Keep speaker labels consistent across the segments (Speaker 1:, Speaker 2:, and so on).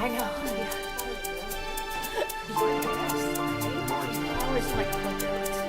Speaker 1: I know. I always like clickers.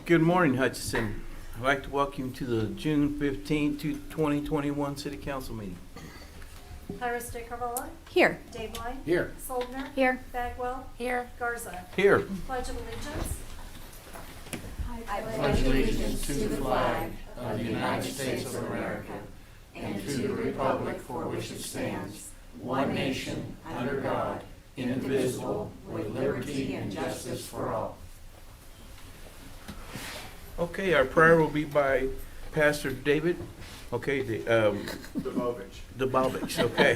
Speaker 2: Good morning, Hutchinson. I'd like to welcome you to the June 15, 2021 City Council meeting.
Speaker 1: Iris DeCarvala,
Speaker 3: Here.
Speaker 1: Dave Line,
Speaker 4: Here.
Speaker 1: Soldner,
Speaker 3: Here.
Speaker 1: Bagwell,
Speaker 3: Here.
Speaker 1: Garza.
Speaker 2: Here.
Speaker 1: Pledge of Allegiance.
Speaker 3: I
Speaker 4: pledge allegiance to the flag of the United States of America and to the republic for which it stands, one nation, under God, indivisible, with liberty and justice for all.
Speaker 2: Okay, our prayer will be by Pastor David. Okay, Dubovich, okay.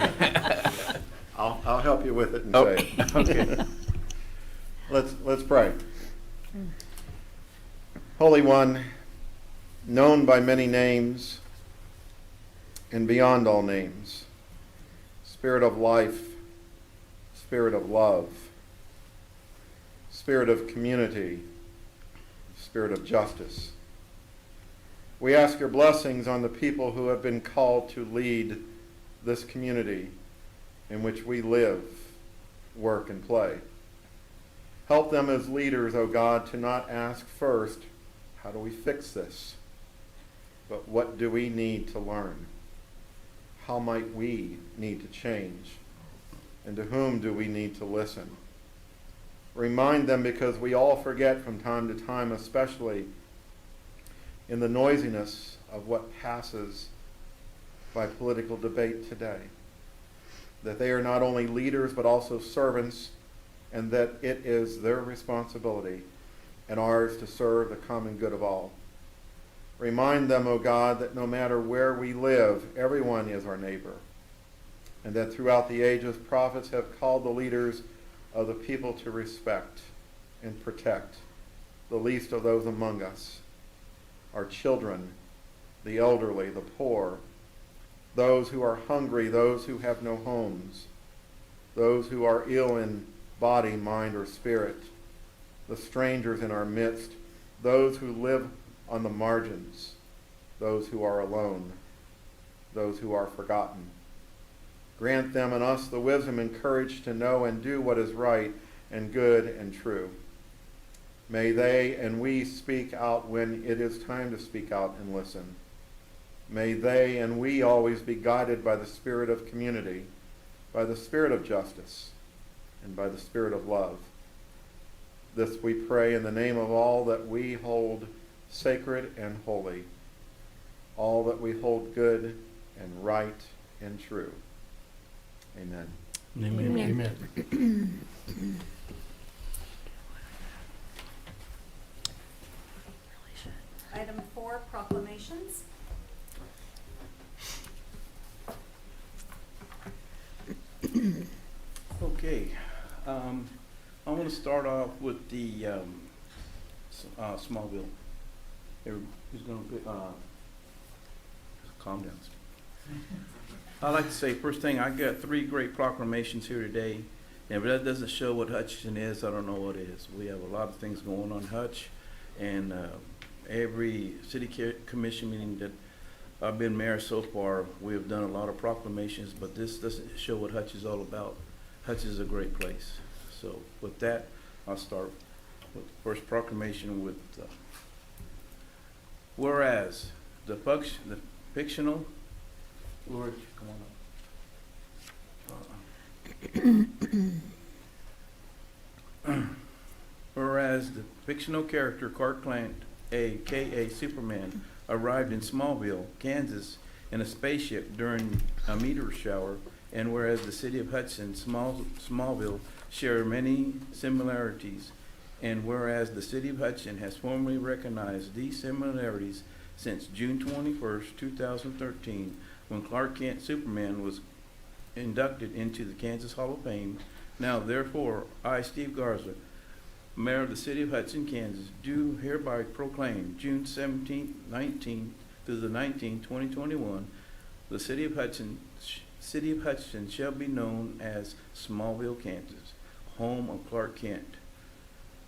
Speaker 5: I'll help you with it and
Speaker 2: Oh,
Speaker 5: say it.
Speaker 2: okay.
Speaker 5: Let's pray. Holy One, known by many names and beyond all names, Spirit of life, Spirit of love, Spirit of community, Spirit of justice. We ask your blessings on the people who have been called to lead this community in which we live, work, and play. Help them as leaders, O God, to not ask first, how do we fix this? But what do we need to learn? How might we need to change? And to whom do we need to listen? Remind them, because we all forget from time to time, especially in the noisiness of what passes by political debate today, that they are not only leaders but also servants, and that it is their responsibility and ours to serve the common good of all. Remind them, O God, that no matter where we live, everyone is our neighbor, and that throughout the ages, prophets have called the leaders of the people to respect and protect the least of those among us, our children, the elderly, the poor, those who are hungry, those who have no homes, those who are ill in body, mind, or spirit, the strangers in our midst, those who live on the margins, those who are alone, those who are forgotten. Grant them and us the wisdom and courage to know and do what is right and good and true. May they and we speak out when it is time to speak out and listen. May they and we always be guided by the spirit of community, by the spirit of justice, and by the spirit of love. This we pray in the name of all that we hold sacred and holy, all that we hold good and right and true. Amen.
Speaker 2: Amen.
Speaker 4: Amen.
Speaker 1: Item 4, proclamations.
Speaker 2: Okay, I want to start off with the Smallville. Who's going to calm down? I'd like to say, first thing, I got 3 great proclamations here today. And if that doesn't show what Hutchinson is, I don't know what is. We have a lot of things going on Hutch, and every city commission meeting that I've been mayor so far, we have done a lot of proclamations, but this doesn't show what Hutch is all about. Hutch is a great place. So with that, I'll start with the first proclamation with, whereas the fictional, Lord, come on up. Whereas the fictional character Clark Kent, aka Superman, arrived in Smallville, Kansas in a spaceship during a meteor shower, and whereas the city of Hutchinson, Smallville share many similarities, and whereas the city of Hutchinson has formally recognized these similarities since June 21st, 2013, when Clark Kent Superman was inducted into the Kansas Hall of Fame. Now, therefore, I, Steve Garza, Mayor of the City of Hutchinson, Kansas, do hereby proclaim June 17th, 19th through the 19th, 2021, the City of Hutchinson shall be known as Smallville, Kansas, home of Clark Kent.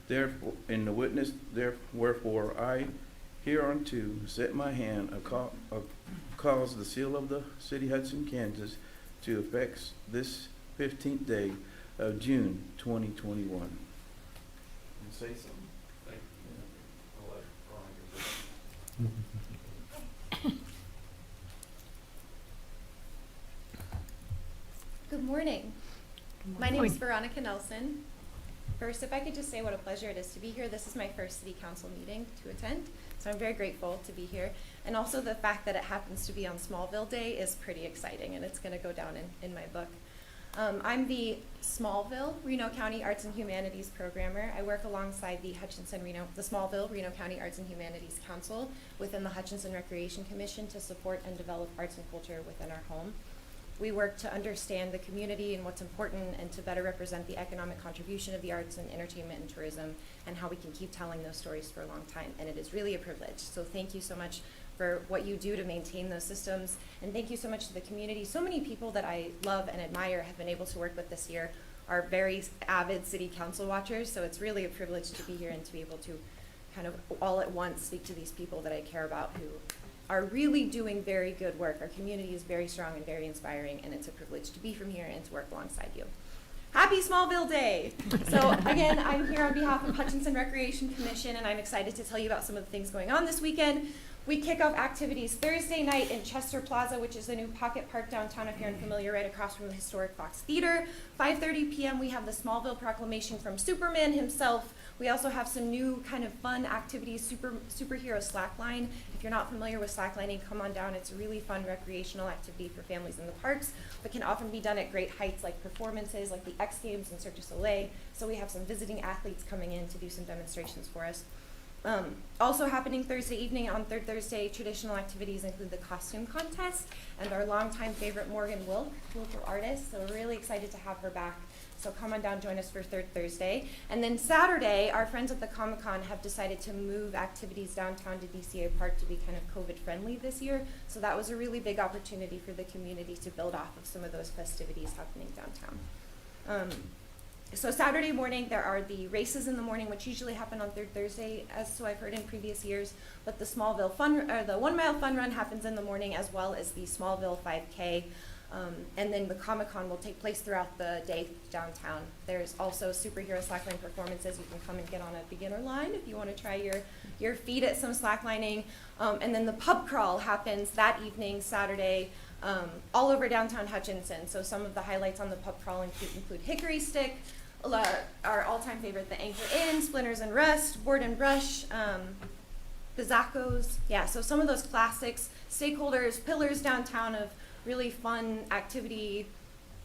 Speaker 2: Therefore, in the witness, wherefore I hereunto set my hand, cause the seal of the City of Hutchinson, Kansas, to effect this 15th day of June 2021. Say something.
Speaker 6: Thank you. I'll let
Speaker 3: morning. My name is Veronica Nelson. First, if I could just say what a pleasure it is to be here. This is my first city council meeting to attend, so I'm very grateful to be here. And also the fact that it happens to be on Smallville Day is pretty exciting, and it's going to go down in my book. I'm the Smallville Reno County Arts and Humanities programmer. I work alongside the Smallville Reno County Arts and Humanities Council within the Hutchinson Recreation Commission to support and develop arts and culture within our home. We work to understand the community and what's important and to better represent the economic contribution of the arts and entertainment and tourism and how we can keep telling those stories for a long time. And it is really a privilege. So thank you so much for what you do to maintain those systems. And thank you so much to the community. So many people that I love and admire have been able to work with this year are very avid city council watchers. So it's really a privilege to be here and to be able to kind of all at once speak to these people that I care about who are really doing very good work. Our community is very strong and very inspiring, and it's a privilege to be from here and to work alongside you. Happy Smallville Day! So again, I'm here on behalf of Hutchinson Recreation Commission, and I'm excited to tell you about some of the things going on this weekend. We kick off activities Thursday night in Chester Plaza, which is the new pocket park downtown, if you're unfamiliar, right across from the historic Fox Theater. 5:30 p.m. we have the Smallville Proclamation from Superman himself. We also have some new kind of fun activities, superhero slackline. If you're not familiar with slacklining, come on down. It's a really fun recreational activity for families in the parks, but can often be done at great heights like performances like the X Games and Cirque du Soleil. So we have some visiting athletes coming in to do some demonstrations for us. Also happening Thursday evening on Third Thursday, traditional activities include the costume contest and our longtime favorite Morgan Wilk, local artist. So we're really excited to have her back. So come on down, join us for Third Thursday. And then Saturday, our friends at the Comic-Con have decided to move activities downtown to DCA Park to be kind of COVID friendly this year. So that was a really big opportunity for the community to build off of some of those festivities happening downtown. So Saturday morning, there are the races in the morning, which usually happen on Third Thursday, as so I've heard in previous years. But the Smallville the 1 mile fun run happens in the morning, as well as the Smallville 5K. And then the Comic-Con will take place throughout the day downtown. There's also superhero slackline performances. You can come and get on a beginner line if you want to try your feet at some slacklining. And then the pub crawl happens that evening, Saturday, all over downtown Hutchinson. So some of the highlights on the pub crawl include Hickory Stick, our all-time favorite, the Anchor Inn, Splinters and Rust, Board and Brush, Bizacco's. Yeah, so some of those classics, stakeholders, pillars downtown of really fun activity.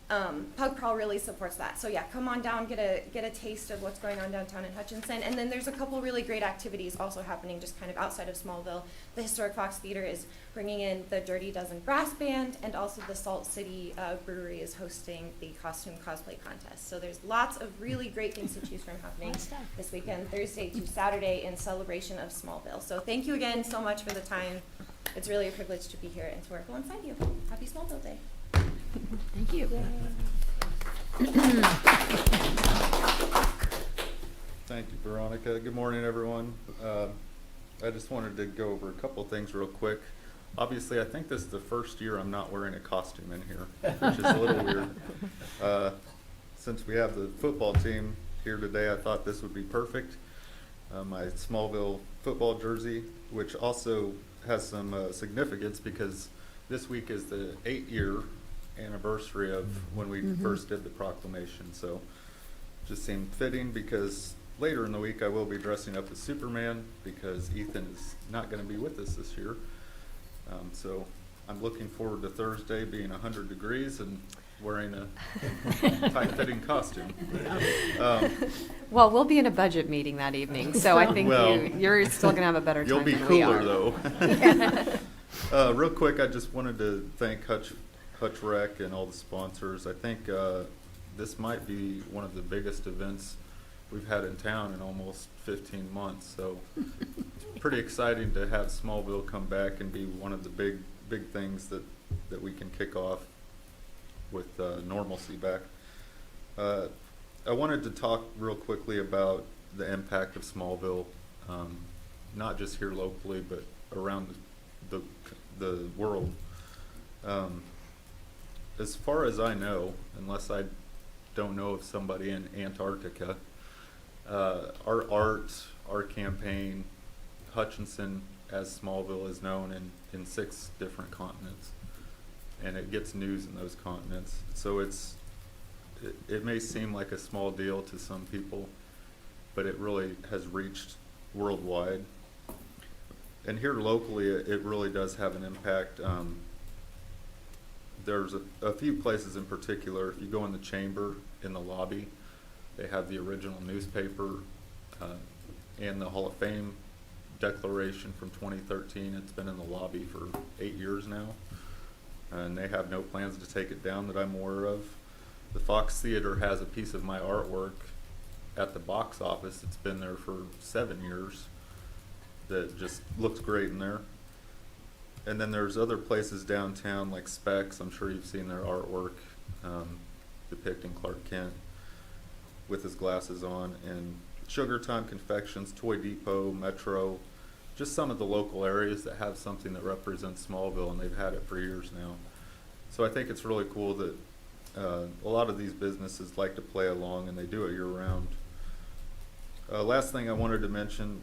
Speaker 3: Pub crawl really supports that. So yeah, come on down, get a taste of what's going on downtown in Hutchinson. And then there's a couple really great activities also happening just kind of outside of Smallville. The Historic Fox Theater is bringing in the Dirty Dozen Brass Band, and also the Salt City Brewery is hosting the costume cosplay contest. So there's lots of really great things to choose from happening this weekend, Thursday to Saturday, in celebration of Smallville. So thank you again so much for the time. It's really a privilege to be here and to work alongside you. Happy Smallville Day.
Speaker 6: Thank you.
Speaker 7: Thank you, Veronica. Good morning, everyone. I just wanted to go over a couple things real quick. Obviously, I think this is the first year I'm not wearing a costume in here, which is a little weird. Since we have the football team here today, I thought this would be perfect. My Smallville football jersey, which also has some significance because this week is the 8-year anniversary of when we first did the proclamation. So just seemed fitting because later in the week I will be dressing up as Superman because Ethan is not going to be with us this year. So I'm looking forward to Thursday being 100 degrees and wearing a tight-fitting costume.
Speaker 6: Well, we'll be in a budget meeting that evening, so I think
Speaker 7: Well,
Speaker 6: you're still going to have a better time
Speaker 7: You'll be
Speaker 6: than we
Speaker 7: cooler
Speaker 6: are.
Speaker 7: though. Real quick, I just wanted to thank Hutch Rec and all the sponsors. I think this might be one of the biggest events we've had in town in almost 15 months. So it's pretty exciting to have Smallville come back and be one of the big things that we can kick off with normalcy back. I wanted to talk real quickly about the impact of Smallville, not just here locally, but around the world. As far as I know, unless I don't know of somebody in Antarctica, our art, our campaign, Hutchinson as Smallville is known in 6 different continents, and it gets news in those continents. So it's it may seem like a small deal to some people, but it really has reached worldwide. And here locally, it really does have an impact. There's a few places in particular. If you go in the chamber, in the lobby, they have the original newspaper and the Hall of Fame declaration from 2013. It's been in the lobby for 8 years now, and they have no plans to take it down that I'm aware of. The Fox Theater has a piece of my artwork at the box office. It's been there for 7 years. That just looks great in there. And then there's other places downtown like Specs. I'm sure you've seen their artwork depicting Clark Kent with his glasses on, and Sugar Time Confections, Toy Depot, Metro, just some of the local areas that have something that represents Smallville, and they've had it for years now. So I think it's really cool that a lot of these businesses like to play along, and they do it year-round. Last thing I wanted to mention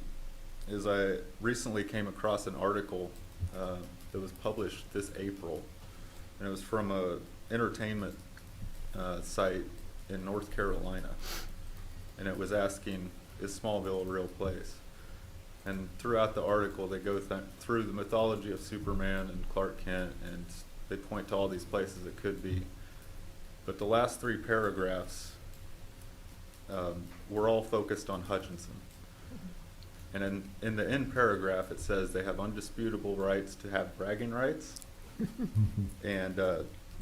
Speaker 7: is I recently came across an article that was published this April, and it was from a entertainment site in North Carolina, and it was asking, is Smallville a real place? And throughout the article, they go through the mythology of Superman and Clark Kent, and they point to all these places it could be. But the last 3 paragraphs were all focused on Hutchinson. And in the end paragraph, it says they have undisputable rights to have bragging rights, and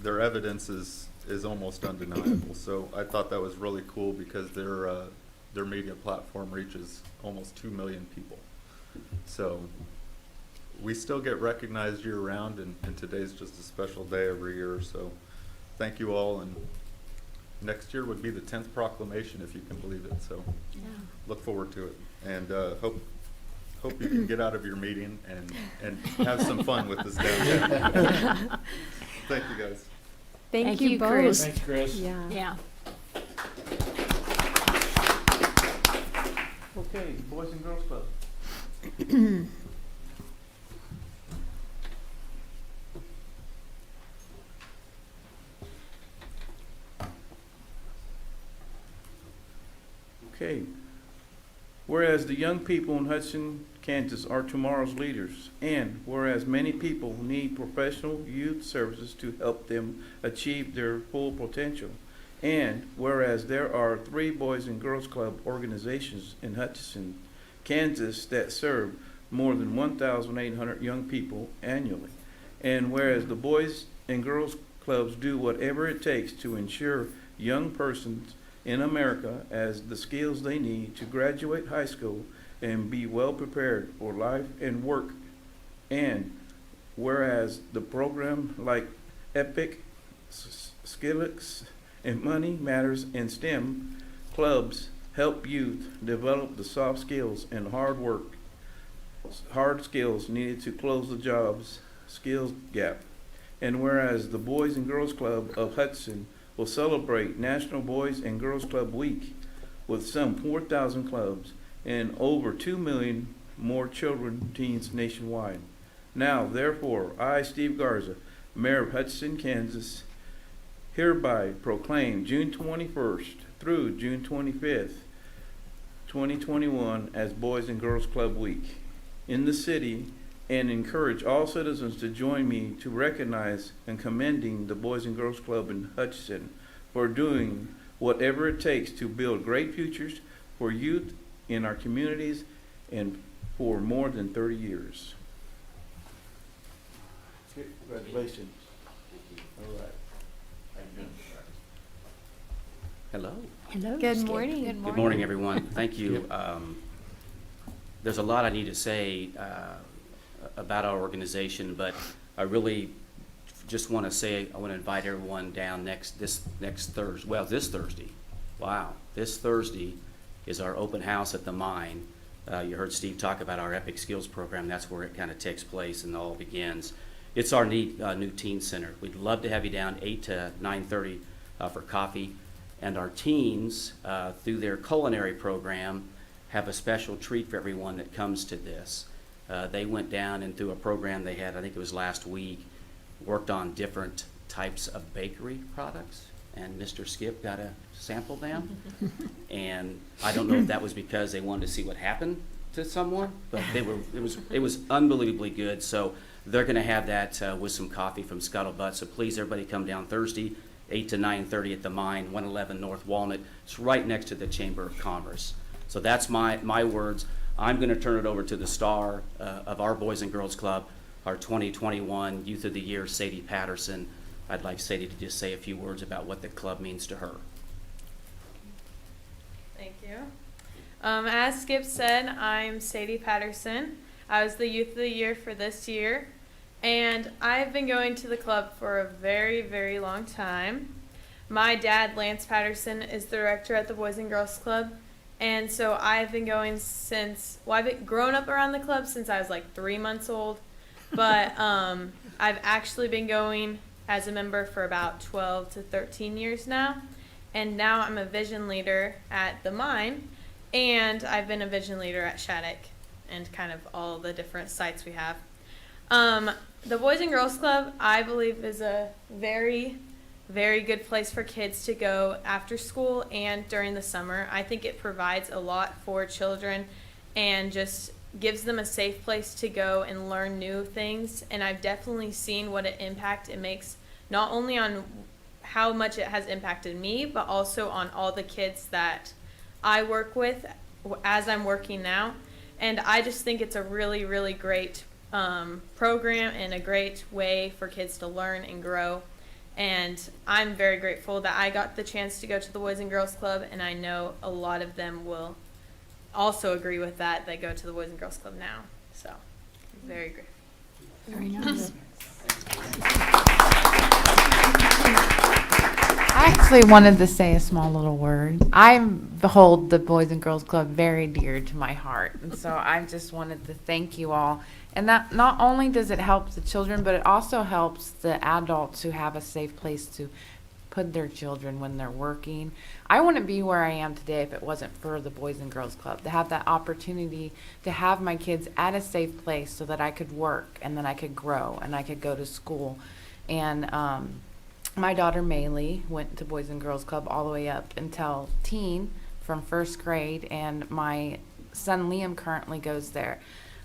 Speaker 7: their evidence is almost undeniable. So I thought that was really cool because their media platform reaches almost 2 million people. So we still get recognized year-round, and today's just a special day every year. So thank you all, and next year would be the 10th proclamation, if you can believe it. So look forward to it, and hope you can get out of your meeting and have some fun with this downtown. Thank you, guys.
Speaker 6: Thank you both.
Speaker 4: Chris. Thanks, Chris.
Speaker 6: Yeah.
Speaker 8: Yeah.
Speaker 2: Okay, Boys and Girls Club. Okay. Whereas the young people in Hutchinson, Kansas are tomorrow's leaders, and whereas many people need professional youth services to help them achieve their full potential, and whereas there are 3 Boys and Girls Club organizations in Hutchinson, Kansas that serve more than 1,800 young people annually, and whereas the Boys and Girls Clubs do whatever it takes to ensure young persons in America as the skills they need to graduate high school and be well prepared for life and work, and whereas the program like EPIC, Skillix, and Money Matters and STEM clubs help youth develop the soft skills and hard skills needed to close the jobs skills gap, and whereas the Boys and Girls Club of Hudson will celebrate National Boys and Girls Club Week with some 4,000 clubs and over 2 million more children, teens nationwide. Now, therefore, I, Steve Garza, Mayor of Hutchinson, Kansas, hereby proclaim June 21st through June 25th, 2021 as Boys and Girls Club Week in the city, and encourage all citizens to join me to recognize and commending the Boys and Girls Club in Hutchinson for doing whatever it takes to build great futures for youth in our communities and for more than 30 years. Congratulations. All right.
Speaker 9: Hello.
Speaker 8: Hello.
Speaker 6: Good morning.
Speaker 9: Good morning, everyone. Thank you. There's a lot I need to say about our organization, but I really just want to say I want to invite everyone down this Thursday. Well, this Thursday. Wow. This Thursday is our open house at the mine. You heard Steve talk about our Epic Skills program. That's where it kind of takes place and all begins. It's our new teen center. We'd love to have you down 8 to 9:30 for coffee. And our teens, through their culinary program, have a special treat for everyone that comes to this. They went down and through a program they had, I think it was last week, worked on different types of bakery products. and Mr. Skip got to sample them. And I don't know if that was because they wanted to see what happened to someone, but it was unbelievably good. So they're going to have that with some coffee from Scuttlebutt. So please, everybody, come down Thursday, 8 to 9:30 at the Mine, 111 North Walnut. It's right next to the Chamber of Commerce. So that's my words. I'm going to turn it over to the star of our Boys and Girls Club, our 2021 Youth of the Year, Sadie Patterson. I'd like Sadie to just say a few words about what the club means to her.
Speaker 8: Thank you. As Skip said, I'm Sadie Patterson. I was the Youth of the Year for this year, and I've been going to the club for a very, very long time. My dad, Lance Patterson, is the director at the Boys and Girls Club, and so I've been going I've been grown up around the club since I was like 3 months old, but I've actually been going as a member for about 12 to 13 years now, and now I'm a vision leader at the Mine, and I've been a vision leader at Shattuck and kind of all the different sites we have. The Boys and Girls Club, I believe, is a very, very good place for kids to go after school and during the summer. I think it provides a lot for children and just gives them a safe place to go and learn new things. And I've definitely seen what an impact it makes, not only on how much it has impacted me, but also on all the kids that I work with as I'm working now. And I just think it's a really, really great program and a great way for kids to learn and grow. And I'm very grateful that I got the chance to go to the Boys and Girls Club, and I know a lot of them will also agree with that. They go to the Boys and Girls Club now. So, I'm very grateful.
Speaker 6: Very nice.
Speaker 10: I actually wanted to say a small little word. I hold the Boys and Girls Club very dear to my heart. And so I just wanted to thank you all. And that not only does it help the children, but it also helps the adults who have a safe place to put their children when they're working. I wouldn't be where I am today if it wasn't for the Boys and Girls Club, to have that opportunity to have my kids at a safe place so that I could work and then I could grow and I could go to school. And my daughter Maylee went to Boys and Girls Club all the way up until teen from first grade, and my son Liam currently goes there.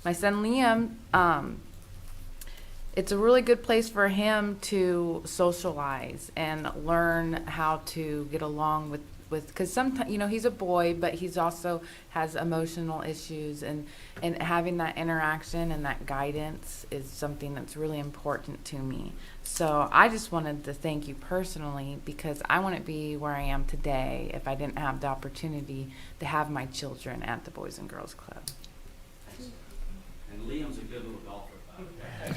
Speaker 10: My son Liam, it's a really good place for him to socialize and learn how to get along with because sometimes, you know, he's a boy, but he's also has emotional issues, and having that interaction and that guidance is something that's really important to me. So I just wanted to thank you personally, because I wouldn't be where I am today if I didn't have the opportunity to have my children at the Boys and Girls Club.
Speaker 9: And Liam's a good little golfer, by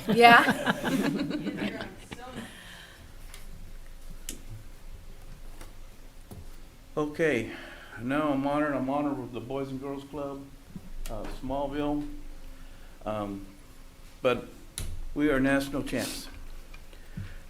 Speaker 9: the way.
Speaker 10: Yeah.
Speaker 2: Okay, now I'm honored with the Boys and Girls Club, Smallville. But we are national champs.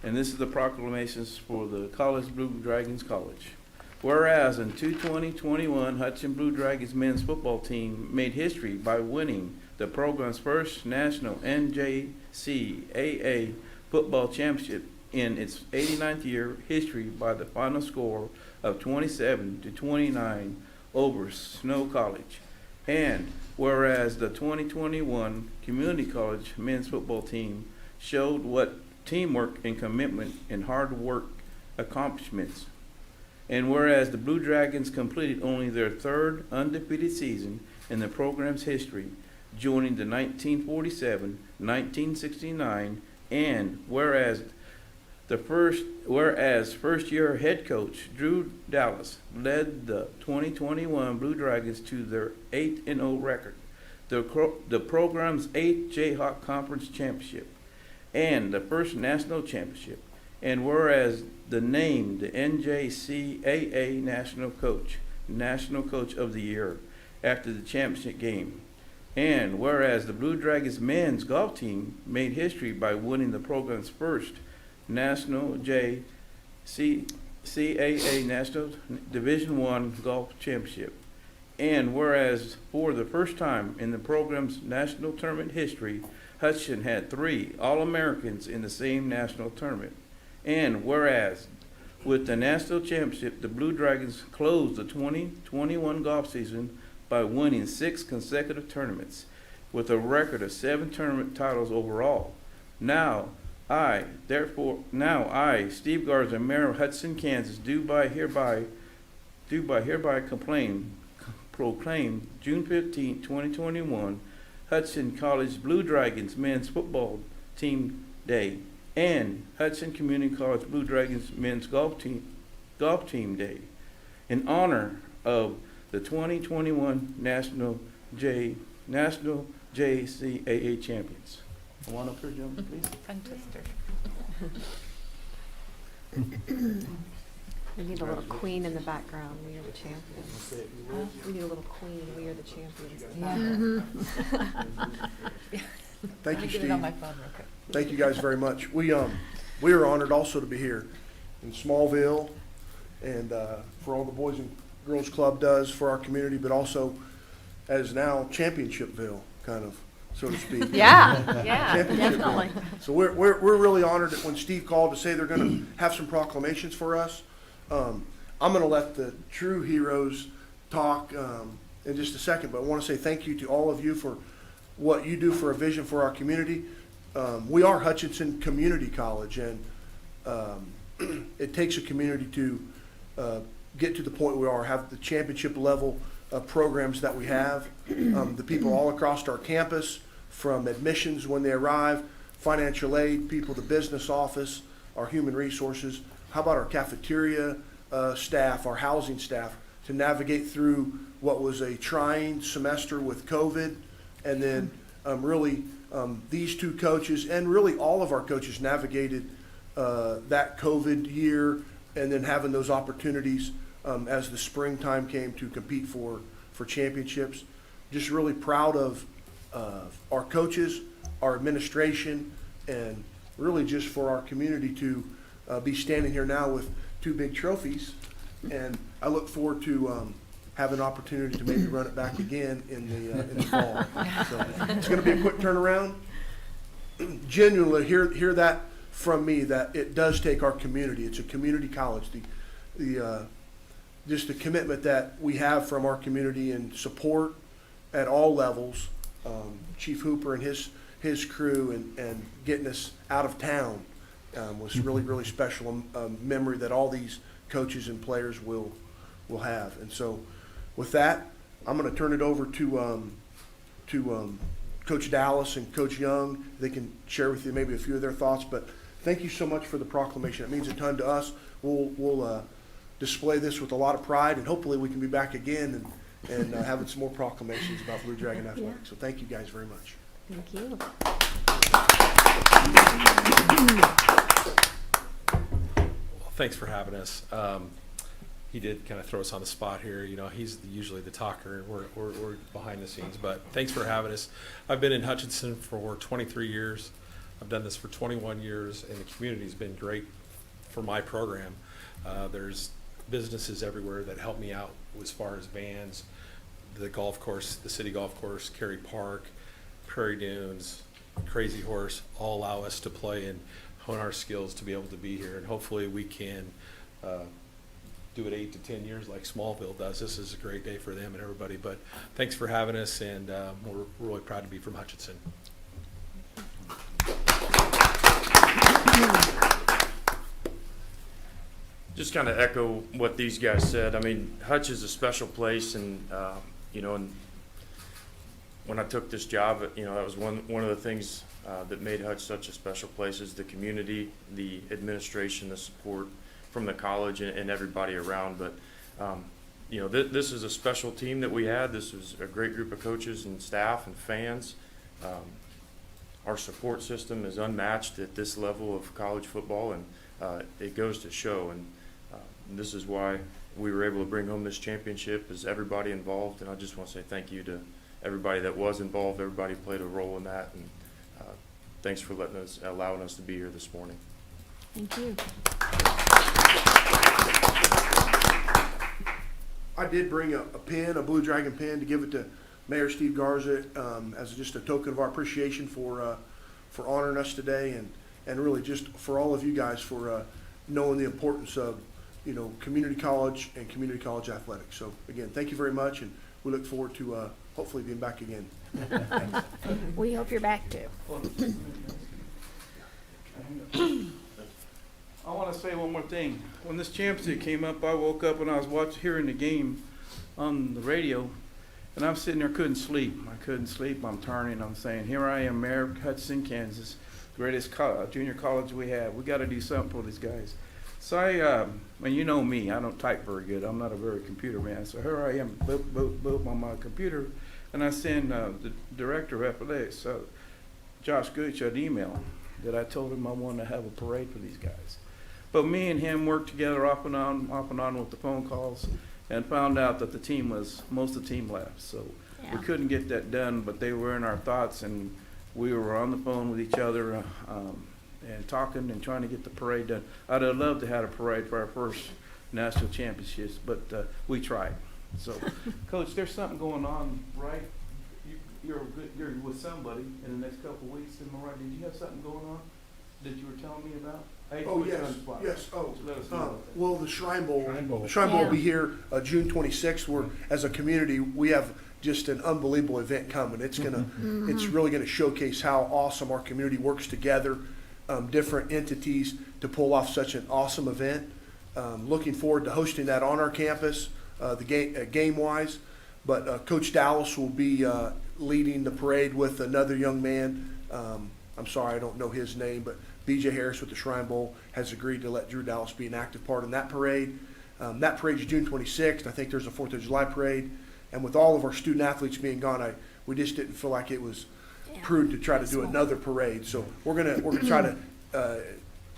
Speaker 2: And this is the proclamations for the College Blue Dragons College. Whereas in 2021, Hutchinson Blue Dragons men's football team made history by winning the program's first national NJCAA football championship in its 89th year history by the final score of 27-29 over Snow College. And whereas the 2021 Community College men's football team showed what teamwork and commitment and hard work accomplishments. And whereas the Blue Dragons completed only their third undefeated season in the program's history, joining the 1947, 1969, and whereas first year head coach Drew Dallas led the 2021 Blue Dragons to their 8-0 record, the program's 8th Jayhawk Conference Championship, and the first national championship. And whereas the NJCAA National Coach of the Year after the championship game. And whereas the Blue Dragons men's golf team made history by winning the program's first National CAA National Division I Golf Championship. And whereas for the first time in the program's national tournament history, Hutchinson had 3 All-Americans in the same national tournament. And whereas With the national championship, the Blue Dragons closed the 2021 golf season by winning 6 consecutive tournaments, with a record of 7 tournament titles overall. Now I, Steve Garza, Mayor of Hutchinson, Kansas, do by hereby proclaim June 15, 2021, Hutchinson College Blue Dragons Men's Football Team Day and Hutchinson Community College Blue Dragons Men's Golf Team Day in honor of the 2021 National JCAA champions. Come on up here, gentlemen, please.
Speaker 10: Tongue twister.
Speaker 6: We need a little queen in the background. We are the champions. We need a little queen. We are the champions.
Speaker 11: Thank you,
Speaker 10: Let me get it
Speaker 11: Steve.
Speaker 10: on my phone real quick.
Speaker 11: Thank you guys very much. We are honored also to be here in Smallville and for all the Boys and Girls Club does for our community, but also as now Championshipville, kind of, so to speak.
Speaker 6: Yeah,
Speaker 11: Championshipville.
Speaker 6: definitely.
Speaker 11: So we're really honored that when Steve called to say they're going to have some proclamations for us. I'm going to let the true heroes talk in just a second, but I want to say thank you to all of you for what you do for a vision for our community. We are Hutchinson Community College, and it takes a community to get to the point we are, have the championship level programs that we have. The people all across our campus, from admissions when they arrive, financial aid, people, the business office, our human resources. How about our cafeteria staff, our housing staff, to navigate through what was a trying semester with COVID, and then these two coaches and really all of our coaches navigated that COVID year, and then having those opportunities as the springtime came to compete for championships. Just really proud of our coaches, our administration, and really just for our community to be standing here now with 2 big trophies. And I look forward to have an opportunity to maybe run it back again in the fall. So it's going to be a quick turnaround. Genuinely hear that from me, that it does take our community. It's a community college. Just the commitment that we have from our community and support at all levels. Chief Hooper and his crew and getting us out of town was really, really special. A memory that all these coaches and players will have. And so with that, I'm going to turn it over to Coach Dallas and Coach Young. They can share with you maybe a few of their thoughts, but thank you so much for the proclamation. It means a ton to us. We'll display this with a lot of pride, and hopefully we can be back again and having some more proclamations about Blue Dragon Athletics. So thank you guys very much.
Speaker 6: Thank you.
Speaker 12: Well, thanks for having us. He did kind of throw us on the spot here. You know, he's usually the talker. We're behind the scenes, but thanks for having us. I've been in Hutchinson for 23 years. I've done this for 21 years, and the community's been great for my program. There's businesses everywhere that help me out as far as vans, the golf course, the city golf course, Cary Park, Prairie Dunes, Crazy Horse, all allow us to play and hone our skills to be able to be here. And hopefully we can do it 8 to 10 years like Smallville does. This is a great day for them and everybody. But thanks for having us, and we're really proud to be from Hutchinson.
Speaker 13: Just kind of echo what these guys said. I mean, Hutch is a special place, and and when I took this job, that was one of the things that made Hutch such a special place is the community, the administration, the support from the college and everybody around. But this is a special team that we had. This was a great group of coaches and staff and fans. Our support system is unmatched at this level of college football, and it goes to show. And this is why we were able to bring home this championship, is everybody involved. And I just want to say thank you to everybody that was involved. Everybody played a role in that. And thanks for allowing us to be here this morning.
Speaker 6: Thank you.
Speaker 11: I did bring a pin, a Blue Dragon pin, to give it to Mayor Steve Garza as just a token of our appreciation for honoring us today, and really just for all of you guys for knowing the importance of community college and community college athletics. So again, thank you very much, and we look forward to hopefully being back again.
Speaker 14: We hope you're back too.
Speaker 2: I want to say one more thing. When this championship came up, I woke up and I was hearing the game on the radio, and I'm sitting there, couldn't sleep. I couldn't sleep. I'm turning. I'm saying, here I am, Mayor of Hutchinson, Kansas, greatest junior college we have. We got to do something for these guys. So and you know me, I don't type very good. I'm not a very computer man. So here I am, boop, boop, boop on my computer, and I send the director of athletics, Josh Gooch, an email that I told him I wanted to have a parade for these guys. But me and him worked together off and on with the phone calls, and found out that most of the team left. So we couldn't get that done, but they were in our thoughts, and we were on the phone with each other and talking and trying to get the parade done. I'd have loved to have a parade for our first national championships, but we tried. So, Coach, there's something going on, right? You're with somebody in the next couple of weeks, am I right? Did you have something going on that you were telling me about?
Speaker 11: Oh, yes.
Speaker 2: So let us know about that.
Speaker 11: Well, the Shrine Bowl will be here June 26th. We're, as a community, we have just an unbelievable event coming. It's it's really gonna showcase how awesome our community works together, different entities to pull off such an awesome event. Looking forward to hosting that on our campus, game-wise. But Coach Dallas will be leading the parade with another young man. I'm sorry, I don't know his name, but BJ Harris with the Shrine Bowl has agreed to let Drew Dallas be an active part in that parade. That parade is June 26th. I think there's a 4th of July parade. And with all of our student athletes being gone, we just didn't feel like it was prudent to try to do another parade. So we're gonna try to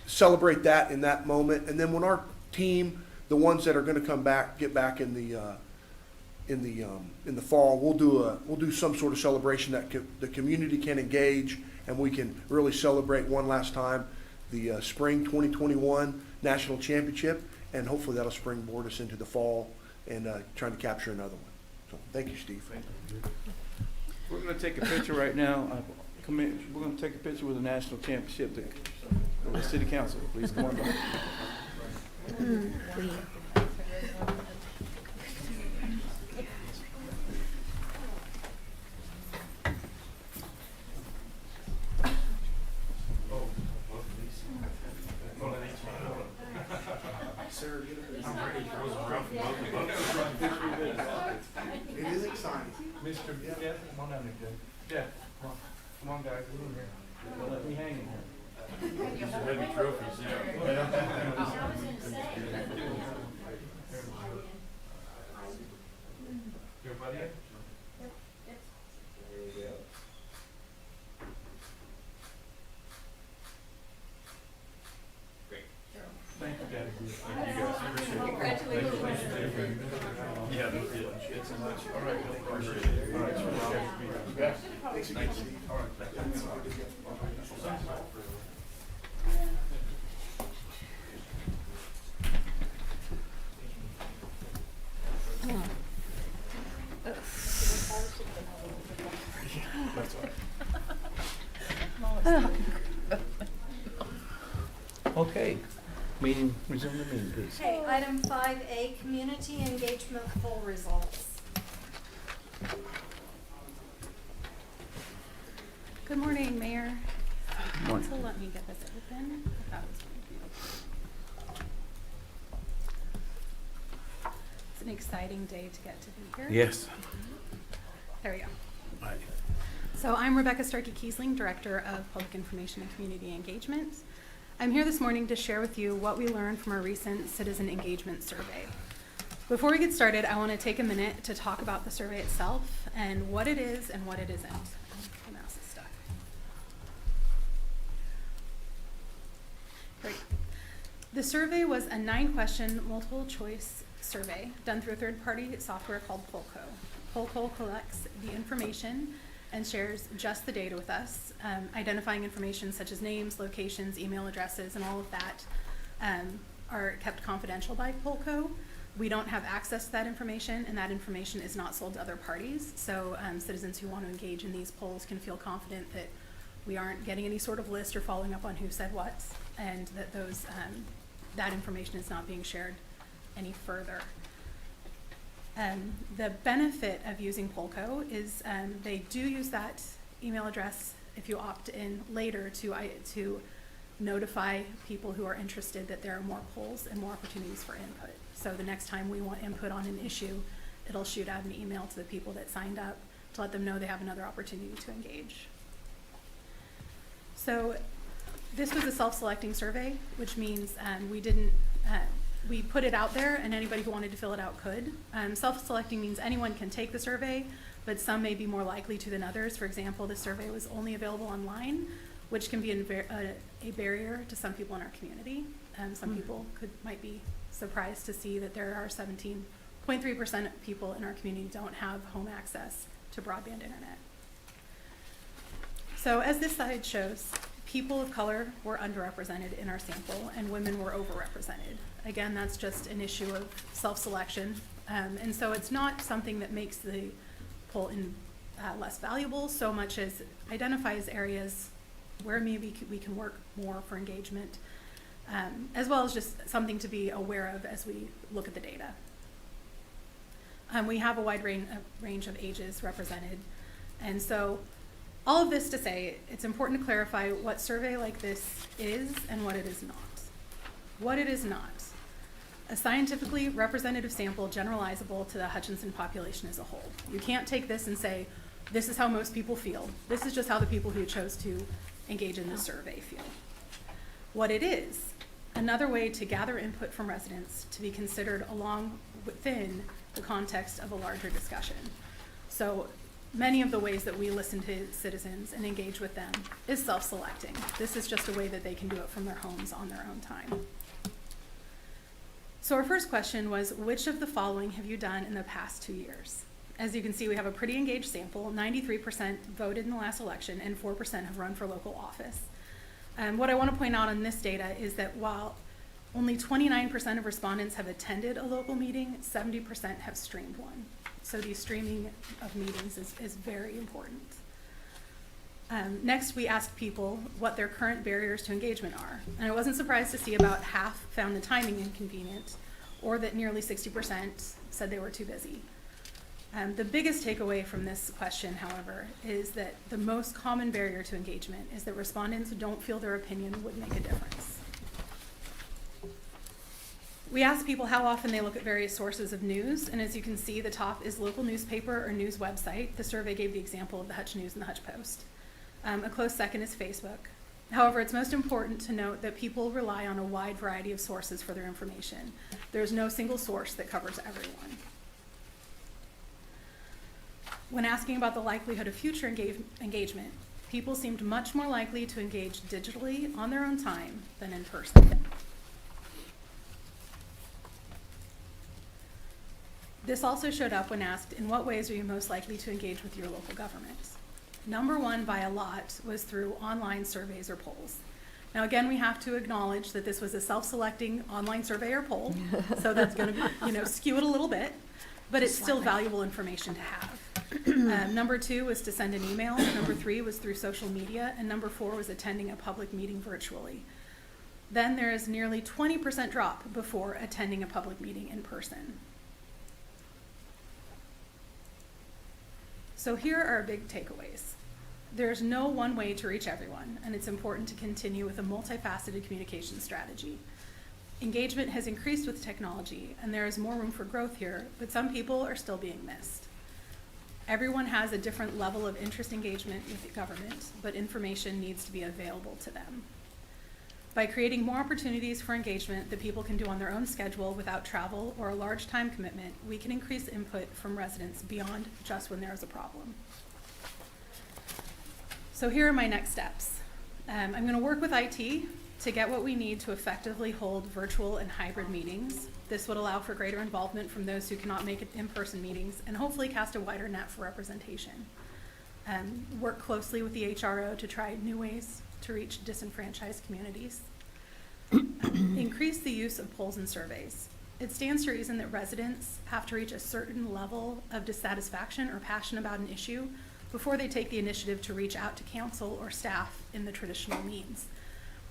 Speaker 11: celebrate that in that moment. And then when our team, the ones that are gonna come back, get back in the fall, we'll do some sort of celebration that the community can engage, and we can really celebrate one last time the spring 2021 national championship, and hopefully that'll springboard us into the fall and trying to capture another one. So thank you, Steve.
Speaker 2: We're going to take a picture right now. We're going to take a picture with the national championship. The city council, please come on back.
Speaker 11: It is exciting.
Speaker 2: Mr. Jeff, come on down there, Jeff. Jeff, come on, guys, get in here. Don't let me hang in here.
Speaker 13: These are heavy trophies,
Speaker 2: Everybody? Thank you, Daddy. Thank you, guys. Congratulations. Yeah, it's a much. All right, no appreciate it. All right, you bet. Thanks again. All right. Okay, meeting, resume the meeting, please.
Speaker 1: Okay, item 5A, community engagement poll results.
Speaker 15: Good morning, Mayor.
Speaker 2: Morning.
Speaker 15: So let me get this open. I thought it was going to be. It's an exciting day to get to be here.
Speaker 2: Yes.
Speaker 15: There we go.
Speaker 2: All right.
Speaker 15: So I'm Rebecca Starkey-Kiesling, Director of Public Information and Community Engagement. I'm here this morning to share with you what we learned from our recent citizen engagement survey. Before we get started, I want to take a minute to talk about the survey itself and what it is and what it isn't. My mouse is stuck. Great. The survey was a 9-question multiple choice survey done through a third-party software called Polco. Polco collects the information and shares just the data with us, identifying information such as names, locations, email addresses, and all of that are kept confidential by Polco. We don't have access to that information, and that information is not sold to other parties. So citizens who want to engage in these polls can feel confident that we aren't getting any sort of list or following up on who said what, and that that information is not being shared any further. The benefit of using Polko is they do use that email address if you opt in later to notify people who are interested that there are more polls and more opportunities for input. So the next time we want input on an issue, it'll shoot out an email to the people that signed up to let them know they have another opportunity to engage. So this was a self-selecting survey, which means we put it out there and anybody who wanted to fill it out could. Self-selecting means anyone can take the survey, but some may be more likely to than others. For example, the survey was only available online, which can be a barrier to some people in our community. Some people might be surprised to see that there are 17.3% of people in our community don't have home access to broadband internet. So as this slide shows, people of color were underrepresented in our sample and women were overrepresented. Again, that's just an issue of self-selection. And so it's not something that makes the poll less valuable so much as identifies areas where maybe we can work more for engagement, as well as just something to be aware of as we look at the data. We have a wide range of ages represented. And so all of this to say, it's important to clarify what survey like this is and what it is not. What it is not. A scientifically representative sample generalizable to the Hutchinson population as a whole. You can't take this and say, this is how most people feel. This is just how the people who chose to engage in this survey feel. What it is, another way to gather input from residents to be considered along within the context of a larger discussion. So many of the ways that we listen to citizens and engage with them is self-selecting. This is just a way that they can do it from their homes on their own time. So our first question was, which of the following have you done in the past 2 years? As you can see, we have a pretty engaged sample. 93% voted in the last election and 4% have run for local office. What I want to point out on this data is that while only 29% of respondents have attended a local meeting, 70% have streamed one. So the streaming of meetings is very important. Next, we asked people what their current barriers to engagement are. And I wasn't surprised to see about half found the timing inconvenient, or that nearly 60% said they were too busy. The biggest takeaway from this question, however, is that the most common barrier to engagement is that respondents don't feel their opinion would make a difference. We asked people how often they look at various sources of news, and as you can see, the top is local newspaper or news website. The survey gave the example of the Hutch News and the Hutch Post. A close second is Facebook. However, it's most important to note that people rely on a wide variety of sources for their information. There's no single source that covers everyone. When asking about the likelihood of future engagement, people seemed much more likely to engage digitally on their own time than in person. This also showed up when asked, in what ways are you most likely to engage with your local government? Number one by a lot was through online surveys or polls. Now again, we have to acknowledge that this was a self-selecting online survey or poll, so that's going to skew it a little bit, but it's still valuable information to have. Number two was to send an email. Number three was through social media, and number four was attending a public meeting virtually. Then there is nearly 20% drop before attending a public meeting in person. So here are our big takeaways. There's no one way to reach everyone, and it's important to continue with a multifaceted communication strategy. Engagement has increased with technology, and there is more room for growth here, but some people are still being missed. Everyone has a different level of interest engagement with the government, but information needs to be available to them. By creating more opportunities for engagement that people can do on their own schedule without travel or a large time commitment, we can increase input from residents beyond just when there is a problem. So here are my next steps. I'm going to work with IT to get what we need to effectively hold virtual and hybrid meetings. This would allow for greater involvement from those who cannot make in-person meetings and hopefully cast a wider net for representation. Work closely with the HRO to try new ways to reach disenfranchised communities. Increase the use of polls and surveys. It stands to reason that residents have to reach a certain level of dissatisfaction or passion about an issue before they take the initiative to reach out to council or staff in the traditional means.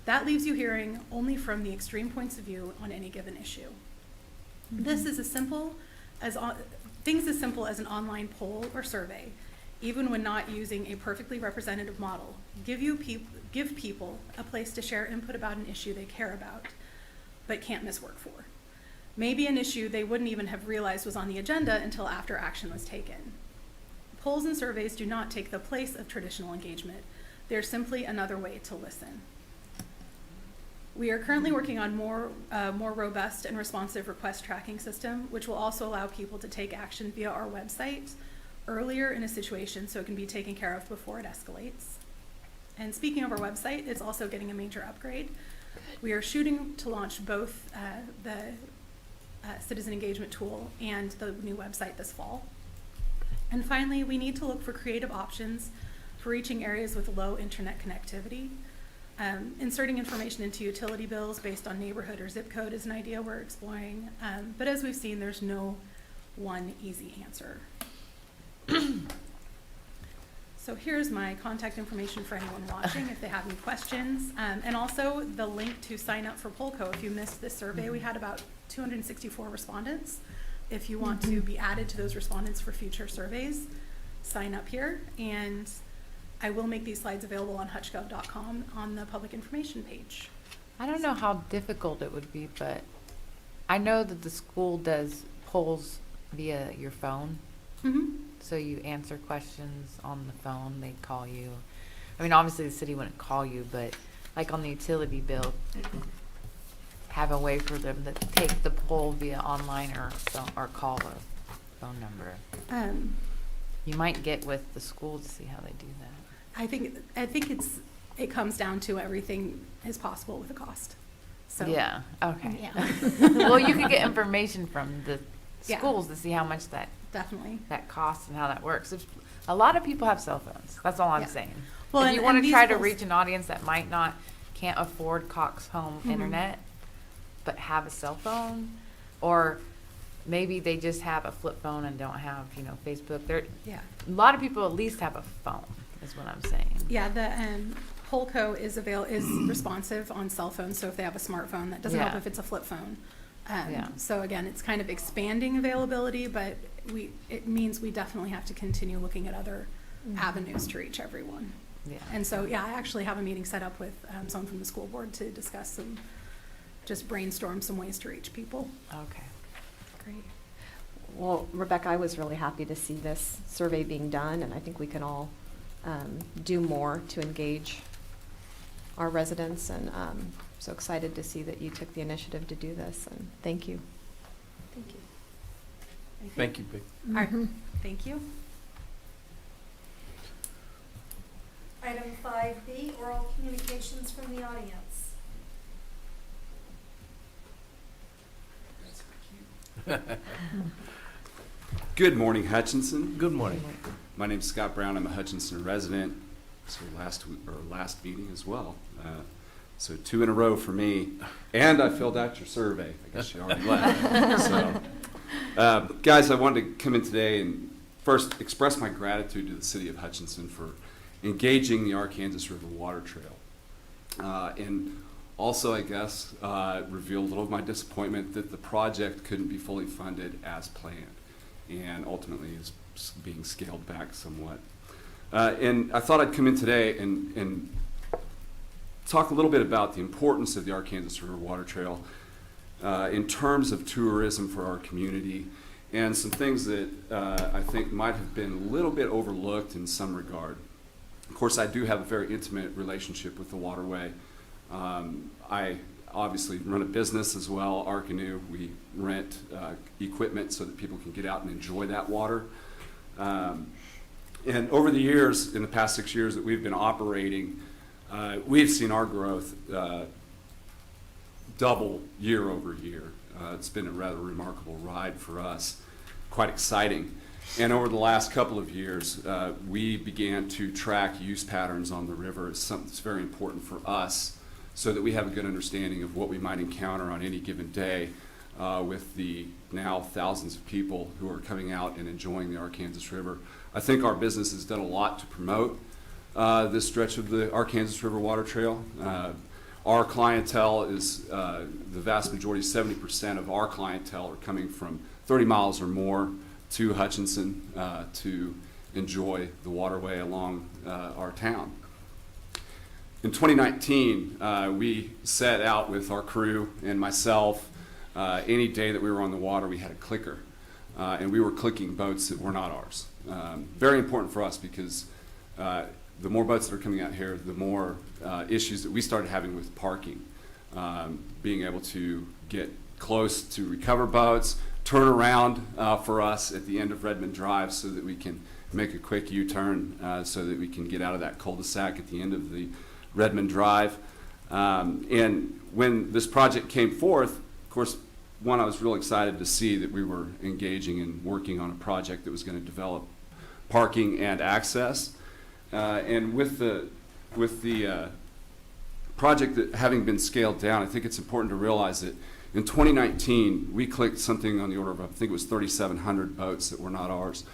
Speaker 15: That leaves you hearing only from the extreme points of view on any given issue. This is things as simple as an online poll or survey, even when not using a perfectly representative model, give people a place to share input about an issue they care about, but can't miss work for. Maybe an issue they wouldn't even have realized was on the agenda until after action was taken. Polls and surveys do not take the place of traditional engagement. They're simply another way to listen. We are currently working on more robust and responsive request tracking system, which will also allow people to take action via our website earlier in a situation so it can be taken care of before it escalates. And speaking of our website, it's also getting a major upgrade. We are shooting to launch both the citizen engagement tool and the new website this fall. And finally, we need to look for creative options for reaching areas with low internet connectivity. Inserting information into utility bills based on neighborhood or zip code is an idea we're exploring. But as we've seen, there's no one easy answer. So here's my contact information for anyone watching if they have any questions. And also the link to sign up for Polco. If you missed this survey, we had about 264 respondents. If you want to be added to those respondents for future surveys, sign up here. And I will make these slides available on hutchgov.com on the public information page.
Speaker 10: I don't know how difficult it would be, but I know that the school does polls via your phone.
Speaker 15: Mm-hmm.
Speaker 10: So you answer questions on the phone, they call you. I mean, obviously the city wouldn't call you, but like on the utility bill, have a way for them to take the poll via online or call a phone number. You might get with the school to see how they do that.
Speaker 15: I think it comes down to everything is possible with a cost. So
Speaker 10: Yeah, okay.
Speaker 14: Yeah.
Speaker 10: Well, you could get information from the
Speaker 15: Yeah.
Speaker 10: schools to see how much that
Speaker 15: definitely.
Speaker 10: costs and how that works. A lot of people have cell phones. That's all I'm
Speaker 15: Yeah.
Speaker 10: saying.
Speaker 15: Well,
Speaker 10: if you
Speaker 15: and
Speaker 10: want to
Speaker 15: these
Speaker 10: try to
Speaker 15: schools-
Speaker 10: reach an audience that can't afford Cox Home internet, but have a cell phone, or maybe they just have a flip phone and don't have, Facebook.
Speaker 15: Yeah.
Speaker 10: A lot of people at least have a phone, is what I'm saying.
Speaker 15: Yeah, the Polco is responsive on cell phones, so if they have a smartphone, that doesn't help
Speaker 10: Yeah.
Speaker 15: if it's a flip phone.
Speaker 10: Yeah.
Speaker 15: So again, it's kind of expanding availability, but it means we definitely have to continue looking at other avenues to reach everyone.
Speaker 10: Yeah.
Speaker 15: And so, yeah, I actually have a meeting set up with someone from the school board to discuss just brainstorm some ways to reach people.
Speaker 10: Okay.
Speaker 6: Great. Well, Rebecca, I was really happy to see this survey being done, and I think we can all do more to engage our residents, and so excited to see that you took the initiative to do this, and thank you.
Speaker 15: Thank you.
Speaker 2: Thank you, Vic.
Speaker 15: All right, thank you.
Speaker 1: Item 5B, oral communications from the audience.
Speaker 16: Good morning, Hutchinson.
Speaker 2: Good morning.
Speaker 16: My name's Scott Brown. I'm a Hutchinson resident. So last meeting as well. So 2 in a row for me. And I filled out your survey. I guess you already left. So, guys, I wanted to come in today and first express my gratitude to the city of Hutchinson for engaging the Arkansas River Water Trail. And also, I guess, reveal a little of my disappointment that the project couldn't be fully funded as planned, and ultimately is being scaled back somewhat. And I thought I'd come in today and talk a little bit about the importance of the Arkansas River Water Trail in terms of tourism for our community, and some things that I think might have been a little bit overlooked in some regard. Of course, I do have a very intimate relationship with the waterway. I obviously run a business as well, Arcanu. We rent equipment so that people can get out and enjoy that water. And over the years, in the past 6 years that we've been operating, we've seen our growth double year over year. It's been a rather remarkable ride for us, quite exciting. And over the last couple of years, we began to track use patterns on the river as something that's very important for us, so that we have a good understanding of what we might encounter on any given day with the now thousands of people who are coming out and enjoying the Arkansas River. I think our business has done a lot to promote this stretch of the Arkansas River Water Trail. Our clientele is, the vast majority, 70% of our clientele are coming from 30 miles or more to Hutchinson to enjoy the waterway along our town. In 2019, we set out with our crew and myself, any day that we were on the water, we had a clicker. And we were clicking boats that were not ours. Very important for us because the more boats that are coming out here, the more issues that we started having with parking. Being able to get close to recover boats, turn around for us at the end of Redmond Drive so that we can make a quick U-turn so that we can get out of that cul-de-sac at the end of the Redmond Drive. And when this project came forth, of course, one, I was real excited to see that we were engaging and working on a project that was going to develop parking and access. And with the project that having been scaled down, I think it's important to realize that in 2019, we clicked something on the order of, I think it was 3,700 boats that were not ours.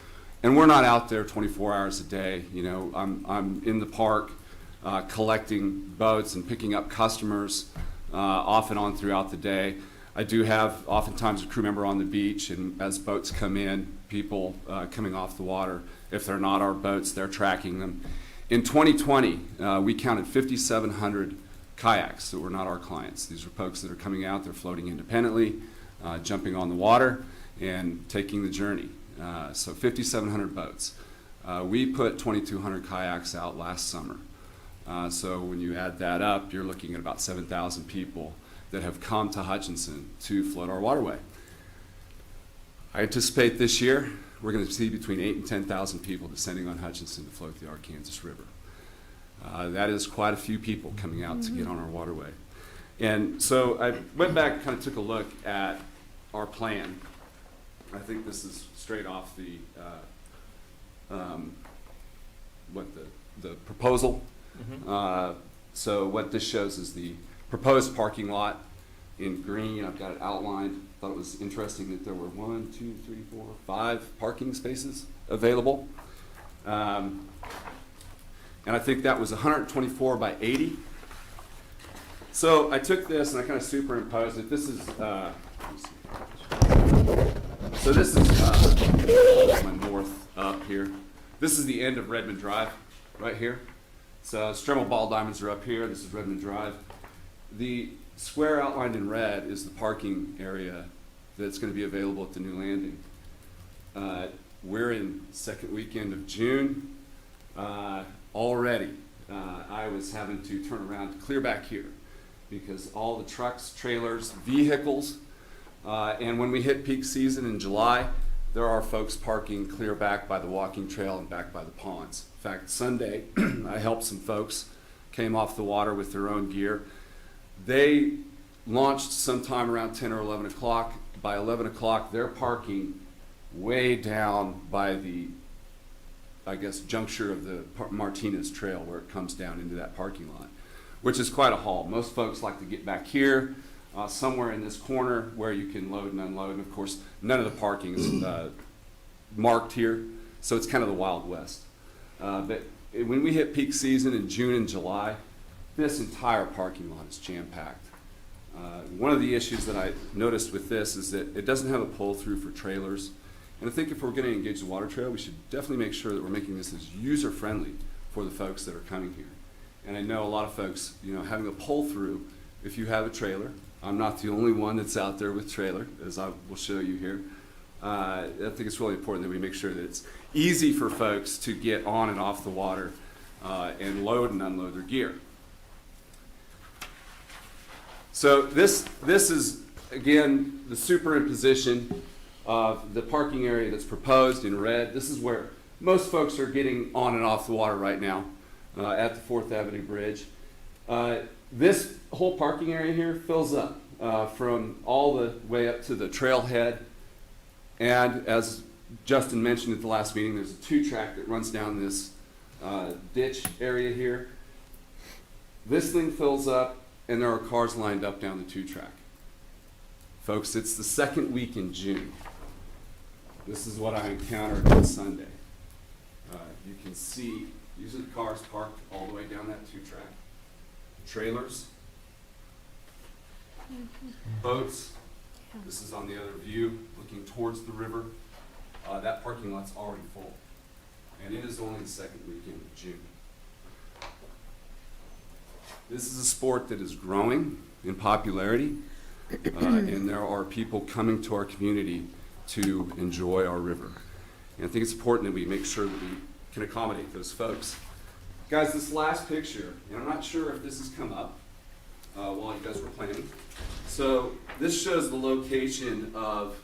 Speaker 16: And we're not out there 24 hours a day. You know, I'm in the park collecting boats and picking up customers off and on throughout the day. I do have oftentimes a crew member on the beach, and as boats come in, people coming off the water, if they're not our boats, they're tracking them. In 2020, we counted 5,700 kayaks that were not our clients. These are folks that are coming out, they're floating independently, jumping on the water, and taking the journey. So 5,700 boats. We put 2,200 kayaks out last summer. So when you add that up, you're looking at about 7,000 people that have come to Hutchinson to float our waterway. I anticipate this year we're going to see between 8,000 and 10,000 people descending on Hutchinson to float the Arkansas River. That is quite a few people coming out to get on our waterway. And so I went back and kind of took a look at our plan. I think this is straight off the proposal. So what this shows is the proposed parking lot in green. I've got it outlined. Thought it was interesting that there were 1, 2, 3, 4, 5 parking spaces available. And I think that was 124 by 80. So I took this and I kind of superimposed it. This is, so this is my north up here. This is the end of Redmond Drive right here. So Stremmel Ball Diamonds are up here. This is Redmond Drive. The square outlined in red is the parking area that's going to be available at the new landing. We're in second weekend of June. Already, I was having to turn around to clear back here because all the trucks, trailers, vehicles, and when we hit peak season in July, there are folks parking clear back by the walking trail and back by the ponds. In fact, Sunday, I helped some folks, came off the water with their own gear. They launched sometime around 10 or 11 o'clock. By 11 o'clock, they're parking way down by the, I guess, juncture of the Martinez Trail where it comes down into that parking lot, which is quite a haul. Most folks like to get back here, somewhere in this corner where you can load and unload. And of course, none of the parking is marked here, so it's kind of the Wild West. But when we hit peak season in June and July, this entire parking lot is jam-packed. One of the issues that I noticed with this is that it doesn't have a pull-through for trailers. And I think if we're going to engage the water trail, we should definitely make sure that we're making this as user-friendly for the folks that are coming here. And I know a lot of folks, you know, having a pull-through, if you have a trailer, I'm not the only one that's out there with trailer, as I will show you here. I think it's really important that we make sure that it's easy for folks to get on and off the water and load and unload their gear. So this is, again, the superimposition of the parking area that's proposed in red. This is where most folks are getting on and off the water right now at the 4th Avenue Bridge. This whole parking area here fills up from all the way up to the trailhead. And as Justin mentioned at the last meeting, there's a 2-track that runs down this ditch area here. This thing fills up, and there are cars lined up down the 2-track. Folks, it's the second week in June. This is what I encountered on Sunday. You can see, these are the cars parked all the way down that 2-track. Trailers, Boats, this is on the other view, looking towards the river. That parking lot's already full, and it is only the second weekend of June. This is a sport that is growing in popularity, and there are people coming to our community to enjoy our river. And I think it's important that we make sure that we can accommodate those folks. Guys, this last picture, and I'm not sure if this has come up while you guys were planning. So this shows the location of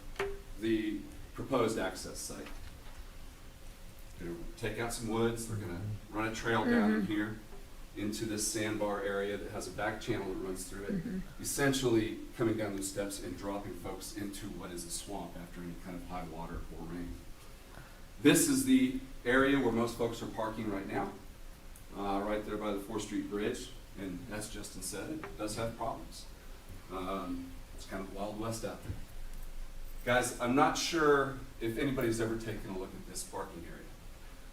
Speaker 16: the proposed access site. They're gonna take out some woods, they're gonna run a trail down in here into this sandbar area that has a back channel that runs through it, essentially coming down those steps and dropping folks into what is a swamp after any kind of high water or rain. This is the area where most folks are parking right now, right there by the 4th Street Bridge, and as Justin said, it does have problems. It's kind of Wild West out there. Guys, I'm not sure if anybody's ever taken a look at this parking area.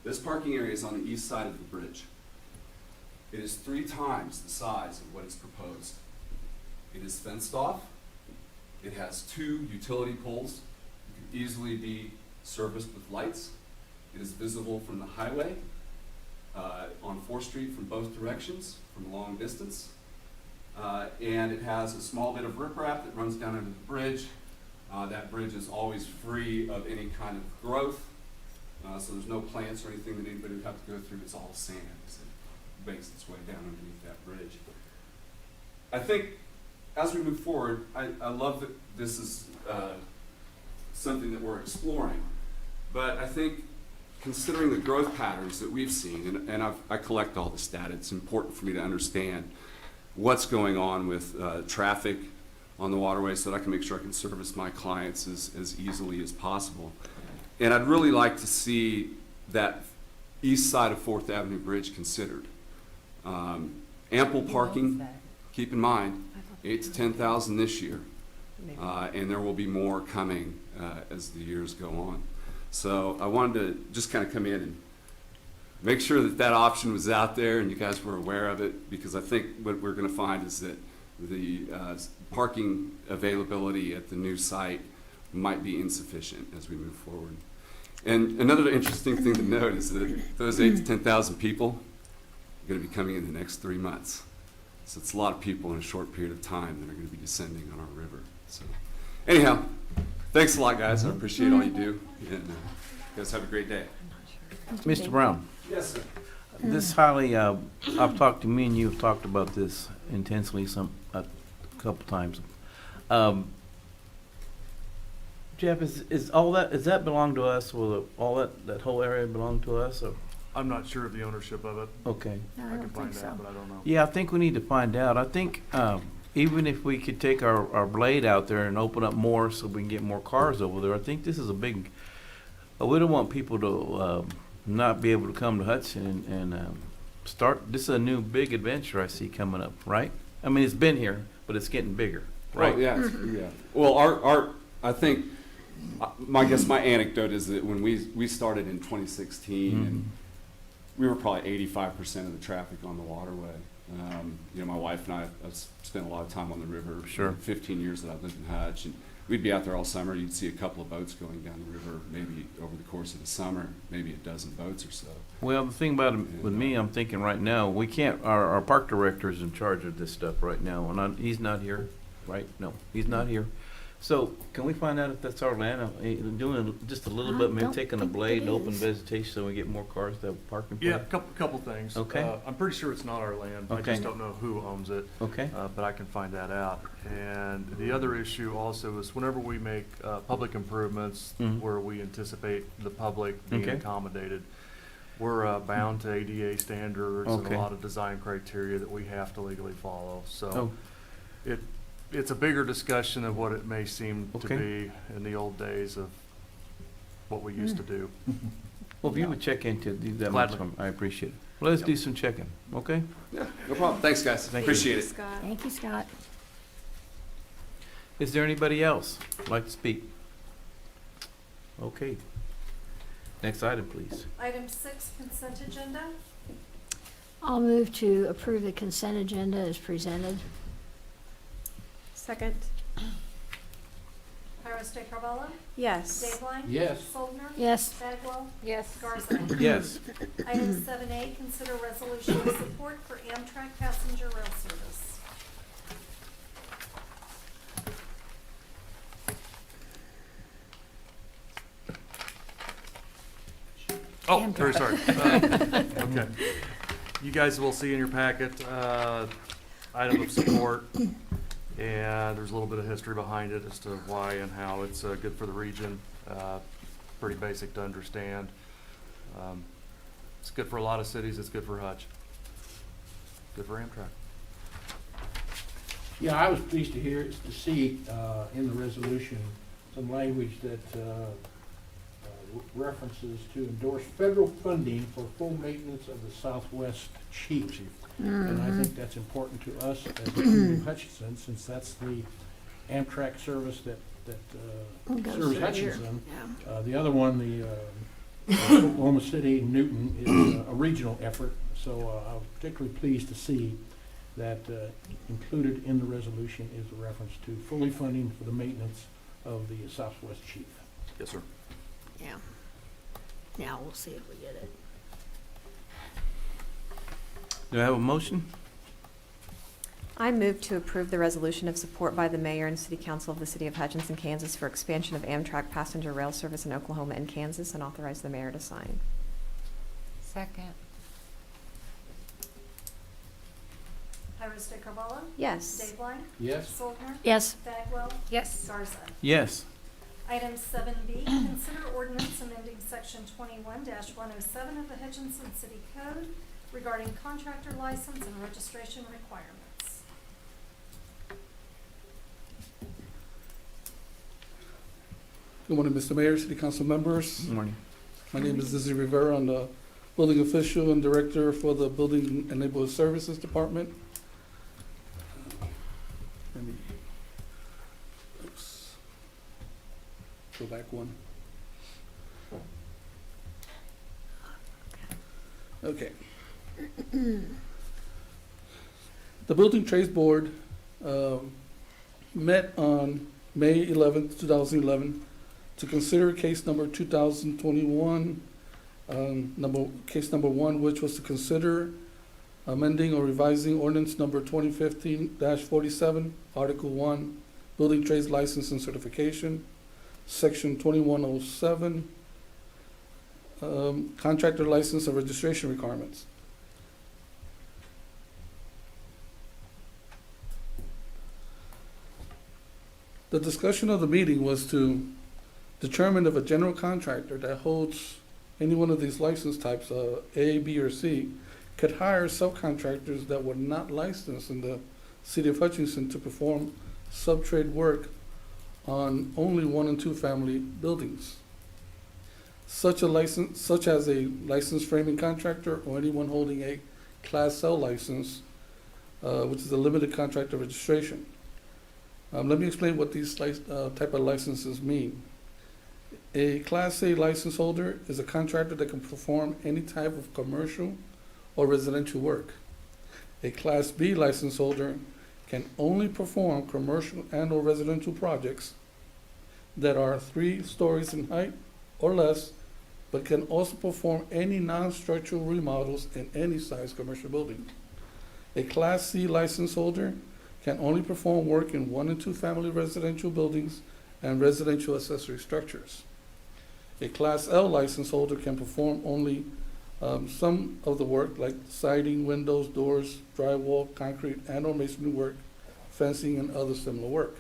Speaker 16: This parking area is on the east side of the bridge. It is 3 times the size of what is proposed. It is fenced off. It has 2 utility poles that can easily be serviced with lights. It is visible from the highway on 4th Street from both directions, from a long distance. And it has a small bit of riprap that runs down under the bridge. That bridge is always free of any kind of growth, so there's no plants or anything that anybody would have to go through. It's all sand as it makes its way down underneath that bridge. I think as we move forward, I love that this is something that we're exploring, but I think considering the growth patterns that we've seen, and I collect all this data, it's important for me to understand what's going on with traffic on the waterway so that I can make sure I can service my clients as easily as possible. And I'd really like to see that east side of 4th Avenue Bridge considered. Ample parking, keep in mind, 8,000 to 10,000 this year, and there will be more coming as the years go on. So I wanted to just kind of come in and make sure that that option was out there and you guys were aware of it, because I think what we're going to find is that the parking availability at the new site might be insufficient as we move forward. And another interesting thing to note is that those 8,000 to 10,000 people are going to be coming in the next 3 months. So it's a lot of people in a short period of time that are going to be descending on our river. So anyhow, thanks a lot, guys. I appreciate all you do. And you guys have a great day.
Speaker 2: Mr. Brown.
Speaker 16: Yes, sir.
Speaker 2: This highly, I've talked to me and you have talked about this intensely a couple times. Jeff, is that belong to us? Will all that whole area belong to us? Or?
Speaker 17: I'm not sure of the ownership of it.
Speaker 2: Okay.
Speaker 17: I can find out, but I don't know.
Speaker 2: Yeah, I think we need to find out. I think even if we could take our blade out there and open up more so we can get more cars over there, I think this is a big. We don't want people to not be able to come to Hudson and start. This is a new big adventure I see coming up, right? I mean, it's been here, but it's getting bigger, right?
Speaker 16: Oh, yeah, yeah. Well, I think, my anecdote is that when we started in 2016, and we were probably 85% of the traffic on the waterway. My wife and I have spent a lot of time on the river.
Speaker 2: Sure.
Speaker 16: 15 years that I've lived in Hutch, and we'd be out there all summer. You'd see a couple of boats going down the river, maybe over the course of the summer, maybe a dozen boats or so.
Speaker 2: Well, the thing about it with me, I'm thinking right now, we can't, our park director is in charge of this stuff right now, and he's not here, right? No, he's not here. So can we find out if that's our land? Doing just a little bit, maybe taking a blade and open vegetation so we get more cars to have parking place?
Speaker 17: Yeah, couple things.
Speaker 2: Okay.
Speaker 17: I'm pretty sure it's not our land. I
Speaker 2: Okay.
Speaker 17: just don't know who owns it.
Speaker 2: Okay.
Speaker 17: But I can find that out. And the other issue also is whenever we make public improvements where we anticipate the public being
Speaker 2: Okay.
Speaker 17: accommodated, we're bound to ADA standards and
Speaker 2: Okay.
Speaker 17: a lot of design criteria that we have to legally follow. So
Speaker 2: Oh.
Speaker 17: it's a bigger discussion of what it may seem to
Speaker 2: Okay.
Speaker 17: be in the old days of what we used to do.
Speaker 2: Well, if you would check into that,
Speaker 17: Gladly.
Speaker 2: I appreciate it. Well, let's do some checking, okay?
Speaker 16: Yeah, no problem. Thanks, guys. Appreciate it.
Speaker 14: Thank you, Scott.
Speaker 2: Is there anybody else who'd like to speak? Okay. Next item, please.
Speaker 1: Item 6, consent agenda.
Speaker 14: I'll move to approve the consent agenda as presented.
Speaker 6: Second.
Speaker 1: Iris Carvalho?
Speaker 6: Yes.
Speaker 1: Dave
Speaker 4: Yes.
Speaker 1: Soldner?
Speaker 14: Yes.
Speaker 1: Bagwell?
Speaker 14: Yes.
Speaker 1: Garza?
Speaker 2: Yes.
Speaker 1: Item 7A, consider resolution of support for Amtrak passenger rail service.
Speaker 17: Oh, very sorry. Okay. You guys will see in your packet, item of support, and there's a little bit of history behind it as to why and how it's good for the region. Pretty basic to understand. It's good for a lot of cities, it's good for Hutch. Good for Amtrak.
Speaker 4: Yeah, I was pleased to see in the resolution some language that references to endorse federal funding for full maintenance of the Southwest Chief. And I think that's important to us as a community of Hutchinson, since that's the Amtrak service that serves Hutchinson. The other one, the Oklahoma City, Newton, is a regional effort. So I was particularly pleased to see that included in the resolution is a reference to fully funding for the maintenance of the Southwest Chief.
Speaker 17: Yes, sir.
Speaker 14: Yeah. Now we'll see if we get it.
Speaker 2: Do I have a motion?
Speaker 6: I move to approve the resolution of support by the mayor and city council of the city of Hutchinson, Kansas for expansion of Amtrak passenger rail service in Oklahoma and Kansas, and authorize the mayor to sign.
Speaker 10: Second.
Speaker 1: Iris Carvalho?
Speaker 6: Yes.
Speaker 1: Dave Blind?
Speaker 4: Yes.
Speaker 1: Soldner?
Speaker 14: Yes.
Speaker 1: Bagwell?
Speaker 14: Yes.
Speaker 1: Garza?
Speaker 2: Yes.
Speaker 1: Item 7B, consider ordinance amending section 21-107 of the Hutchinson City Code regarding contractor license and registration requirements.
Speaker 18: Good morning, Mr. Mayor, City Council members.
Speaker 2: Good morning.
Speaker 18: My name is Dizzy Rivera. I'm the building official and director for the Building and Neighborhood Services Department. Let me, oops. Go back one. Okay. The Building Trades Board met on May 11th, 2011 to consider case number 2021, case number 1, which was to consider amending or revising ordinance number 2015-47, Article 1, Building Trades License and Certification, Section 2107, Contractor License and Registration Requirements. The discussion of the meeting was to determine if a general contractor that holds any one of these license types, A, B, or C, could hire subcontractors that were not licensed in the city of Hutchinson to perform sub-trade work on only 1 and 2 family buildings. Such as a licensed framing contractor or anyone holding a Class L license, which is a limited contractor registration. Let me explain what these type of licenses mean. A Class A license holder is a contractor that can perform any type of commercial or residential work. A Class B license holder can only perform commercial and or residential projects that are 3 stories in height or less, but can also perform any non-structural remodels in any size commercial building. A Class C license holder can only perform work in 1 and 2 family residential buildings and residential accessory structures. A Class L license holder can perform only some of the work like siding, windows, doors, drywall, concrete, and or masonry work, fencing, and other similar work.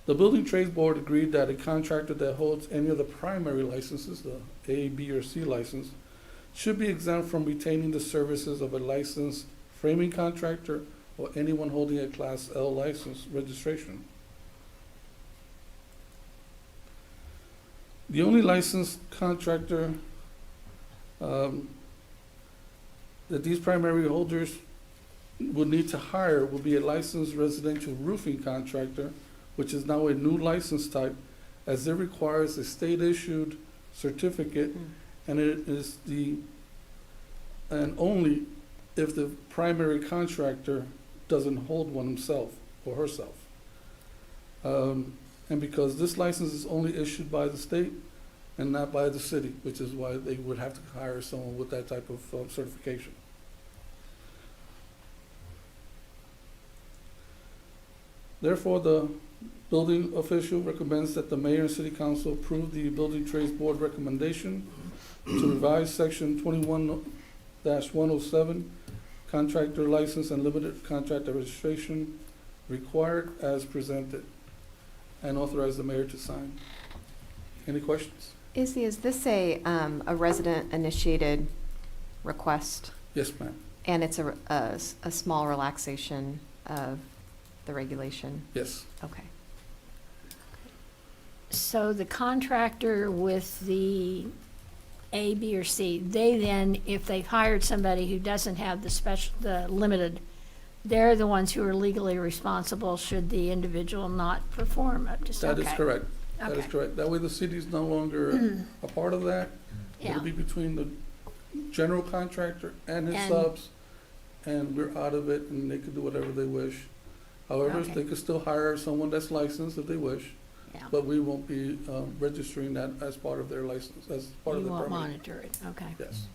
Speaker 18: The Building Trades Board agreed that a contractor that holds any of the primary licenses, the A, B, or C license, should be exempt from retaining the services of a licensed framing contractor or anyone holding a Class L license registration. The only licensed contractor that these primary holders would need to hire will be a licensed residential roofing contractor, which is now a new license type, as it requires a state-issued certificate, and it is only if the primary contractor doesn't hold one himself. or herself. And because this license is only issued by the state and not by the city, which is why they would have to hire someone with that type of certification. Therefore, the building official recommends that the mayor and city council approve the building trades board recommendation to revise section 21-107, contractor license and limited contractor registration required as presented, and authorize the mayor to sign. Any questions?
Speaker 6: Izzy, is this a resident-initiated request?
Speaker 18: Yes, ma'am.
Speaker 6: And it's a small relaxation of the regulation?
Speaker 18: Yes.
Speaker 6: Okay.
Speaker 14: So the contractor with the A, B, or C, they then, if they've hired somebody who doesn't have the limited, they're the ones who are legally responsible should the individual not perform up to
Speaker 18: That is correct. That is
Speaker 14: Okay.
Speaker 18: correct. That way the city's no longer a part of that.
Speaker 14: Yeah.
Speaker 18: It'll be between the general contractor and his
Speaker 14: And-
Speaker 18: subs, and we're out of it, and they can do whatever they wish. However,
Speaker 14: Okay.
Speaker 18: they could still hire someone that's licensed if they wish,
Speaker 14: Yeah.
Speaker 18: but we won't be registering that as part of their license, as part of
Speaker 14: You
Speaker 18: the
Speaker 14: won't
Speaker 18: permit.
Speaker 14: monitor it, okay.
Speaker 18: Yes.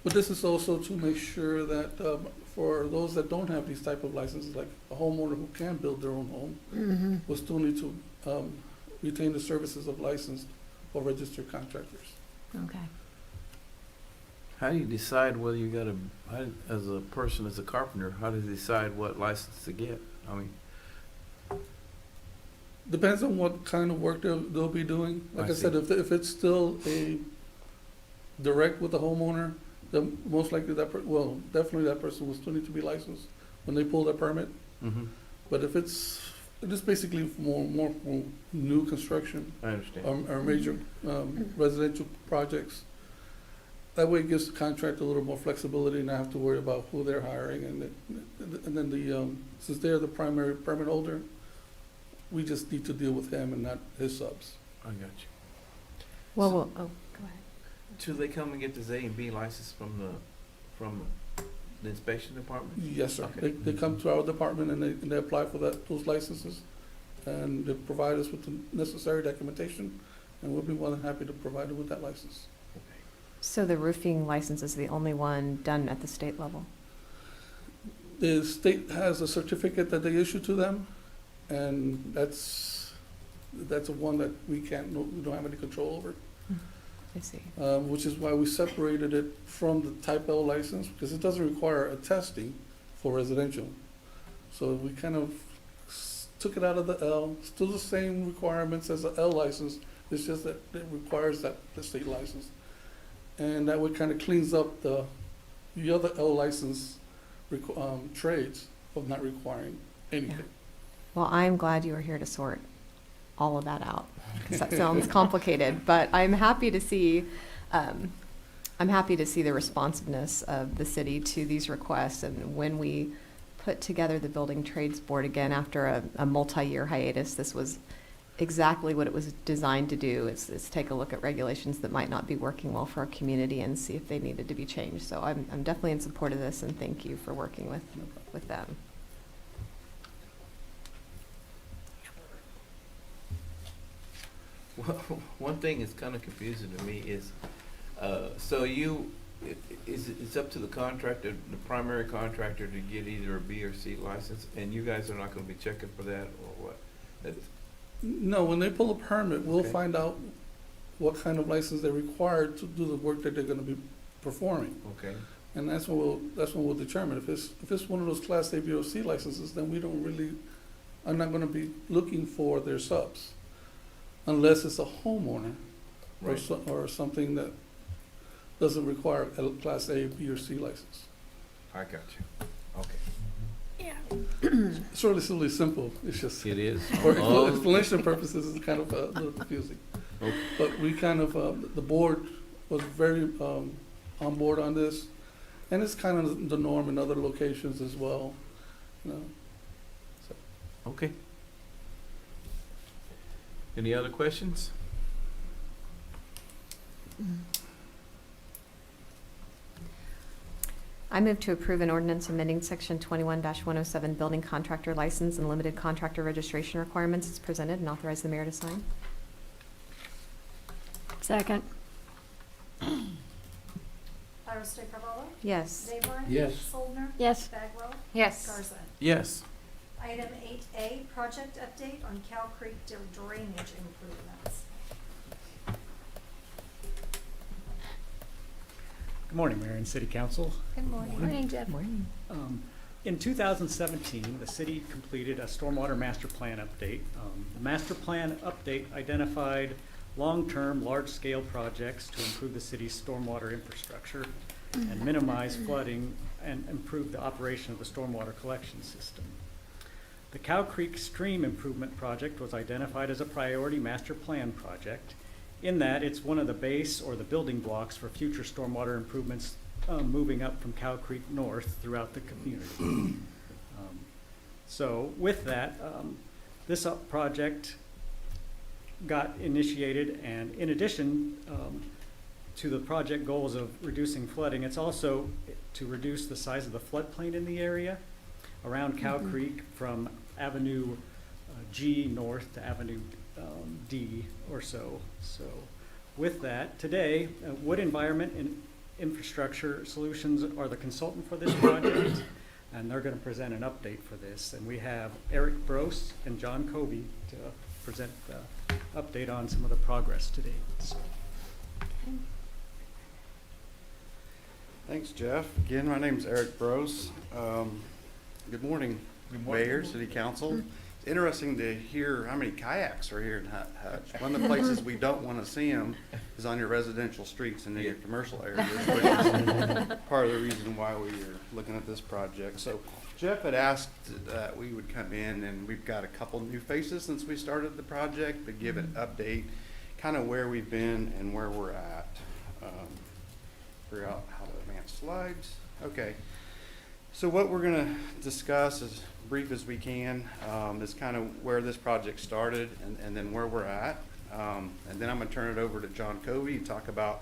Speaker 18: But this is also to make sure that for those that don't have these type of licenses, like a homeowner who can build their own home,
Speaker 14: Mm-hmm.
Speaker 18: will still need to retain the services of licensed or registered contractors.
Speaker 14: Okay.
Speaker 2: How do you decide whether you got as a person, as a carpenter, how do you decide what license to get? I mean,
Speaker 18: Depends on what kind of work they'll be doing. Like I
Speaker 2: I
Speaker 18: said,
Speaker 2: see.
Speaker 18: if it's still a direct with the homeowner, then most likely definitely that person will still need to be licensed when they pull their permit.
Speaker 2: mhm,
Speaker 18: But if it's basically more for new construction,
Speaker 2: I understand.
Speaker 18: or major residential projects. That way it gives the contractor a little more flexibility and not have to worry about who they're hiring, and then since they're the primary permit holder, we just need to deal with him and not his subs.
Speaker 2: I got you.
Speaker 6: Well, go ahead.
Speaker 2: Should they come and get this A and B license from the inspection department?
Speaker 18: Yes, sir.
Speaker 2: Okay.
Speaker 18: They come to our department and they apply for those licenses, and they provide us with the necessary documentation, and we'll be more than happy to provide them with that license.
Speaker 6: So the roofing license is the only one done at the state level?
Speaker 18: The state has a certificate that they issue to them, and that's a one that we don't have any control over.
Speaker 6: I see.
Speaker 18: Which is why we separated it from the type L license, because it doesn't require a testing for residential. So we kind of took it out of the L, still the same requirements as the L license, it's just that it requires the state license. And that would kind of cleans up the other L license trades of not requiring anything.
Speaker 6: Well, I'm glad you are here to sort all of that out, because that sounds complicated, but I'm happy to see the responsiveness of the city to these requests. And when we put together the Building Trades Board again after a multi-year hiatus, this was exactly what it was designed to do, is take a look at regulations that might not be working well for our community and see if they needed to be changed. So I'm definitely in support of this, and thank you for working with them.
Speaker 2: One thing that's kind of confusing to me is, it's up to the contractor, the primary contractor, to get either a B or C license, and you guys are not gonna be checking for that, or what?
Speaker 18: No, when they pull a permit, we'll
Speaker 2: Okay.
Speaker 18: find out what kind of license they're required to do the work that they're gonna be performing.
Speaker 2: Okay,
Speaker 18: And that's when we'll determine. If it's one of those Class A, B, or C licenses, then I'm not gonna be looking for their subs. Unless it's a homeowner or
Speaker 2: right.
Speaker 18: or something that doesn't require a Class A, B, or C license.
Speaker 2: I got you. Okay.
Speaker 18: It's really simple. It's just,
Speaker 2: It is.
Speaker 18: for
Speaker 2: Oh.
Speaker 18: explanation purposes, it's kind of a little confusing.
Speaker 2: Okay.
Speaker 18: But we kind of, the board was very on board on this, and it's kind of the norm in other locations as well, you know.
Speaker 2: Okay. Any other questions?
Speaker 6: I move to approve an ordinance amending section 21-107 building contractor license and limited contractor registration requirements as presented and authorize the mayor to sign.
Speaker 14: Second.
Speaker 1: Pyrostay Carvalho?
Speaker 6: Yes.
Speaker 1: Dayline?
Speaker 18: Yes.
Speaker 1: Soldner?
Speaker 14: Yes.
Speaker 1: Bagwell?
Speaker 10: Yes.
Speaker 1: Garza.
Speaker 2: Yes.
Speaker 1: Item 8A, project update on Cow Creek drainage improvements.
Speaker 19: Good morning, Mayor and City Council.
Speaker 6: Good morning.
Speaker 14: Morning, Jeff.
Speaker 6: Morning.
Speaker 19: In 2017, the city completed a stormwater master plan update. The master plan update identified long-term, large-scale projects to improve the city's stormwater infrastructure and minimize flooding and improve the operation of the stormwater collection system. The Cow Creek Stream Improvement Project was identified as a priority master plan project in that it's one of the base or the building blocks for future stormwater improvements moving up from Cow Creek north throughout the community. So with that, this project got initiated, and in addition to the project goals of reducing flooding, it's also to reduce the size of the floodplain in the area around Cow Creek from Avenue G north to Avenue D or so. So with that, today, Wood Environment and Infrastructure Solutions are the consultant for this project, and they're going to present an update for this. And we have Eric Brose and John Covey to present the update on some of the progress today. So.
Speaker 5: Thanks, Jeff. Again, my name's Eric Brose. Good morning, Mayor, City Council. It's interesting to hear how many kayaks are here in Hutch. One of the places we don't want to see them is on your residential streets and in your commercial areas, which is part of the reason why we are looking at this project. So Jeff had asked that we would come in, and we've got a couple new faces since we started the project, to give an update, kind of where we've been and where we're at. Figure out how to advance slides. Okay. So what we're going to discuss, as brief as we can, is kind of where this project started and then where we're at. And then I'm going to turn it over to John Covey to talk about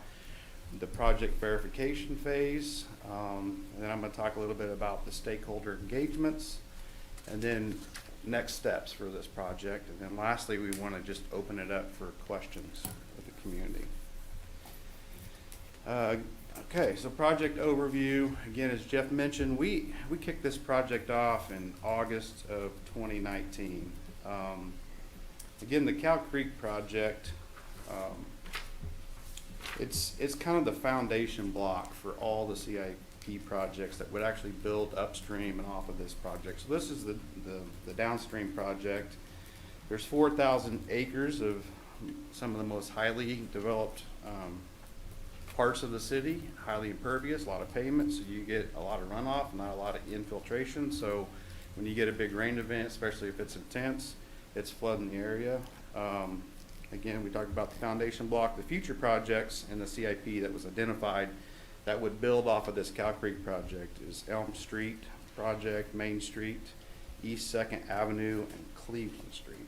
Speaker 5: the project verification phase. And then I'm going to talk a little bit about the stakeholder engagements, and then next steps for this project. And then lastly, we want to just open it up for questions of the community. Okay, so project overview. Again, as Jeff mentioned, we kicked this project off in August of 2019. Again, the Cow Creek project, it's kind of the foundation block for all the CIP projects that would actually build upstream and off of this project. So this is the downstream project. There's 4,000 acres of some of the most highly developed parts of the city, highly impervious, a lot of pavement, so you get a lot of runoff, not a lot of infiltration. So when you get a big rain event, especially if it's intense, it's flooding the area. Again, we talked about the foundation block. The future projects in the CIP that was identified that would build off of this Cow Creek project is Elm Street project, Main Street, East 2nd Avenue, and Cleveland Street.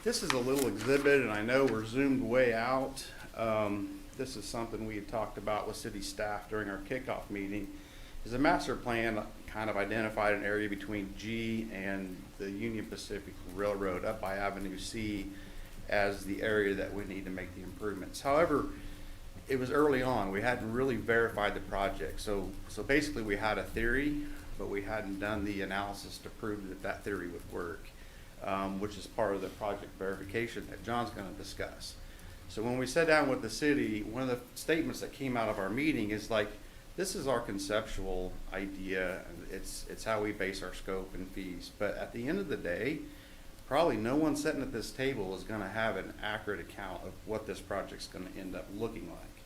Speaker 5: This is a little exhibit, and I know we're zoomed way out. This is something we had talked about with city staff during our kickoff meeting. Is a master plan kind of identified an area between G and the Union Pacific Railroad up by Avenue C as the area that we need to make the improvements. However, it was early on. We hadn't really verified the project. So basically we had a theory, but we hadn't done the analysis to prove that that theory would work. Which is part of the project verification that John's going to discuss. So when we sat down with the city, one of the statements that came out of our meeting is like, this is our conceptual idea, it's how we base our scope and fees. But at the end of the day, probably no one sitting at this table is going to have an accurate account of what this project's going to end up looking like.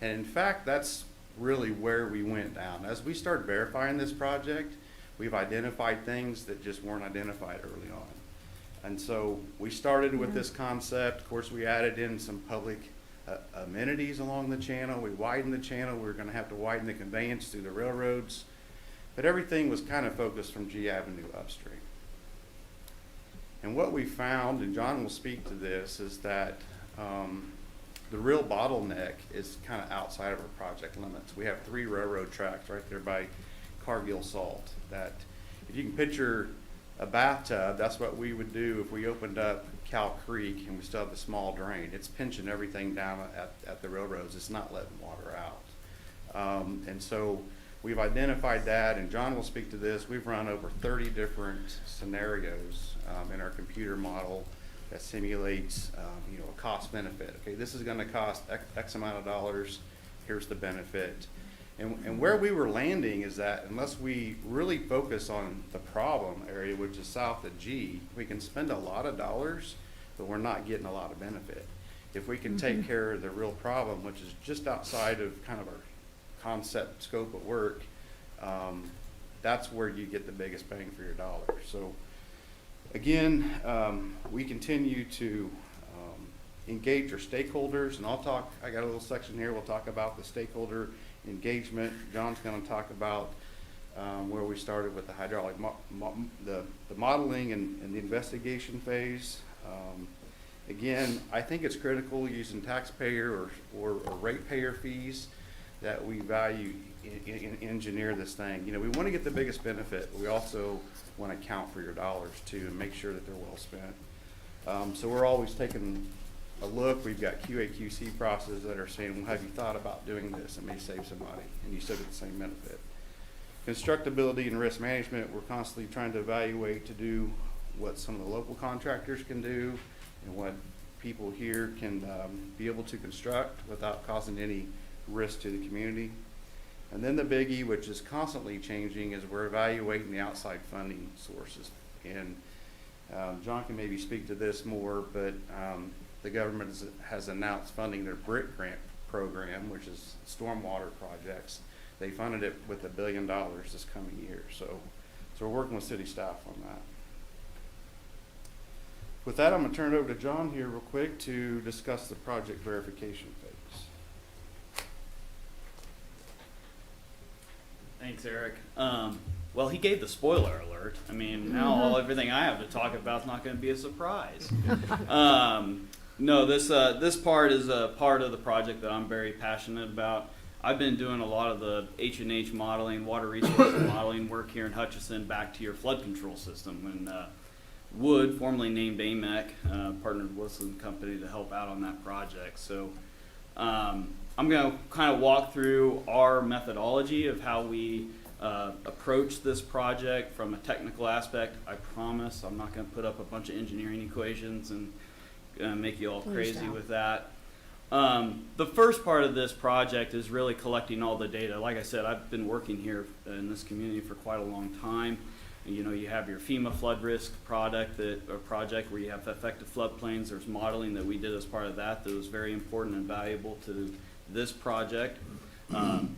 Speaker 5: And in fact, that's really where we went down. As we started verifying this project, we've identified things that just weren't identified early on. And so we started with this concept. Of course, we added in some public amenities along the channel. We widened the channel. We were going to have to widen the conveyance through the railroads. But everything was kind of focused from G Avenue upstream. And what we found, and John will speak to this, is that the real bottleneck is kind of outside of our project limits. We have 3 railroad tracks right there by Cargill Salt that, if you can picture a bathtub, that's what we would do if we opened up Cow Creek and we still have the small drain. It's pinching everything down at the railroads. It's not letting water out. And so we've identified that, and John will speak to this. We've run over 30 different scenarios in our computer model that simulates, a cost benefit. Okay, this is going to cost X amount of dollars. Here's the benefit. And where we were landing is that unless we really focus on the problem area, which is south of G, we can spend a lot of dollars, but we're not getting a lot of benefit. If we can take care of the real problem, which is just outside of kind of our concept scope of work, that's where you get the biggest bang for your dollar. So again, we continue to engage our stakeholders, and I got a little section here, we'll talk about the stakeholder engagement. John's going to talk about where we started with the hydraulic, the modeling and the investigation phase. Again, I think it's critical using taxpayer or ratepayer fees that we value engineer this thing. We want to get the biggest benefit, but we also want to count for your dollars too and make sure that they're well spent. So we're always taking a look. We've got QA/QC processes that are saying, well, have you thought about doing this? It may save some money, and you still get the same benefit. Constructability and risk management, we're constantly trying to evaluate to do what some of the local contractors can do and what people here can be able to construct without causing any risk to the community. And then the biggie, which is constantly changing, is we're evaluating the outside funding sources. And John can maybe speak to this more, but the government has announced funding their BRIC grant program, which is stormwater projects. They funded it with $1 billion this coming year. So we're working with city staff on that. With that, I'm going to turn it over to John here real quick to discuss the project verification phase.
Speaker 20: Thanks, Eric. Well, he gave the spoiler alert. I mean, now everything I have to talk about is not going to be a surprise. No, this part is a part of the project that I'm very passionate about. I've been doing a lot of the H&H modeling, water resource modeling work here in Hutchinson back to your flood control system when Wood, formerly named AMEC, partnered with some company to help out on that project. So I'm going to kind of walk through our methodology of how we approach this project from a technical aspect. I promise I'm not going to put up a bunch of engineering equations and make you all crazy with that. The first part of this project is really collecting all the data. Like I said, I've been working here in this community for quite a long time. And, you have your FEMA flood risk project where you have affected floodplains. There's modeling that we did as part of that was very important and valuable to this project.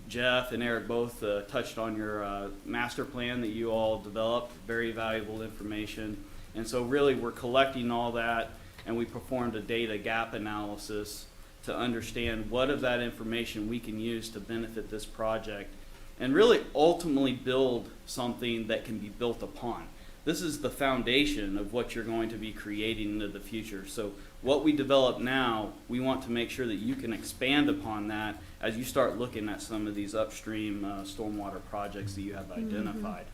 Speaker 20: Jeff and Eric both touched on your master plan that you all developed, very valuable information. And so really we're collecting all that, and we performed a data gap analysis to understand what of that information we can use to benefit this project and really ultimately build something that can be built upon. This is the foundation of what you're going to be creating into the future. So what we develop now, we want to make sure that you can expand upon that as you start looking at some of these upstream stormwater projects that you have identified.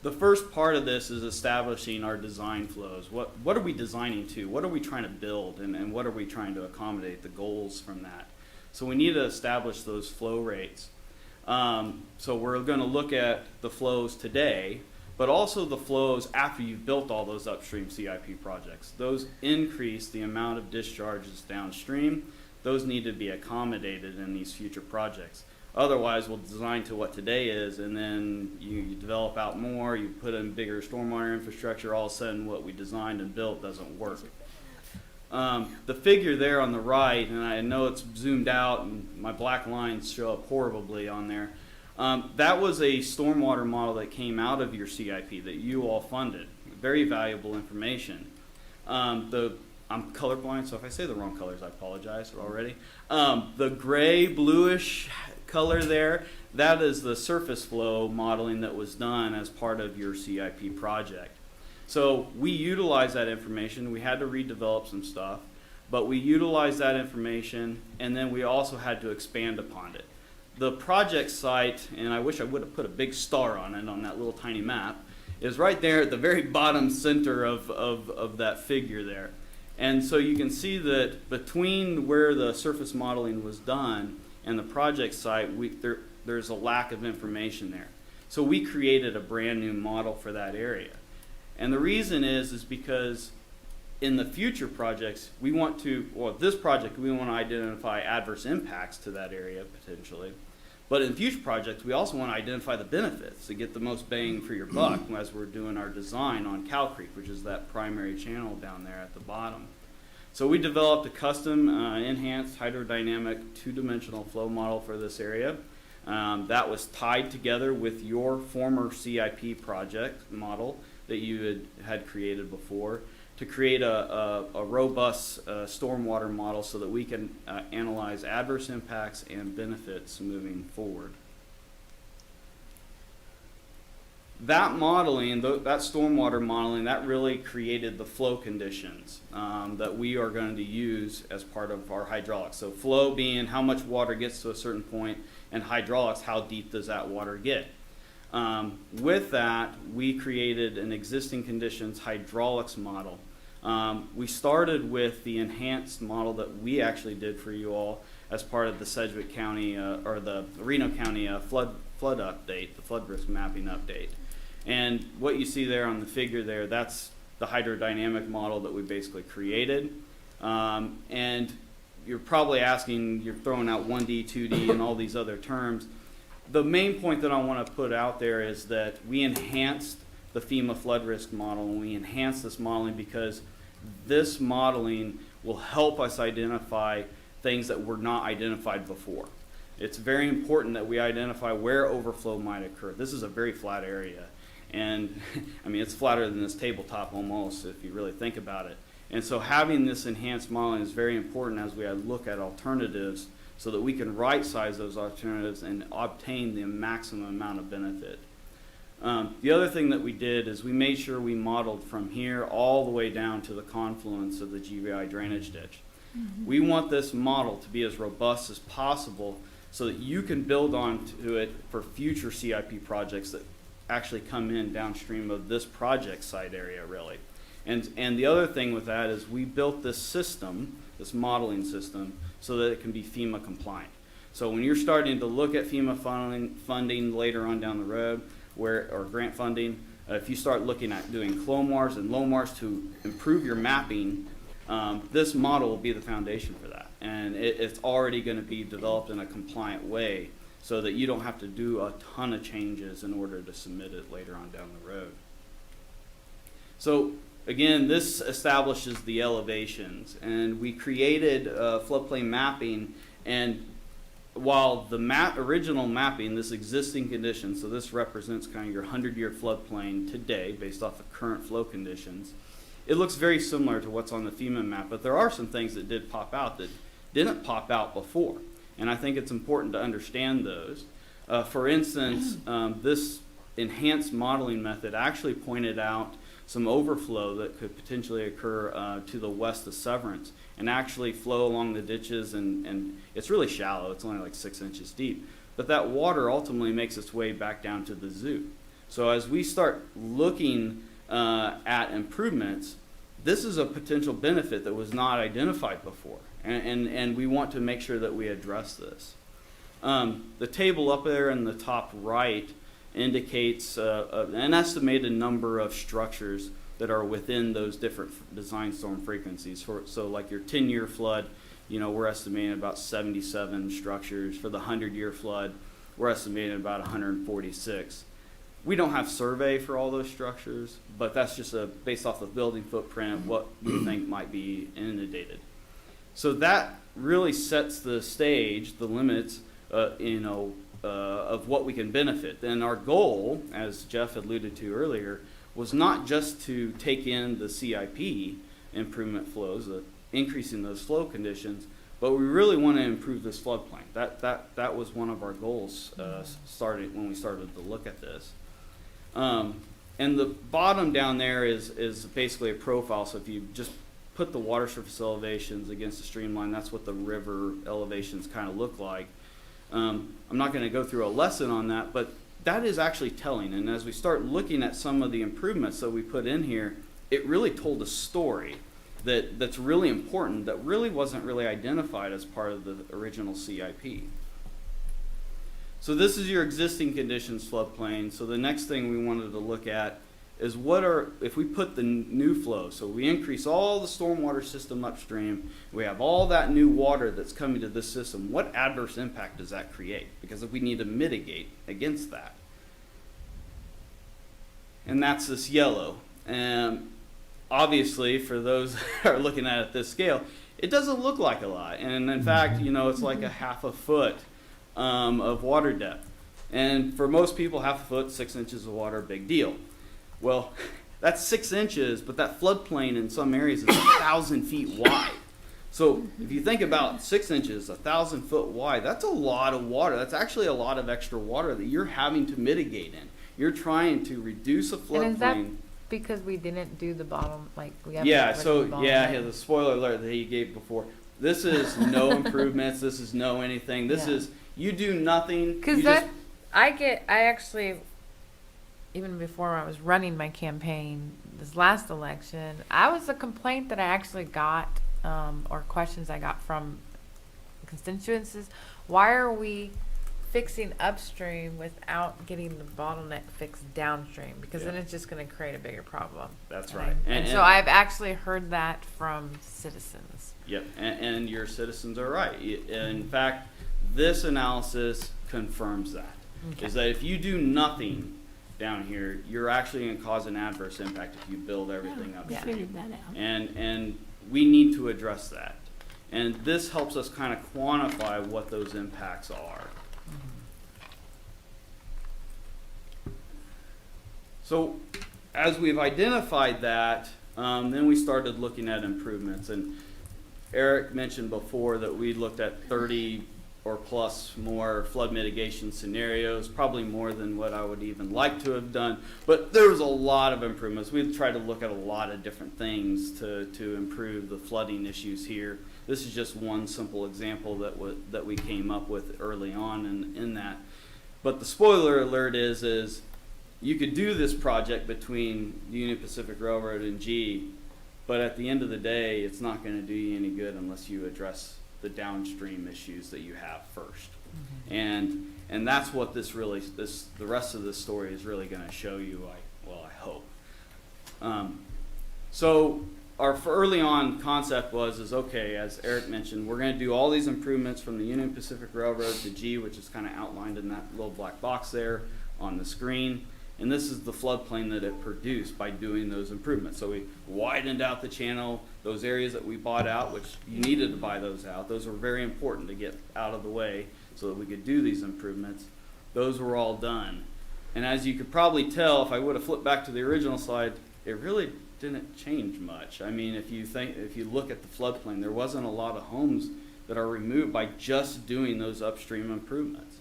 Speaker 20: The first part of this is establishing our design flows. What are we designing to? What are we trying to build? And what are we trying to accommodate, the goals from that? So we need to establish those flow rates. So we're going to look at the flows today, but also the flows after you've built all those upstream CIP projects. Those increase the amount of discharges downstream. Those need to be accommodated in these future projects. Otherwise, we'll design to what today is, and then you develop out more, you put in bigger stormwater infrastructure, all of a sudden what we designed and built doesn't work. The figure there on the right, and I know it's zoomed out and my black lines show up horribly on there, that was a stormwater model that came out of your CIP that you all funded. Very valuable information. I'm colorblind, so if I say the wrong colors, I apologize already. The gray, bluish color there, that is the surface flow modeling that was done as part of your CIP project. So we utilize that information. We had to redevelop some stuff, But we utilized that information, and then we also had to expand upon it. The project site, and I wish I would have put a big star on it on that little tiny map, is right there at the very bottom center of that figure there. And so you can see that between where the surface modeling was done and the project site, there's a lack of information there. So we created a brand new model for that area. And the reason is because in the future projects, we want to, well, this project, we want to identify adverse impacts to that area potentially. But in future projects, we also want to identify the benefits to get the most bang for your buck as we're doing our design on Cow Creek, which is that primary channel down there at the bottom. So we developed a custom enhanced hydrodynamic two-dimensional flow model for this area. That was tied together with your former CIP project model that you had created before to create a robust stormwater model so that we can analyze adverse impacts and benefits moving forward. That modeling, that stormwater modeling, that really created the flow conditions that we are going to use as part of our hydraulics. So flow being how much water gets to a certain point, and hydraulics, how deep does that water get. With that, we created an existing conditions hydraulics model. We started with the enhanced model that we actually did for you all as part of the Sedgwick County or the Reno County flood update, the flood risk mapping update. And what you see there on the figure there, that's the hydrodynamic model that we basically created. And you're probably asking, you're throwing out 1D, 2D, and all these other terms. The main point that I want to put out there is that we enhanced the FEMA flood risk model, and we enhanced this modeling because this modeling will help us identify things that were not identified before. It's very important that we identify where overflow might occur. This is a very flat area, and I mean, it's flatter than this tabletop almost, if you really think about it. And so having this enhanced modeling is very important as we look at alternatives so that we can right-size those alternatives and obtain the maximum amount of benefit. The other thing that we did is we made sure we modeled from here all the way down to the confluence of the GVI drainage ditch. Mm-hmm. We want this model to be as robust as possible so that you can build onto it for future CIP projects that actually come in downstream of this project site area, really. And the other thing with that is we built this system, this modeling system, so that it can be FEMA compliant. So when you're starting to look at FEMA funding later on down the road, or grant funding, if you start looking at doing CLOMARs and LOMARs to improve your mapping, this model will be the foundation for that. And it's already going to be developed in a compliant way so that you don't have to do a ton of changes in order to submit it later on down the road. So again, this establishes the elevations, and we created floodplain mapping. And while the original mapping, this existing condition, so this represents kind of your 100-year floodplain today based off of current flow conditions, it looks very similar to what's on the FEMA map, but there are some things that did pop out that didn't pop out before. And I think it's important to understand those. For instance, this enhanced modeling method actually pointed out some overflow that could potentially occur to the west of Severance and actually flow along the ditches, and it's really shallow, it's only like 6 inches deep. But that water ultimately makes its way back down to the zoo. So as we start looking at improvements, this is a potential benefit that was not identified before, and we want to make sure that we address this. The table up there in the top right indicates an estimated number of structures that are within those different design storm frequencies. So like your 10-year flood, we're estimating about 77 structures. For the 100-year flood, we're estimating about 146. We don't have survey for all those structures, but that's just based off the building footprint of what we think might be inundated. So that really sets the stage, the limits, of what we can benefit. And our goal, as Jeff alluded to earlier, was not just to take in the CIP improvement flows, increasing those flow conditions, but we really want to improve this floodplain. That was one of our goals when we started to look at this. And the bottom down there is basically a profile. So if you just put the water surface elevations against the stream line. That's what the river elevations kind of look like. I'm not going to go through a lesson on that, but that is actually telling. And as we start looking at some of the improvements that we put in here, it really told a story that's really important, that really wasn't really identified as part of the original CIP. So this is your existing conditions floodplain. So the next thing we wanted to look at is if we put the new flow, so we increase all the stormwater system upstream, we have all that new water that's coming to this system, what adverse impact does that create? Because we need to mitigate against that. And that's this yellow. And obviously, for those that are looking at it at this scale, it doesn't look like a lot. And in fact, it's like a half a foot of water depth. And for most people, half a foot, 6 inches of water, big deal. Well, that's 6 inches, but that floodplain in some areas is 1,000 feet wide. So if you think about 6 inches, 1,000 foot wide, that's a lot of water. That's actually a lot of extra water that you're having to mitigate in. You're trying to reduce a floodplain.
Speaker 10: And is that because we didn't do the bottom, we haven't
Speaker 20: the spoiler alert that you gave before. This is no improvements. This is no anything. This is, you do nothing.
Speaker 10: Because I actually, even before I was running my campaign this last election, I was a complaint that I actually got, or questions I got from constituencies. Why are we fixing upstream without getting the bottleneck fixed downstream? Because then it's just going to create a bigger problem.
Speaker 20: That's right.
Speaker 10: And so I've actually heard that from citizens.
Speaker 20: Yep, and your citizens are right. In fact, this analysis confirms that. Okay. Is that if you do nothing down here, you're actually going to cause an adverse impact if you build everything up.
Speaker 14: We figured that out.
Speaker 20: And we need to address that. And this helps us kind of quantify what those impacts are. So as we've identified that, then we started looking at improvements. And Eric mentioned before that we looked at 30 or plus more flood mitigation scenarios, probably more than what I would even like to have done. But there was a lot of improvements. We've tried to look at a lot of different things to improve the flooding issues here. This is just one simple example that we came up with early on in that. But the spoiler alert is you could do this project between Union Pacific Railroad and G, but at the end of the day, it's not going to do you any good unless you address the downstream issues that you have first. Mm-hmm. And that's what the rest of this story is really going to show you, I hope. So our early on concept was okay, as Eric mentioned, we're going to do all these improvements from the Union Pacific Railroad to G, which is kind of outlined in that little black box there on the screen. And this is the floodplain that it produced by doing those improvements. So we widened out the channel, those areas that we bought out, which you needed to buy those out. Those were very important to get out of the way so that we could do these improvements. Those were all done. And as you could probably tell, if I would have flipped back to the original slide, it really didn't change much. I mean, if you look at the floodplain, there wasn't a lot of homes that are removed by just doing those upstream improvements.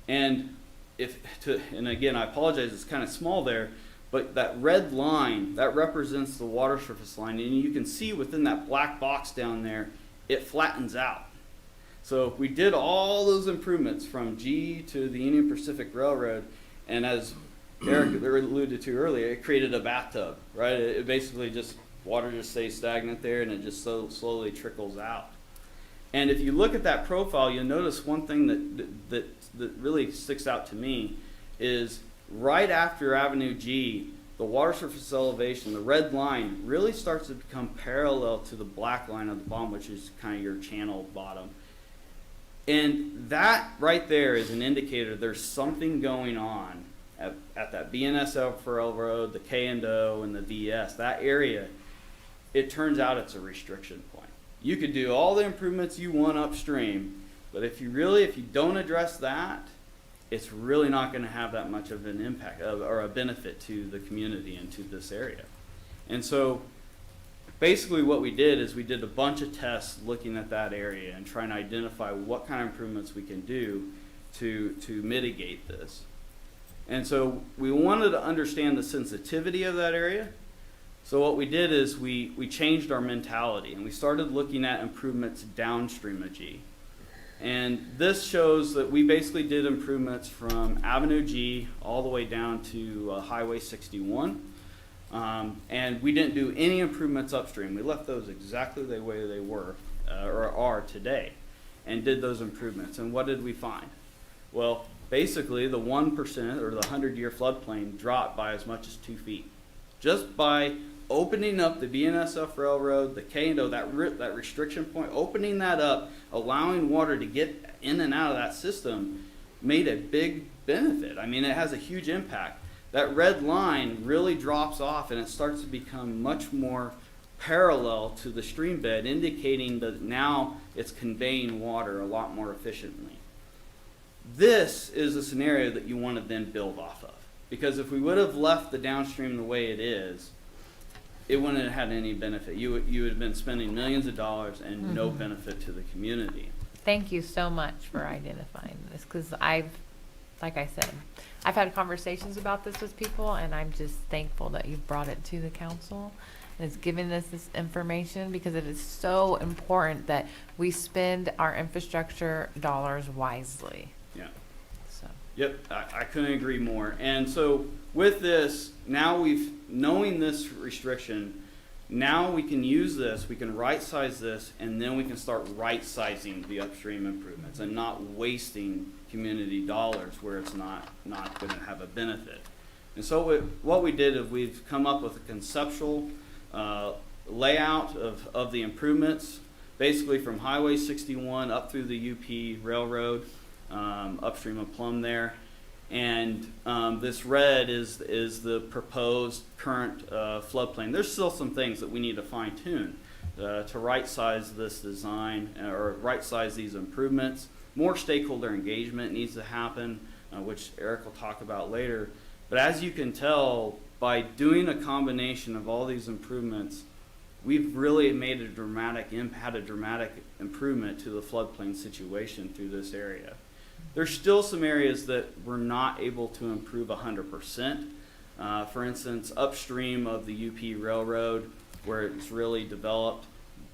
Speaker 20: And again, I apologize, it's kind of small there, but that red line, that represents the water surface line, and you can see within that black box down there, it flattens out. So if we did all those improvements from G to the Union Pacific Railroad, and as Eric alluded to earlier, it created a bathtub, right? It basically water just stays stagnant there, and it just slowly trickles out. And if you look at that profile, you'll notice one thing that really sticks out to me is right after Avenue G, the water surface elevation, the red line, really starts to become parallel to the black line at the bottom, which is kind of your channel bottom. And that right there is an indicator there's something going on at that BNSF Railroad, the K&O, and the VS, that area. It turns out it's a restriction point. You could do all the improvements you want upstream, but if you don't address that, it's really not going to have that much of an impact or a benefit to the community and to this area. And so basically what we did is we did a bunch of tests looking at that area and trying to identify what kind of improvements we can do to mitigate this. And so we wanted to understand the sensitivity of that area. So what we did is we changed our mentality and we started looking at improvements downstream of G. And this shows that we basically did improvements from Avenue G all the way down to Highway 61. And we didn't do any improvements upstream. We left those exactly the way they were or are today and did those improvements. And what did we find? Well, basically the 1% or the 100-year floodplain dropped by as much as 2 feet. Just by opening up the BNSF Railroad, the K&O, that restriction point, opening that up, allowing water to get in and out of that system made a big benefit. I mean, it has a huge impact. That red line really drops off and it starts to become much more parallel to the stream bed, indicating that now it's conveying water a lot more efficiently. This is a scenario that you want to then build off of. Because if we would have left the downstream the way it is, it wouldn't have had any benefit. You would have been spending millions of dollars and no benefit to the community.
Speaker 10: Thank you so much for identifying this, because like I said, I've had conversations about this with people, and I'm just thankful that you've brought it to the council and it's given us this information, because it is so important that we spend our infrastructure dollars wisely.
Speaker 20: Yeah.
Speaker 10: So.
Speaker 20: Yep, I couldn't agree more. And so with this, now knowing this restriction, now we can use this, we can right size this, and then we can start right sizing the upstream improvements and not wasting community dollars where it's not going to have a benefit. And so what we did is we've come up with a conceptual layout of the improvements, basically from Highway 61 up through the UP Railroad, upstream of Plum there. And this red is the proposed current floodplain. There's still some things that we need to fine tune to right size this design or right size these improvements. More stakeholder engagement needs to happen, which Eric will talk about later. But as you can tell, by doing a combination of all these improvements, we've really had a dramatic improvement to the floodplain situation through this area. There's still some areas that we're not able to improve 100%. For instance, upstream of the UP Railroad, where it's really developed,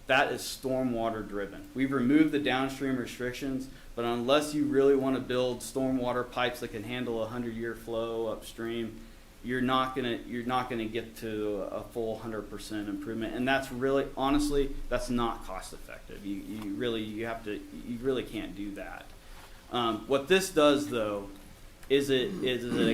Speaker 20: that is stormwater driven. We've removed the downstream restrictions, but unless you really want to build stormwater pipes that can handle a 100-year flow upstream, you're not gonna get to a full 100% improvement. And that's really, honestly, that's not cost effective. You really can't do that. What this does, though, is it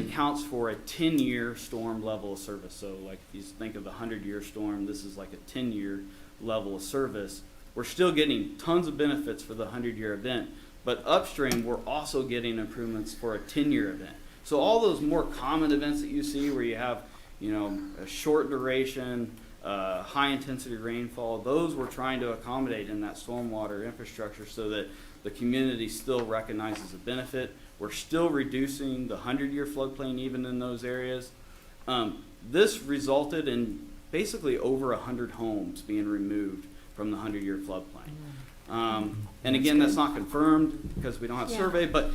Speaker 20: accounts for a 10-year storm level of service. So like if you think of the 100-year storm, this is like a 10-year level of service. We're still getting tons of benefits for the 100-year event, but upstream we're also getting improvements for a 10-year event. So all those more common events that you see where you have, a short duration, high intensity rainfall, those we're trying to accommodate in that stormwater infrastructure so that the community still recognizes a benefit. We're still reducing the 100-year floodplain even in those areas. This resulted in basically over 100 homes being removed from the 100-year floodplain. And again, that's not confirmed because we don't have survey, but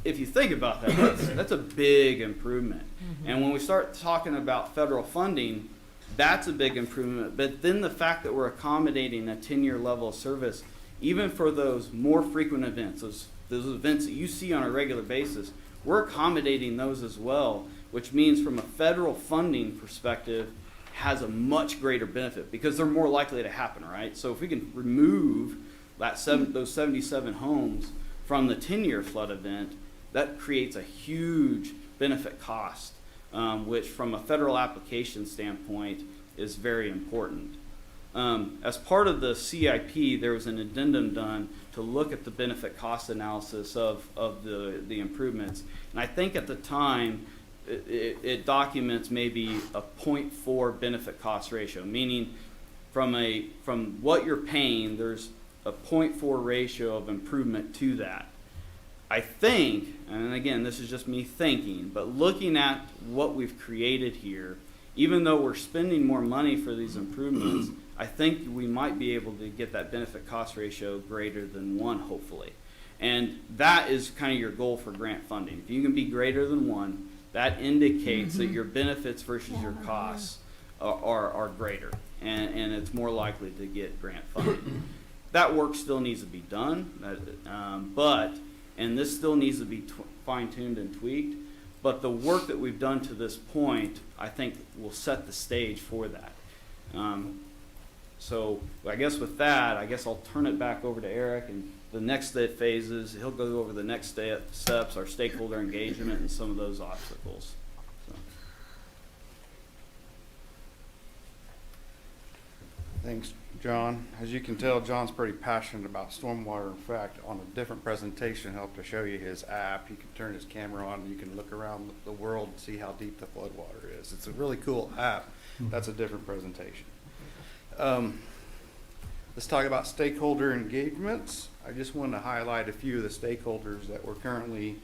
Speaker 20: if you think about that, that's a big improvement. And when we start talking about federal funding, that's a big improvement. But then the fact that we're accommodating a 10-year level of service, even for those more frequent events, those events that you see on a regular basis, we're accommodating those as well, which means from a federal funding perspective, has a much greater benefit because they're more likely to happen, right? So if we can remove those 77 homes from the 10-year flood event, that creates a huge benefit cost, which from a federal application standpoint is very important. As part of the CIP, there was an addendum done to look at the benefit cost analysis of the improvements. And I think at the time, it documents maybe a 0.4 benefit cost ratio, meaning from what you're paying, there's a 0.4 ratio of improvement to that. I think, and again, this is just me thinking, but looking at what we've created here, even though we're spending more money for these improvements, I think we might be able to get that benefit cost ratio greater than 1, hopefully. And that is kind of your goal for grant funding. If you can be greater than 1, that indicates that your benefits versus your costs are greater, and it's more likely to get grant funding. That work still needs to be done, and this still needs to be fine-tuned and tweaked, but the work that we've done to this point, I think, will set the stage for that. So I guess with that, I'll turn it back over to Eric, and the next phases, he'll go over the next steps, our stakeholder engagement, and some of those obstacles. So.
Speaker 5: Thanks, John. As you can tell, John's pretty passionate about stormwater. In fact, on a different presentation, I hope to show you his app. You can turn his camera on and you can look around the world and see how deep the floodwater is. It's a really cool app. That's a different presentation. Let's talk about stakeholder engagements. I just want to highlight a few of the stakeholders that we're currently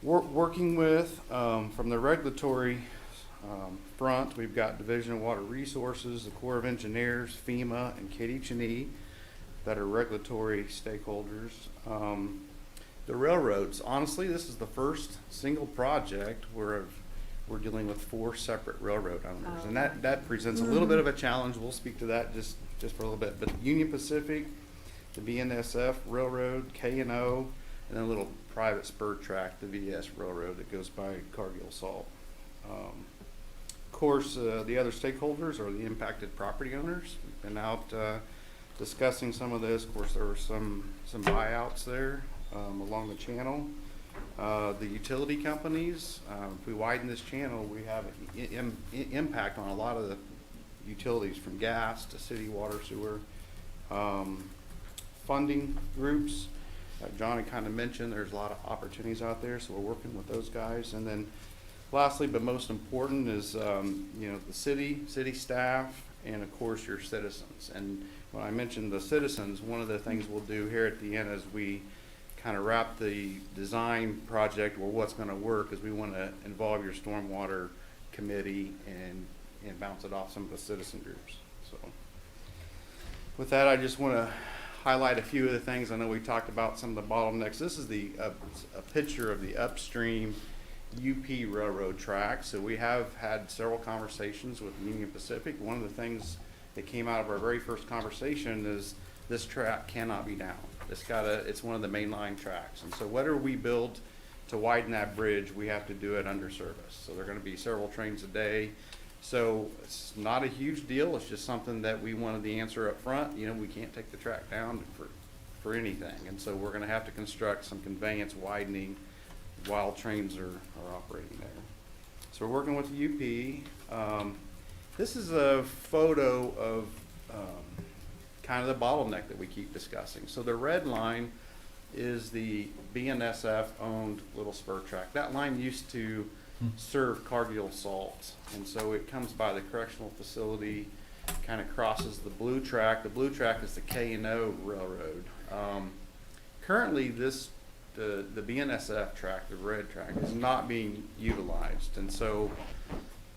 Speaker 5: working with. From the regulatory front, we've got Division of Water Resources, the Corps of Engineers, FEMA, and KDH&E that are regulatory stakeholders. The railroads, honestly, this is the first single project where we're dealing with 4 separate railroad owners, and that presents a little bit of a challenge. We'll speak to that just for a little bit. But Union Pacific, the BNSF Railroad, K&O, and then a little private spur track, the VS Railroad that goes by Cargill Salt. Of course, the other stakeholders are the impacted property owners. We've been out discussing some of this. Of course, there were some buyouts there along the channel. The utility companies, if we widen this channel, we have an impact on a lot of the utilities, from gas to city water, sewer. Funding groups, John had kind of mentioned, there's a lot of opportunities out there, so we're working with those guys. And then lastly, but most important, is the city staff, and of course your citizens. And when I mentioned the citizens, one of the things we'll do here at the end as we kind of wrap the design project, or what's going to work, is we want to involve your stormwater committee and bounce it off some of the citizen groups. So with that, I just want to highlight a few of the things. I know we talked about some of the bottlenecks. This is a picture of the upstream UP railroad track. So we have had several conversations with Union Pacific. One of the things that came out of our very first conversation is this track cannot be down. It's one of the mainline tracks. And so whatever we build to widen that bridge, we have to do it under service. So there are going to be several trains a day. So it's not a huge deal. It's just something that we wanted the answer up front. We can't take the track down for anything. And so we're going to have to construct some conveyance widening while trains are operating there. So we're working with the UP. This is a photo of kind of the bottleneck that we keep discussing. So the red line is the BNSF owned little spur track. That line used to serve Cargill Salt, and so it comes by the correctional facility, kind of crosses the blue track. The blue track is the K&O Railroad. Currently, the BNSF track, the red track, is not being utilized, and so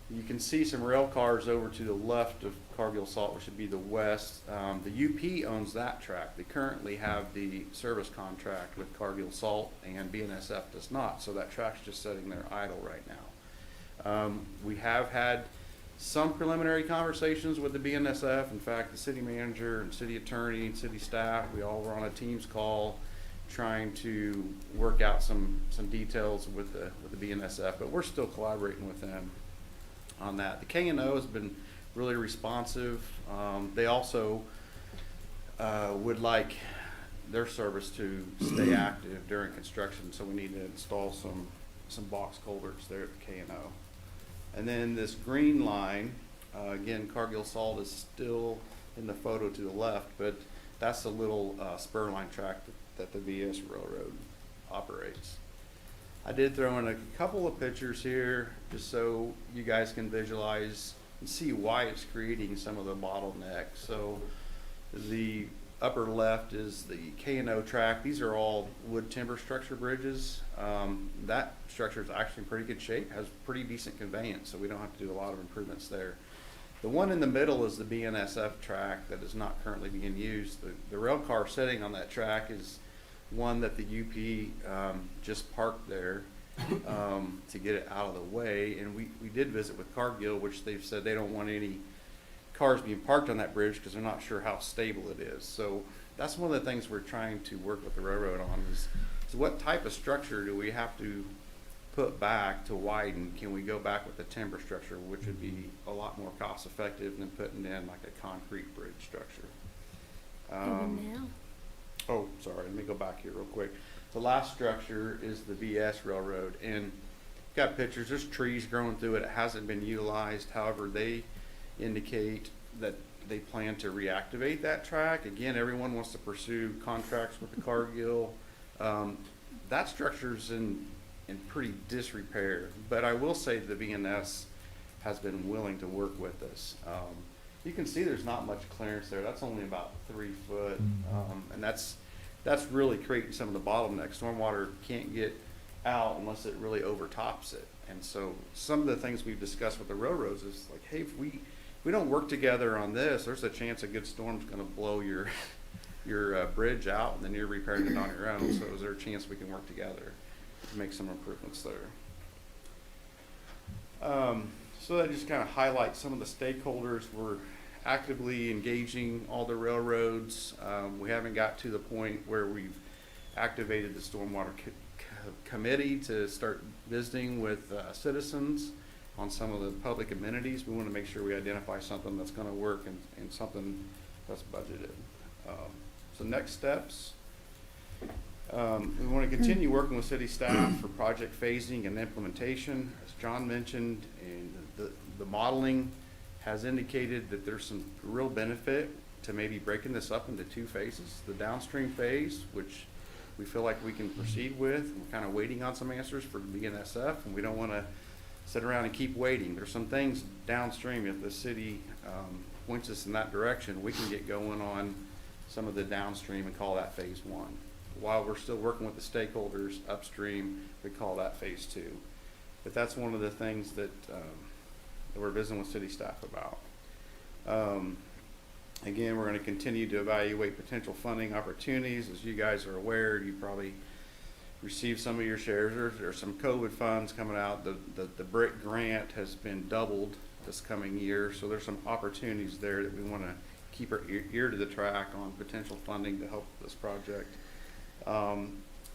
Speaker 5: you can see some rail cars over to the left of Cargill Salt, which would be the west. The UP owns that track. They currently have the service contract with Cargill Salt, and BNSF does not, so that track's just sitting there idle right now. We have had some preliminary conversations with the BNSF. In fact, the city manager and city attorney and city staff, we all were on a Teams call trying to work out some details with the BNSF, but we're still collaborating with them on that. The K&O has been really responsive. They also would like their service to stay active during construction, so we need to install some box culverts there at the K&O. And then this green line, again, Cargill Salt is still in the photo to the left, but that's the little spur line track that the VS Railroad operates. I did throw in a couple of pictures here just so you guys can visualize and see why it's creating some of the bottlenecks. So the upper left is the K&O track. These are all wood timber structure bridges. That structure is actually in pretty good shape, has pretty decent conveyance, so we don't have to do a lot of improvements there. The one in the middle is the BNSF track that is not currently being used. The rail car sitting on that track is one that the UP just parked there, to get it out of the way. And we did visit with Cargill, which they've said they don't want any cars being parked on that bridge because they're not sure how stable it is. So that's one of the things we're trying to work with the railroad on is what type of structure do we have to put back to widen? Can we go back with the timber structure, which would be a lot more cost effective than putting in like a concrete bridge structure? Oh, sorry, let me go back here real quick. The last structure is the VS Railroad, and got pictures, there's trees growing through it. It hasn't been utilized. However, they indicate that they plan to reactivate that track. Again, everyone wants to pursue contracts with the Cargill. That structure's in pretty disrepair, but I will say the VNS has been willing to work with us. You can see there's not much clearance there. That's only about 3 foot, and that's really creating some of the bottlenecks. Stormwater can't get out unless it really overtops it. And so some of the things we've discussed with the railroads is like, hey, if we don't work together on this, there's a chance a good storm's going to blow your bridge out, and then you're repairing it on your own. So is there a chance we can work together to make some improvements there? So that just kind of highlights some of the stakeholders. We're actively engaging all the railroads. We haven't got to the point where we've activated the Stormwater Committee to start visiting with citizens on some of the public amenities. We want to make sure we identify something that's going to work and something that's budgeted. So next steps, we want to continue working with city staff for project phasing and implementation. As John mentioned, and the modeling has indicated that there's some real benefit to maybe breaking this up into 2 phases. The downstream phase, which we feel like we can proceed with. We're kind of waiting on some answers for the BNSF, and we don't want to sit around and keep waiting. There's some things downstream. If the city points us in that direction, we can get going on some of the downstream and call that phase 1. While we're still working with the stakeholders upstream, we call that phase 2. But that's one of the things that we're visiting with city staff about. Again, we're going to continue to evaluate potential funding opportunities. As you guys are aware, you probably received some of your shares. There's some COVID funds coming out. The BRIC grant has been doubled this coming year, so there's some opportunities there that we want to keep our ear to the track on potential funding to help this project.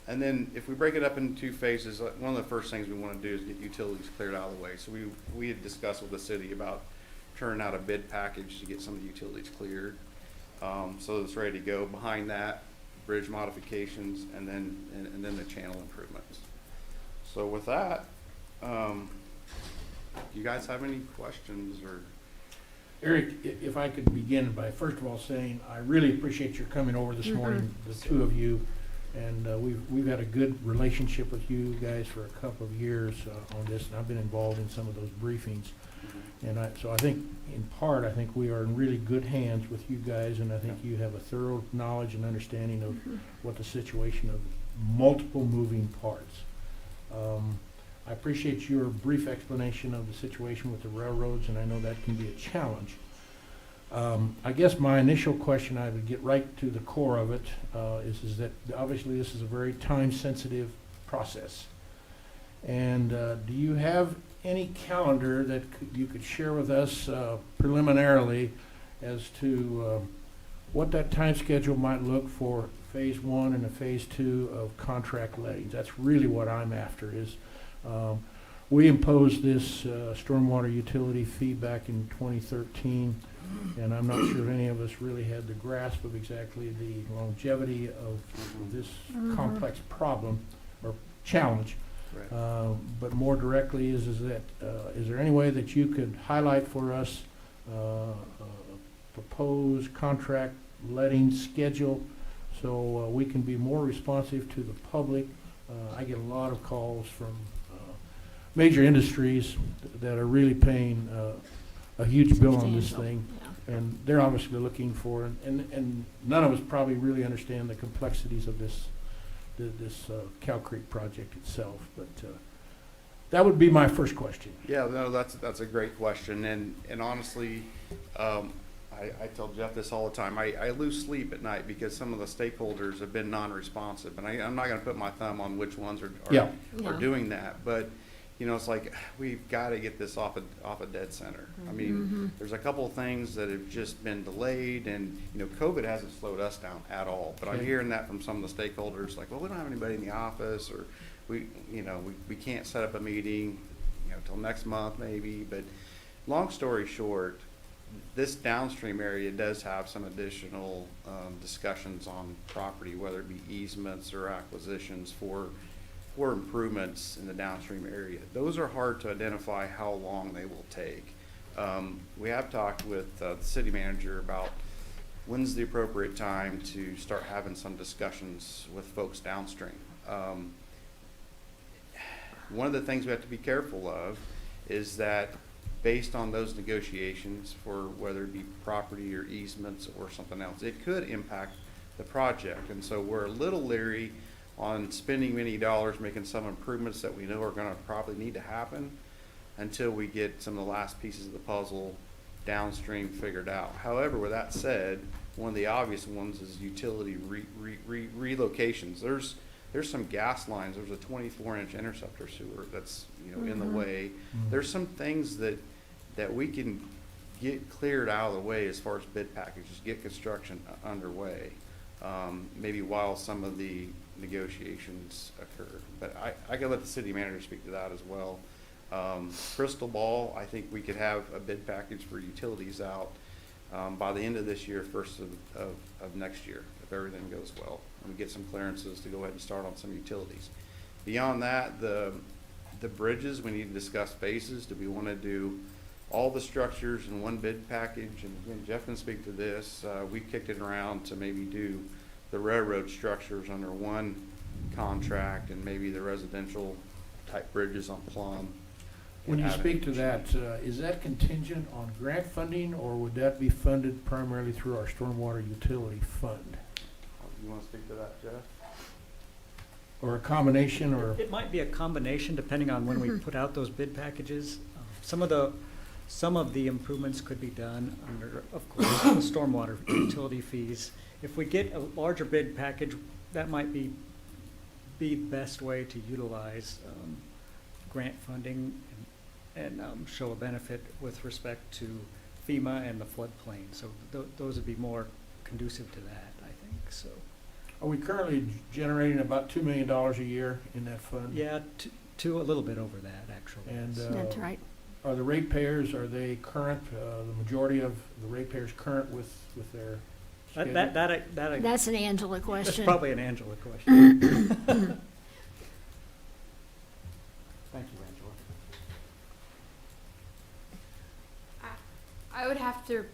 Speaker 5: And then if we break it up into 2 phases, one of the first things we want to do is get utilities cleared out of the way. So we had discussed with the city about turning out a bid package to get some of the utilities cleared, so it's ready to go. Behind that, bridge modifications, and then the channel improvements. So with that, do you guys have any questions? Or
Speaker 21: Eric, if I could begin by first of all saying I really appreciate your coming over this morning, the 2 of you, and we've had a good relationship with you guys for a couple of years on this, and I've been involved in some of those briefings. And so I think, in part, I think we are in really good hands with you guys, and I think you have a thorough knowledge and understanding of what the situation of multiple moving parts. I appreciate your brief explanation of the situation with the railroads, and I know that can be a challenge. I guess my initial question, I would get right to the core of it, is that obviously this is a very time-sensitive process. And do you have any calendar that you could share with us preliminarily as to what that time schedule might look for phase 1 and a phase 2 of contract lettings? That's really what I'm after. Is we imposed this stormwater utility fee back in 2013, and I'm not sure if any of us really had the grasp of exactly the longevity of this complex problem or challenge.
Speaker 5: Right.
Speaker 21: But more directly is there any way that you could highlight for us proposed contract letting schedule so we can be more responsive to the public? I get a lot of calls from major industries that are really paying a huge bill on this thing, and they're obviously looking for, and none of us probably really understand the complexities of this Cow Creek project itself, but that would be my first question.
Speaker 5: Yeah, no, that's a great question, and honestly, I tell Jeff this all the time. I lose sleep at night because some of the stakeholders have been non-responsive, and I'm not going to put my thumb on which ones are
Speaker 21: Yeah.
Speaker 5: doing that. But you know, it's like we've got to get this off a dead center. I mean, there's a couple of things that have just been delayed, and you know, COVID hasn't slowed us down at all. But I'm
Speaker 21: Okay.
Speaker 5: hearing that from some of the stakeholders, like, well, we don't have anybody in the office, or we can't set up a meeting, till next month maybe. But long story short, this downstream area does have some additional discussions on property, whether it be easements or acquisitions for improvements in the downstream area. Those are hard to identify how long they will take. We have talked with the city manager about when's the appropriate time to start having some discussions with folks downstream. One of the things we have to be careful of is that based on those negotiations, for whether it be property or easements or something else, it could impact the project. And so we're a little leery on spending many dollars making some improvements that we know are going to probably need to happen until we get some of the last pieces of the puzzle downstream figured out. However, with that said, one of the obvious ones is utility relocations. There's some gas lines. There's a 24-inch interceptor sewer that's in the way. There's some things that we can get cleared out of the way as far as bid packages, get construction underway, maybe while some of the negotiations occur. But I can let the city manager speak to that as well. Crystal ball, I think we could have a bid package for utilities out by the end of this year, first of next year, if everything goes well, and we get some clearances to go ahead and start on some utilities. Beyond that, the bridges, we need to discuss phases. Do we want to do all the structures in one bid package? And again, Jeff can speak to this. We kicked it around to maybe do the railroad structures under one contract and maybe the residential type bridges on Plum.
Speaker 21: When you speak to that, is that contingent on grant funding, or would that be funded primarily through our stormwater utility fund?
Speaker 5: You want to speak to that, Jeff?
Speaker 21: Or a combination, or?
Speaker 19: It might be a combination depending on when we put out those bid packages. Some of the improvements could be done under, of course, the stormwater utility fees. If we get a larger bid package, that might be the best way to utilize grant funding and show a benefit with respect to FEMA and the floodplain. So those would be more conducive to that, I think. So.
Speaker 21: Are we currently generating about $2 million a year in that fund?
Speaker 19: Yeah, to a little bit over that, actually.
Speaker 21: And
Speaker 14: That's right.
Speaker 21: Are the ratepayers, are they current, the majority of the ratepayers current with their schedule?
Speaker 14: That's an Angela question.
Speaker 19: That's probably an Angela question. Thank you, Angela.
Speaker 10: I would have to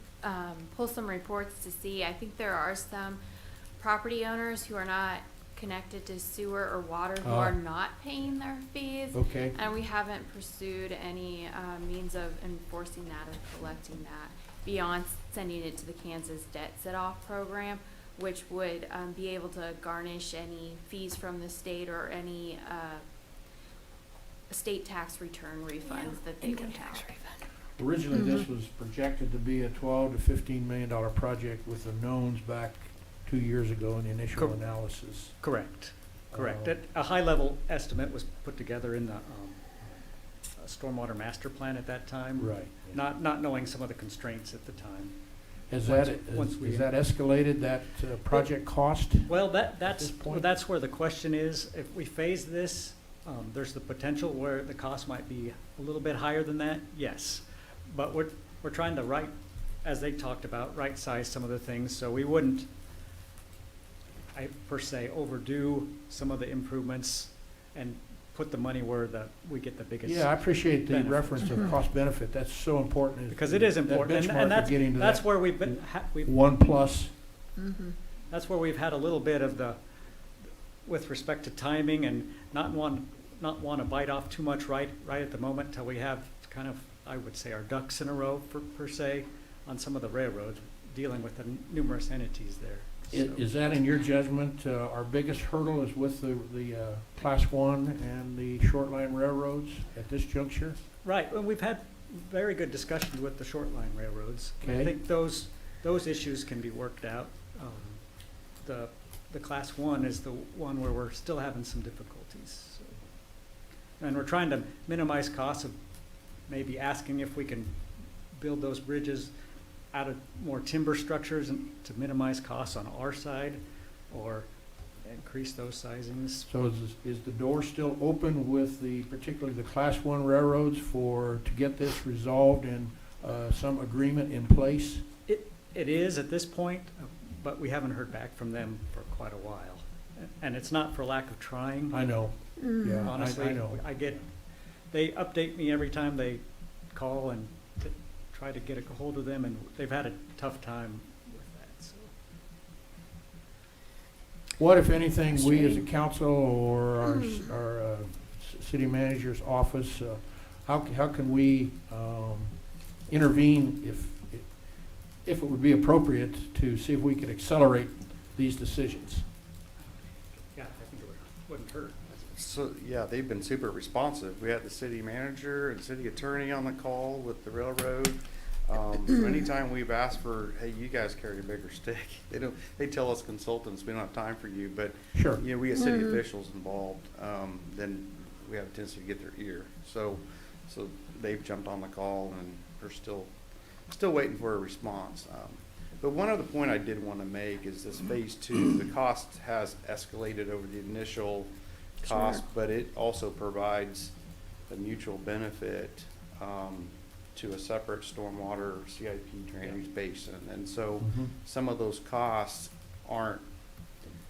Speaker 10: pull some reports to see. I think there are some property owners who are not connected to sewer or water who are not paying their fees.
Speaker 21: Okay.
Speaker 10: And we haven't pursued any means of enforcing that or collecting that beyond sending it to the Kansas Debt Set-Off program, which would be able to garnish any fees from the state or any state tax return refunds that they would have.
Speaker 21: Originally, this was projected to be a $12 to $15 million project with the knowns back 2 years ago in the initial analysis.
Speaker 19: Correct. A high-level estimate was put together in the stormwater master plan at that time.
Speaker 21: Right.
Speaker 19: Not knowing some of the constraints at the time.
Speaker 21: Has that escalated, that project cost?
Speaker 19: Well, that's where the question is. If we phase this, there's the potential where the cost might be a little bit higher than that, yes. But we're trying to as they talked about, right-size some of the things, so we wouldn't, per se, overdo some of the improvements and put the money where we get the biggest
Speaker 21: Yeah, I appreciate the
Speaker 19: benefit.
Speaker 21: reference of cost benefit. That's so important.
Speaker 19: Because it is important, and that's where we've been.
Speaker 21: 1+.
Speaker 19: That's where we've had a little bit of with respect to timing and not want to bite off too much right at the moment till we have kind of, I would say, our ducks in a row per se on some of the railroads, dealing with the numerous entities there.
Speaker 21: Is that, in your judgment, our biggest hurdle is with the Class 1 and the short line railroads at this juncture?
Speaker 19: Right, and we've had very good discussions with the short line railroads.
Speaker 21: Okay.
Speaker 19: I think those those issues can be worked out. The class 1 is the one where we're still having some difficulties. So. And we're trying to minimize costs of maybe asking if we can build those bridges out of more timber structures and to minimize costs on our side, or increase those sizings.
Speaker 21: So is the door still open with particularly the Class 1 railroads to get this resolved and some agreement in place?
Speaker 19: It is at this point, but we haven't heard back from them for quite a while. And it's not for lack of trying.
Speaker 21: I know. Yeah,
Speaker 19: Honestly,
Speaker 21: I know.
Speaker 19: They update me every time they call and try to get a hold of them, and they've had a tough time with that. So.
Speaker 21: What, if anything, we as a council or our city manager's office, how can we intervene if it would be appropriate to see if we could accelerate these decisions?
Speaker 19: Yeah, I think it wouldn't hurt.
Speaker 5: So, yeah, they've been super responsive. We had the city manager and city attorney on the call with the railroad. So anytime we've asked for, hey, you guys carry a bigger stick, they tell us consultants, we don't have time for you, but
Speaker 21: sure,
Speaker 5: you know, we get city officials involved, then we have a tendency to get their ear. So they've jumped on the call and are still waiting for a response. But one other point I did want to make is this phase 2, the cost has escalated over the initial cost, but it also provides a mutual benefit to a separate stormwater CIP drainage basin. And so some of those costs aren't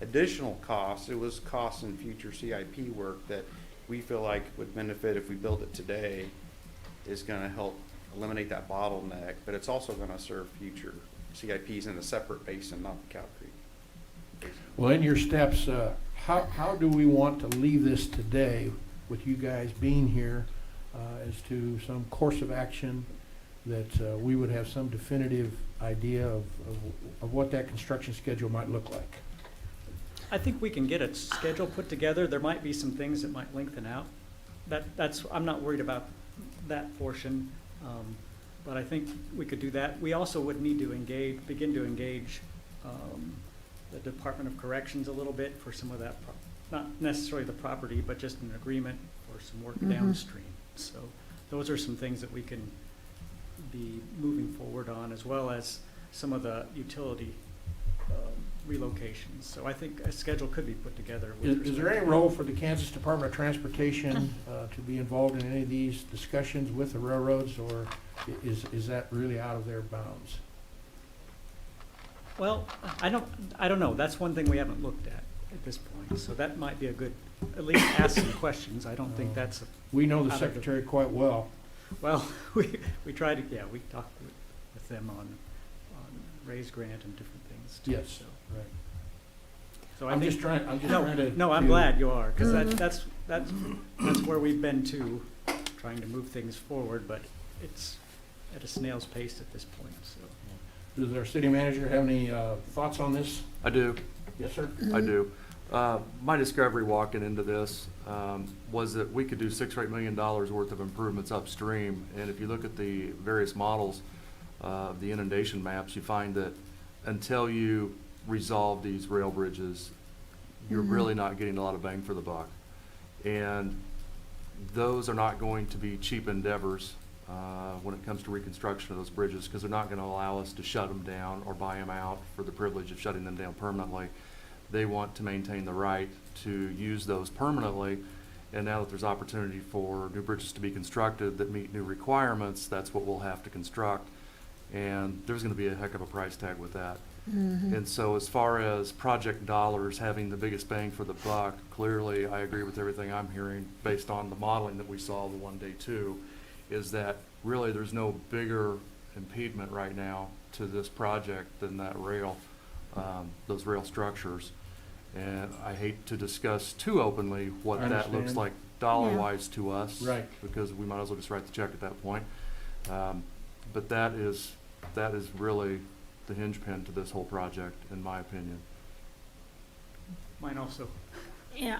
Speaker 5: additional costs. It was costs in future CIP work that we feel like would benefit if we build it today, is going to help eliminate that bottleneck, but it's also going to serve future CIPs in a separate basin, not the Cow Creek basin.
Speaker 21: Well, in your steps, how do we want to leave this today with you guys being here as to some course of action that we would have some definitive idea of what that construction schedule might look like?
Speaker 19: I think we can get a schedule put together. There might be some things that might lengthen out. I'm not worried about that portion, but I think we could do that. We also would need to begin to engage the Department of Corrections a little bit for some of that, not necessarily the property, but just an agreement for some work downstream. So those are some things that we can be moving forward on, as well as some of the utility relocations. So I think a schedule could be put together.
Speaker 21: Is there any role for the Kansas Department of Transportation to be involved in any of these discussions with the railroads, or is that really out of their bounds?
Speaker 19: Well, I don't know. That's one thing we haven't looked at this point. So that might be a good, at least ask some questions. I don't think that's.
Speaker 21: We know the secretary quite well.
Speaker 19: Well, we try to, we talked with them on Ray's grant and different things too.
Speaker 21: Yes,
Speaker 19: so.
Speaker 21: right.
Speaker 19: So
Speaker 21: I'm just trying to.
Speaker 19: No, I'm glad you are, because that's where we've been too, trying to move things forward, but it's at a snail's pace at this point. So.
Speaker 21: Does our city manager have any thoughts on this?
Speaker 17: I do.
Speaker 21: Yes, sir.
Speaker 17: I do. My discovery walking into this was that we could do $6 or $8 million worth of improvements upstream. And if you look at the various models, the inundation maps, you find that until you resolve these rail bridges, you're really not getting a lot of bang for the buck. And those are not going to be cheap endeavors when it comes to reconstruction of those bridges, because they're not going to allow us to shut them down or buy them out for the privilege of shutting them down permanently. They want to maintain the right to use those permanently, and now that there's opportunity for new bridges to be constructed that meet new requirements, that's what we'll have to construct, and there's going to be a heck of a price tag with that. And so as far as project dollars having the biggest bang for the buck, clearly I agree with everything I'm hearing based on the modeling that we saw the one day too, is that really there's no bigger impediment right now to this project than that rail, those rail structures. And I hate to discuss too openly what that looks like dollar-wise to us,
Speaker 21: right?
Speaker 17: Because we might as well just write the check at that point. But that is really the hinge pin to this whole project, in my opinion.
Speaker 19: Mine also.
Speaker 14: Yeah.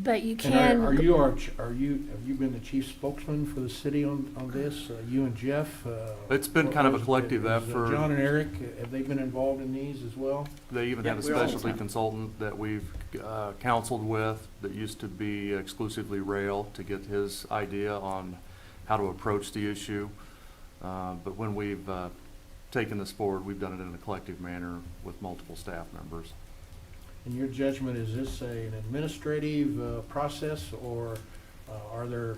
Speaker 14: But you
Speaker 21: And
Speaker 14: can.
Speaker 21: have you been the chief spokesman for the city on this? You and Jeff?
Speaker 17: It's been kind of a collective
Speaker 21: is,
Speaker 17: effort.
Speaker 21: John and Eric, have they been involved in these as well?
Speaker 17: They even have a specialty consultant that we've counseled with that used to be exclusively rail to get his idea on how to approach the issue. But when we've taken this forward, we've done it in a collective manner with multiple staff members.
Speaker 21: In your judgment, is this an administrative process, or are there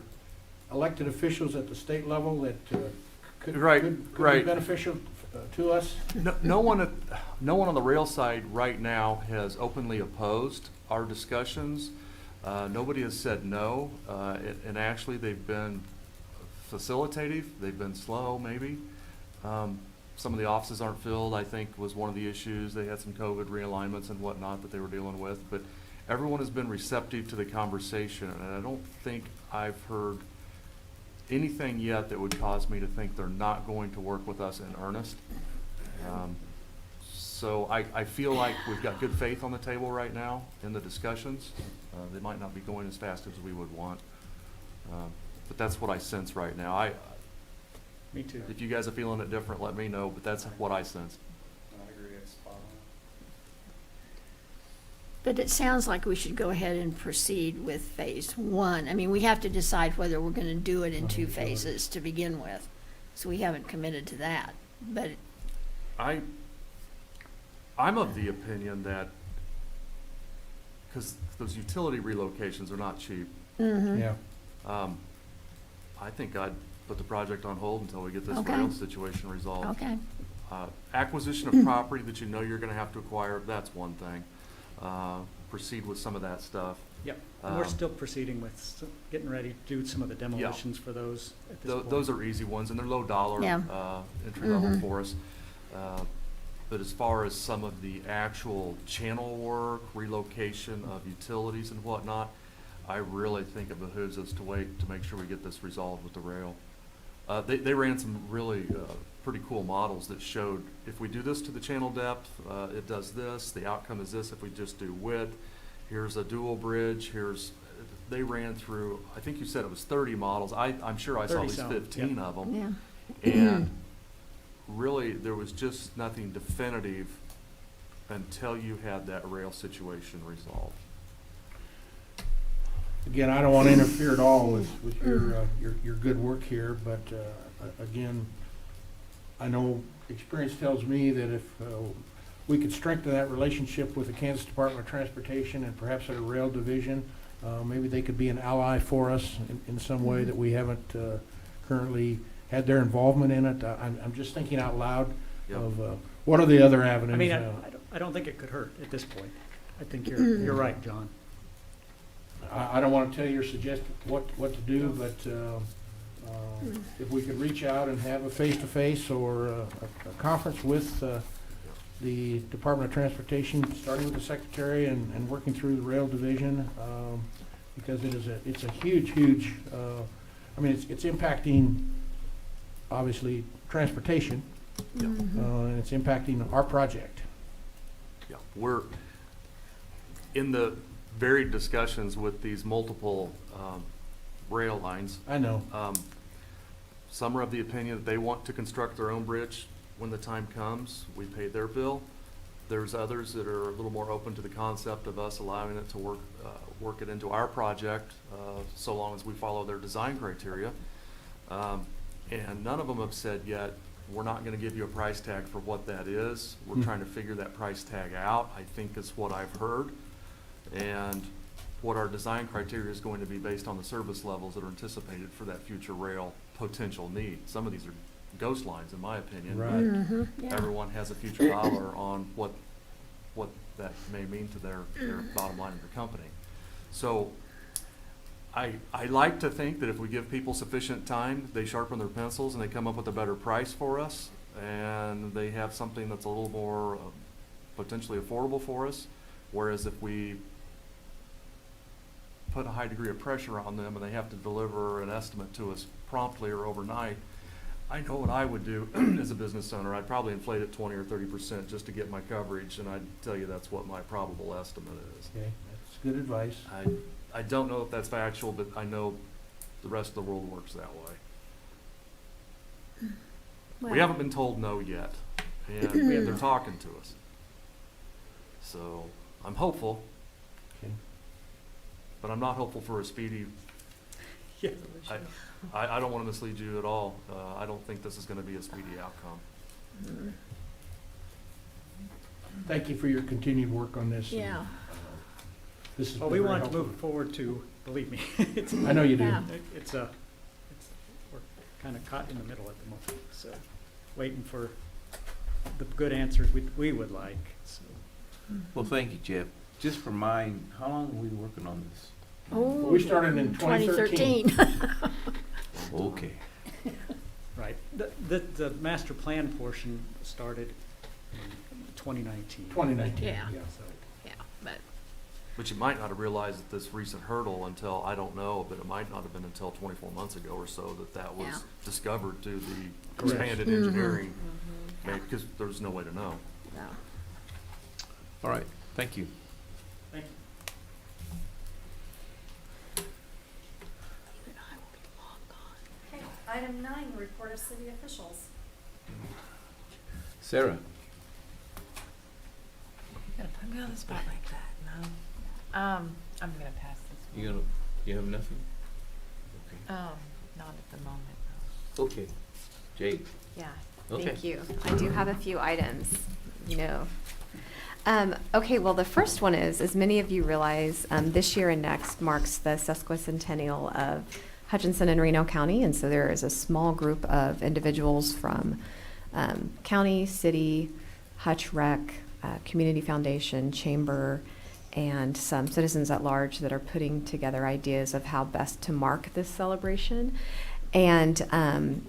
Speaker 21: elected officials at the state level that could be beneficial to us?
Speaker 17: No one on the rail side right now has openly opposed our discussions. Nobody has said no, and actually they've been facilitative. They've been slow, maybe. Some of the offices aren't filled, I think, was one of the issues. They had some COVID realignments and whatnot that they were dealing with. But everyone has been receptive to the conversation, and I don't think I've heard anything yet that would cause me to think they're not going to work with us in earnest. So I feel like we've got good faith on the table right now in the discussions. They might not be going as fast as we would want. But that's what I sense right now.
Speaker 19: Me too.
Speaker 17: If you guys are feeling it different, let me know, but that's what I sense.
Speaker 20: I agree, it's spot on.
Speaker 14: But it sounds like we should go ahead and proceed with phase one. I mean, we have to decide whether we're gonna do it in two phases to begin with. So we haven't committed to that, but.
Speaker 17: I'm of the opinion that, because those utility relocations are not cheap.
Speaker 14: Mm-hmm.
Speaker 21: Yeah.
Speaker 17: I think I'd put the project on hold until we get this
Speaker 14: Okay.
Speaker 17: rail situation resolved.
Speaker 14: Okay.
Speaker 17: Acquisition of property that you know you're gonna have to acquire, that's one thing. Proceed with some of that stuff.
Speaker 19: Yep, and we're still proceeding with, getting ready to do some of the demolitions for those at this point.
Speaker 17: Those are easy ones, and they're low dollar,
Speaker 14: Yeah.
Speaker 17: entry level for us. But as far as some of the actual channel work, relocation of utilities and whatnot, I really think it behooves us to wait to make sure we get this resolved with the rail. They ran some really pretty cool models that showed if we do this to the channel depth, it does this, the outcome is this if we just do width. Here's a dual bridge, they ran through, I think you said it was 30 models. I'm sure I saw at least 15 of them.
Speaker 14: Yeah.
Speaker 17: And really, there was just nothing definitive until you had that rail situation resolved.
Speaker 21: Again, I don't want to interfere at all with your good work here, but again, I know experience tells me that if we could strengthen that relationship with the Kansas Department of Transportation and perhaps our rail division, maybe they could be an ally for us in some way that we haven't currently had their involvement in it. I'm just thinking out loud of what are the other avenues.
Speaker 19: I mean, I don't think it could hurt at this point. I think you're right, John.
Speaker 21: I don't want to tell you or suggest what to do, but if we could reach out and have a face-to-face or a conference with the Department of Transportation, starting with the Secretary and working through the Rail Division, because it's a huge, I mean, it's impacting, obviously, transportation, and it's impacting our project.
Speaker 17: Yeah, we're in the varied discussions with these multiple rail lines.
Speaker 21: I know.
Speaker 17: Some are of the opinion that they want to construct their own bridge when the time comes. We pay their bill. There's others that are a little more open to the concept of us allowing it to work it into our project, so long as we follow their design criteria. And none of them have said yet, we're not gonna give you a price tag for what that is. We're trying to figure that price tag out, I think is what I've heard. And what our design criteria is going to be based on the service levels that are anticipated for that future rail potential need. Some of these are ghost lines, in my opinion.
Speaker 21: Right.
Speaker 17: But everyone has a future dollar on what that may mean to their bottom line of their company. So I like to think that if we give people sufficient time, they sharpen their pencils and they come up with a better price for us, and they have something that's a little more potentially affordable for us. Whereas if we put a high degree of pressure on them and they have to deliver an estimate to us promptly or overnight, I know what I would do as a business owner. I'd probably inflate it 20 or 30% just to get my coverage, and I'd tell you that's what my probable estimate is.
Speaker 21: Okay, that's good advice.
Speaker 17: I don't know if that's factual, but I know the rest of the world works that way.
Speaker 14: Well,
Speaker 17: We haven't been told no yet, and they're talking to us. So I'm hopeful,
Speaker 21: Okay.
Speaker 17: but I'm not hopeful for a speedy.
Speaker 19: Yeah.
Speaker 17: I don't want to mislead you at all. I don't think this is going to be a speedy outcome.
Speaker 21: Thank you for your continued work on this.
Speaker 14: Yeah.
Speaker 21: This is
Speaker 19: Well, we
Speaker 21: very
Speaker 19: want to
Speaker 21: helpful.
Speaker 19: move it forward too, believe me. It's,
Speaker 21: I know you do.
Speaker 14: Yeah.
Speaker 19: it's we're kind of caught in the middle at the moment, so waiting for the good answers we would like, so.
Speaker 2: Well, thank you, Jeff. Just for mine, how long are we working on this?
Speaker 14: Oh,
Speaker 21: We started in 2013.
Speaker 14: 2013.
Speaker 2: Okay.
Speaker 19: Right. The master plan portion started in 2019.
Speaker 21: 2019.
Speaker 14: Yeah.
Speaker 19: So,
Speaker 14: Yeah, but
Speaker 17: But you might not have realized that this recent hurdle until, I don't know, but it might not have been until 24 months ago or so that was
Speaker 14: Yeah.
Speaker 17: discovered to the
Speaker 21: Correct.
Speaker 17: expanded
Speaker 14: Mhm.
Speaker 17: engineering,
Speaker 14: Yeah.
Speaker 17: because there's no way to know.
Speaker 14: no.
Speaker 2: All right, thank you.
Speaker 19: thank you.
Speaker 1: Okay, item 9, report of city officials.
Speaker 2: Sarah?
Speaker 10: You're gonna put me on the spot like that, no? I'm gonna pass this one.
Speaker 2: You have nothing?
Speaker 10: Not at the moment,
Speaker 2: Okay. Jake?
Speaker 6: Yeah,
Speaker 2: Okay.
Speaker 6: thank you. I do have a few items, you know. Okay, well, the first one is, as many of you realize, this year and next marks the sesquicentennial of Hutchinson and Reno County, and so there is a small group of individuals from county, city, Hutch Rec, Community Foundation, Chamber, and some citizens at large that are putting together ideas of how best to mark this celebration. And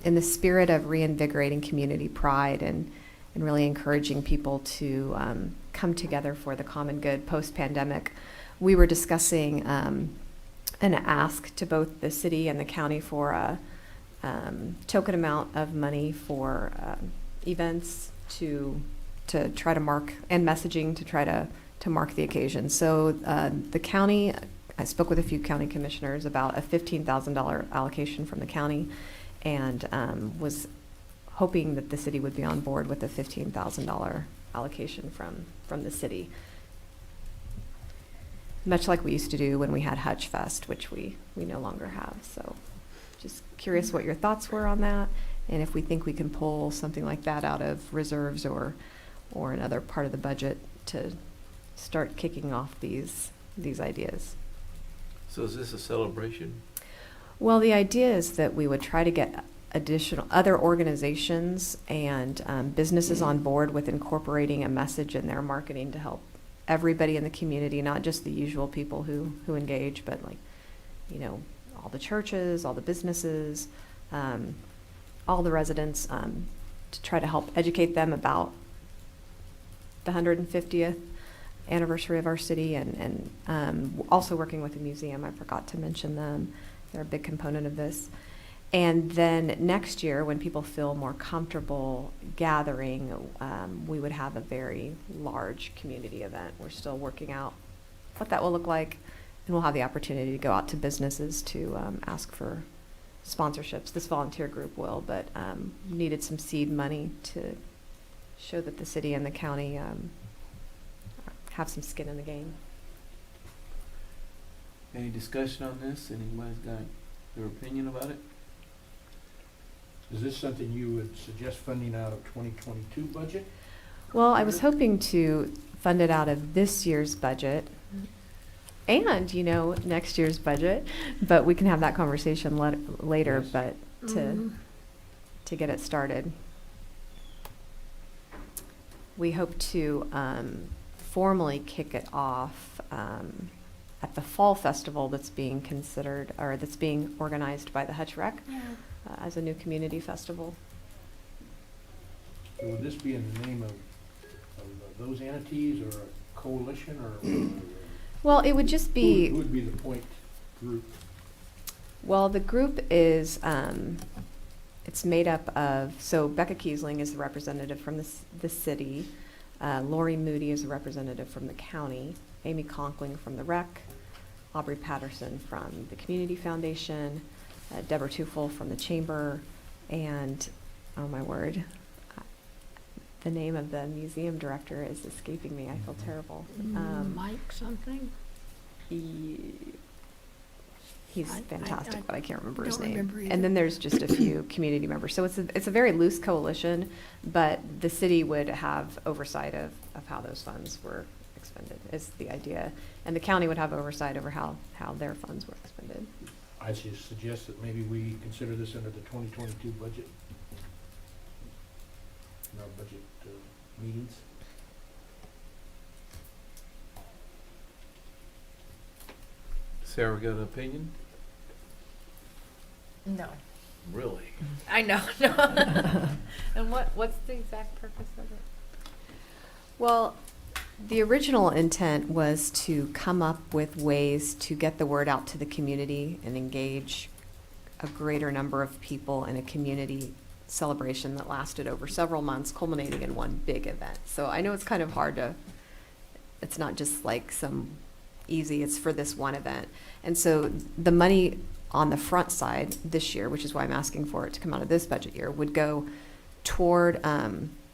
Speaker 6: in the spirit of reinvigorating community pride and really encouraging people to come together for the common good post-pandemic, we were discussing an ask to both the city and the county for a token amount of money for events to try to mark, and messaging to try to mark the occasion. So the county, I spoke with a few county commissioners about a $15,000 allocation from the county, and was hoping that the city would be on board with a $15,000 allocation from the city. Much like we used to do when we had Hutch Fest, which we no longer have. So just curious what your thoughts were on that, and if we think we can pull something like that out of reserves or another part of the budget to start kicking off these ideas.
Speaker 2: So is this a celebration?
Speaker 6: Well, the idea is that we would try to get other organizations and businesses on board with incorporating a message in their marketing to help everybody in the community, not just the usual people who engage, but like, you know, all the churches, all the businesses, all the residents, to try to help educate them about the 150th anniversary of our city, and also working with the museum. I forgot to mention them. They're a big component of this. And then next year, when people feel more comfortable gathering, we would have a very large community event. We're still working out what that will look like, and we'll have the opportunity to go out to businesses to ask for sponsorships. This volunteer group will, but needed some seed money to show that the city and the county have some skin in the game.
Speaker 2: Any discussion on this? Anybody's got their opinion about it?
Speaker 21: Is this something you would suggest funding out of 2022 budget?
Speaker 6: Well, I was hoping to fund it out of this year's budget and, you know, next year's budget, but we can have that conversation later,
Speaker 21: Yes.
Speaker 6: but to get it started. We hope to formally kick it off at the fall festival that's being considered, or that's being organized by the Hutch Rec as a new community festival.
Speaker 21: So would this be in the name of those entities or a coalition or?
Speaker 6: Well, it would just be.
Speaker 21: Who would be the point group?
Speaker 6: Well, the group is, it's made up of, so Becca Kiesling is the representative from the city, Lori Moody is a representative from the county, Amy Conkling from the rec, Aubrey Patterson from the Community Foundation, Deborah Tufel from the Chamber, and, oh my word, the name of the museum director is escaping me. I feel terrible.
Speaker 14: Mike something?
Speaker 6: He's fantastic, but I can't remember his
Speaker 14: don't
Speaker 6: name.
Speaker 14: remember either.
Speaker 6: And then there's just a few community members. So it's a very loose coalition, but the city would have oversight of how those funds were expended, is the idea. And the county would have oversight over how their funds were expended.
Speaker 21: I suggest that maybe we consider this under the 2022 budget, in our budget meetings.
Speaker 2: Sarah got an opinion?
Speaker 10: No.
Speaker 2: Really?
Speaker 10: I know, no. And what's the exact purpose of it?
Speaker 6: Well, the original intent was to come up with ways to get the word out to the community and engage a greater number of people in a community celebration that lasted over several months, culminating in one big event. So I know it's kind of hard to, it's not just like some easy, it's for this one event. And so the money on the front side this year, which is why I'm asking for it to come out of this budget year, would go toward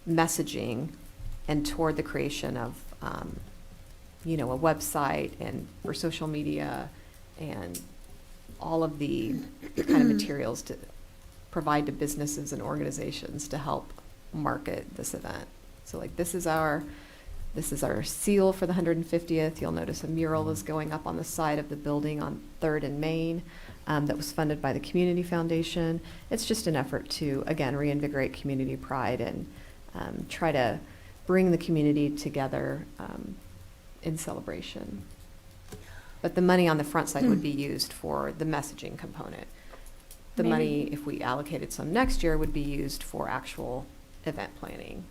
Speaker 6: messaging and toward the creation of, a website and for social media and all of the kind of materials to provide to businesses and organizations to help market this event. So like this is our seal for the 150th. You'll notice a mural is going up on the side of the building on 3rd and Main that was funded by the Community Foundation. It's just an effort to, again, reinvigorate community pride and try to bring the community together in celebration. But the money on the front side would be used for the messaging component. The money, if we allocated some next year, would be used for actual event planning.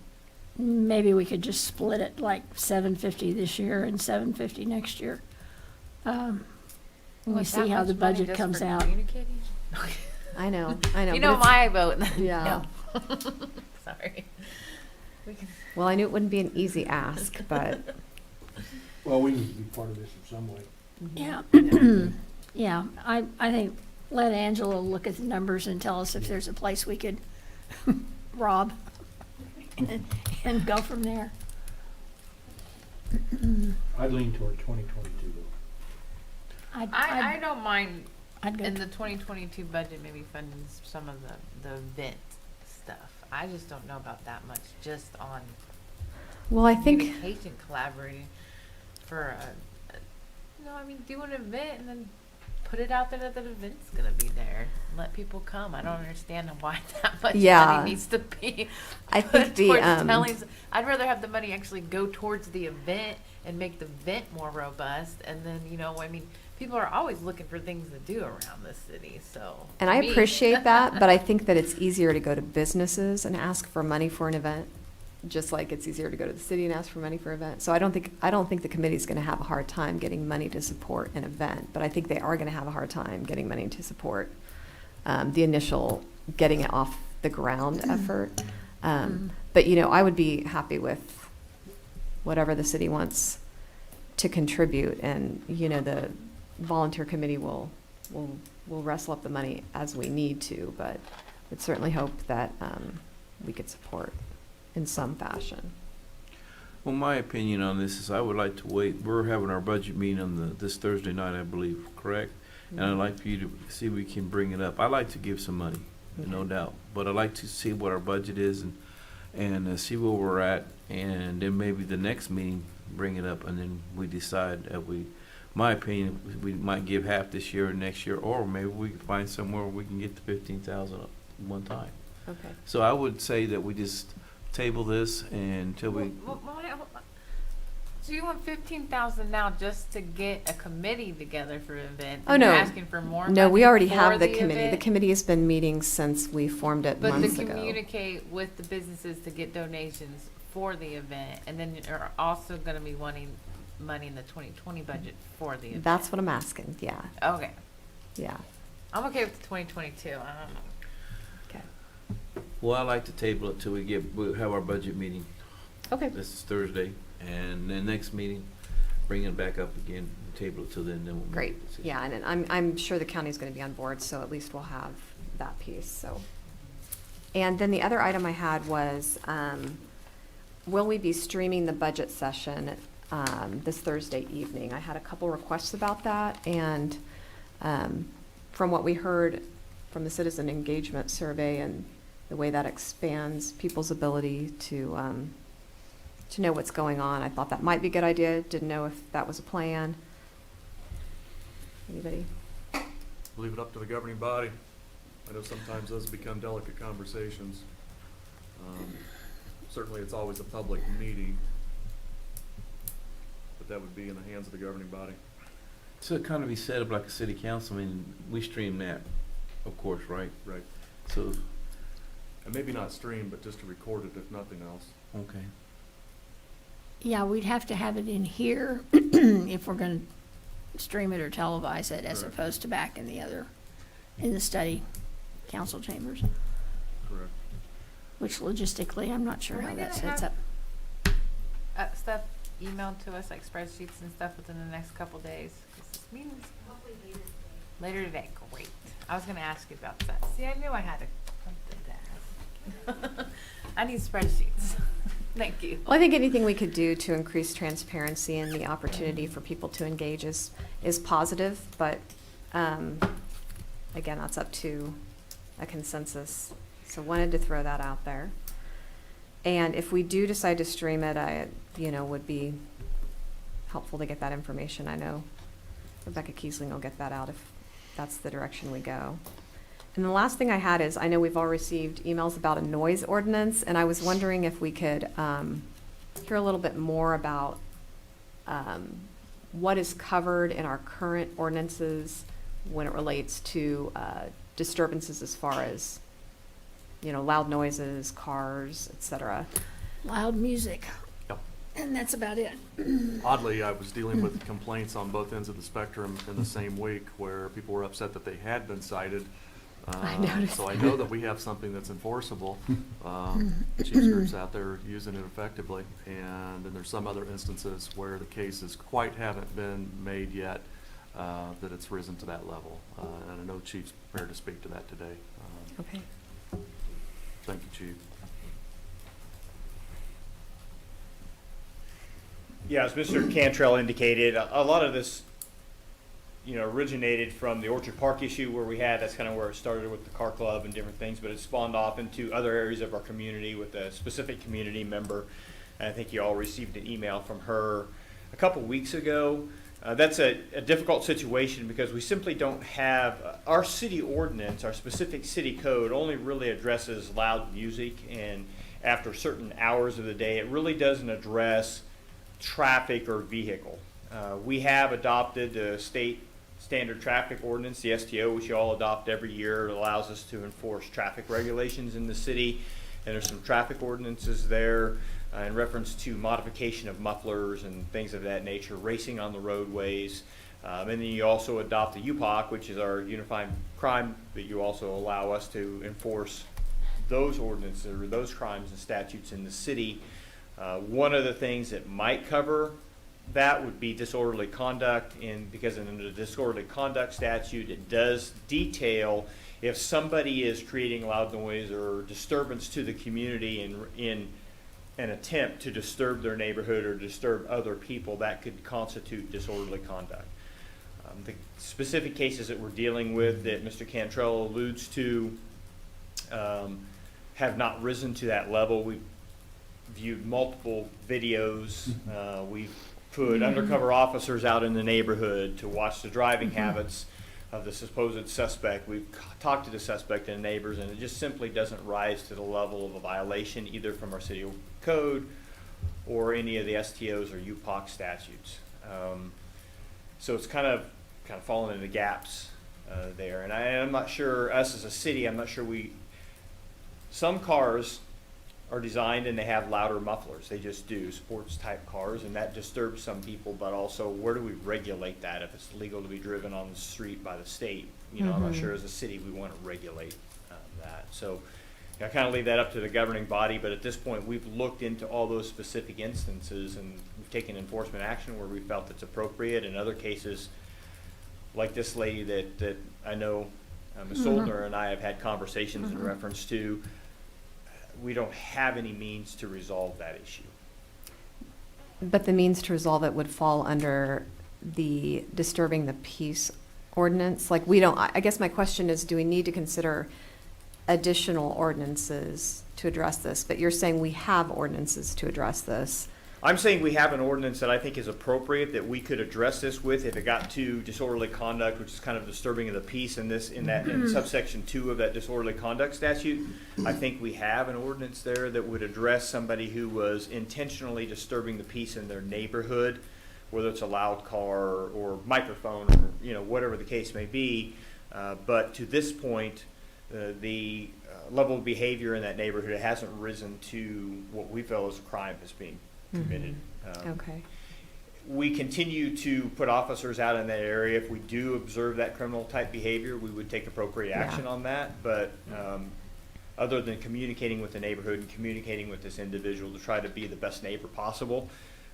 Speaker 14: Maybe we could just split it like $750 this year and $750 next year. When we see how the budget comes out.
Speaker 6: I know.
Speaker 10: You know my vote.
Speaker 6: Yeah.
Speaker 10: No. Sorry.
Speaker 6: Well, I knew it wouldn't be an easy ask, but.
Speaker 21: Well, we need to be part of this in some way.
Speaker 14: Yeah. Yeah, I think let Angela look at the numbers and tell us if there's a place we could rob and go from there.
Speaker 21: I'd lean toward 2022 though.
Speaker 10: I don't mind
Speaker 14: I'd go
Speaker 10: in the 2022 budget maybe funding some of the event stuff. I just don't know about that much just on
Speaker 6: Well, I think.
Speaker 10: communication collaborating for do an event and then put it out there that the event's gonna be there. Let people come. I don't understand why that much money needs to be
Speaker 6: I think
Speaker 10: put towards telling. I'd rather have the money actually go towards the event and make the event more robust. And then people are always looking for things to do around this city. So
Speaker 6: And I appreciate that, but I think that it's easier to go to businesses and ask for money for an event, just like it's easier to go to the city and ask for money for an event. So I don't think the committee's going to have a hard time getting money to support an event, but I think they are going to have a hard time getting money to support the initial getting it off the ground effort. But I would be happy with whatever the city wants to contribute, and the volunteer committee will wrestle up the money as we need to, but I'd certainly hope that we could support in some fashion.
Speaker 2: Well, my opinion on this is I would like to wait. We're having our budget meeting on this Thursday night, I believe, correct? And I'd like for you to see if we can bring it up. I'd like to give some money, no doubt, but I'd like to see what our budget is and see where we're at, and then maybe the next meeting bring it up, and then we decide that my opinion, we might give half this year or next year, or maybe we can find somewhere where we can get to 15,000 one time.
Speaker 6: Okay.
Speaker 2: So I would say that we just table this until we.
Speaker 10: So you want 15,000 now just to get a committee together for an event?
Speaker 6: Oh, no.
Speaker 10: You're asking for more
Speaker 6: No,
Speaker 10: money
Speaker 6: we already
Speaker 10: for
Speaker 6: have the committee. The
Speaker 10: event?
Speaker 6: committee has been meeting since we formed it
Speaker 10: But
Speaker 6: months
Speaker 10: to
Speaker 6: ago.
Speaker 10: communicate with the businesses to get donations for the event, and then you're also going to be wanting money in the 2020 budget for the event.
Speaker 6: That's what I'm asking, yeah.
Speaker 10: Okay.
Speaker 6: Yeah.
Speaker 10: I'm okay with the 2022. I don't know.
Speaker 6: Okay.
Speaker 2: Well, I like to table it till we'll have our budget meeting.
Speaker 6: Okay.
Speaker 2: This is Thursday, and then next meeting, bring it back up again, table it till then we'll make a
Speaker 6: Great,
Speaker 2: decision.
Speaker 6: yeah, and I'm sure the county's gonna be on board, so at least we'll have that piece, so. And then the other item I had was, will we be streaming the budget session, this Thursday evening? I had a couple requests about that, and, from what we heard from the citizen engagement survey and the way that expands people's ability to know what's going on, I thought that might be a good idea. Didn't know if that was a plan. Anybody?
Speaker 17: Leave it up to the governing body. I know sometimes those become delicate conversations. Certainly, it's always a public meeting, but that would be in the hands of the governing body.
Speaker 2: So it kind of be set up like a city council, I mean, we stream that, of course, right?
Speaker 17: Right.
Speaker 2: So,
Speaker 17: And maybe not stream, but just to record it if nothing else.
Speaker 2: okay.
Speaker 14: Yeah, we'd have to have it in here if we're gonna stream it or televise it, as
Speaker 17: Correct.
Speaker 14: opposed to back in the study council chambers,
Speaker 17: Correct.
Speaker 14: which logistically, I'm not sure
Speaker 10: Are we
Speaker 14: how that
Speaker 10: gonna
Speaker 14: sets
Speaker 10: have-
Speaker 14: up.
Speaker 10: Stuff emailed to us, like spreadsheets and stuff within the next couple days, 'cause this meeting's later today, great. I was gonna ask you about that. See, I knew I had something to ask. I need spreadsheets. Thank you.
Speaker 6: Well, I think anything we could do to increase transparency and the opportunity for people to engage is positive, but, again, that's up to a consensus. So wanted to throw that out there. And if we do decide to stream it, would be helpful to get that information. I know Rebecca Kiesling will get that out if that's the direction we go. And the last thing I had is, I know we've all received emails about a noise ordinance, and I was wondering if we could hear a little bit more about what is covered in our current ordinances when it relates to disturbances as far as, loud noises, cars, et cetera.
Speaker 14: Loud music.
Speaker 17: Yep.
Speaker 14: And that's about it.
Speaker 17: Oddly, I was dealing with complaints on both ends of the spectrum in the same week where people were upset that they had been cited.
Speaker 6: I noticed.
Speaker 17: So I know that we have something that's enforceable. Chiefs groups out there using it effectively. And then there's some other instances where the cases quite haven't been made yet, that it's risen to that level. And I know Chief's prepared to speak to that today.
Speaker 6: Okay.
Speaker 17: Thank you, Chief.
Speaker 3: Yeah, as Mr. Cantrell indicated, a lot of this, originated from the Orchard Park issue where we had, that's kind of where it started with the car club and different things, but it spawned off into other areas of our community with a specific community member. And I think you all received an email from her a couple weeks ago. That's a difficult situation because we simply don't have, our city ordinance, our specific city code only really addresses loud music, and after certain hours of the day, it really doesn't address traffic or vehicle. We have adopted the state standard traffic ordinance, the STO, which you all adopt every year. It allows us to enforce traffic regulations in the city, and there's some traffic ordinances there in reference to modification of mufflers and things of that nature, racing on the roadways. And then you also adopt the UPOC, which is our unified crime, that you also allow us to enforce those ordinances or those crimes and statutes in the city. One of the things that might cover that would be disorderly conduct, because in the disorderly conduct statute, it does detail if somebody is creating loud noise or disturbance to the community in an attempt to disturb their neighborhood or disturb other people, that could constitute disorderly conduct. The specific cases that we're dealing with that Mr. Cantrell alludes to have not risen to that level. We've viewed multiple videos. We've put undercover officers out in the neighborhood to watch the driving habits of the supposed suspect. We've talked to the suspect and neighbors, and it just simply doesn't rise to the level of a violation either from our city code or any of the STOs or UPOC statutes. So it's kind of falling into gaps there. And I'm not sure, us as a city, I'm not sure some cars are designed and they have louder mufflers. They just do, sports type cars, and that disturbs some people, but also where do we regulate that if it's legal to be driven on the street by the state? I'm not sure as a city we want to regulate that. So I kind of leave that up to the governing body, but at this point, we've looked into all those specific instances and we've taken enforcement action where we felt it's appropriate. In other cases, like this lady that I know, Ms. Soldner and I have had conversations in reference to, we don't have any means to resolve that issue.
Speaker 6: But the means to resolve it would fall under the disturbing the peace ordinance? Like, we don't, I guess my question is, do we need to consider additional ordinances to address this? But you're saying we have ordinances to address this.
Speaker 3: I'm saying we have an ordinance that I think is appropriate that we could address this with if it got to disorderly conduct, which is kind of disturbing of the peace in subsection 2 of that disorderly conduct statute. I think we have an ordinance there that would address somebody who was intentionally disturbing the peace in their neighborhood, whether it's a loud car or microphone or whatever the case may be. But to this point, the level of behavior in that neighborhood hasn't risen to what we feel is a crime that's being committed.
Speaker 6: Okay.
Speaker 3: We continue to put officers out in that area. If we do observe that criminal type behavior, we would take appropriate action on that. But other than communicating with the neighborhood and communicating with this individual to try to be the best neighbor possible,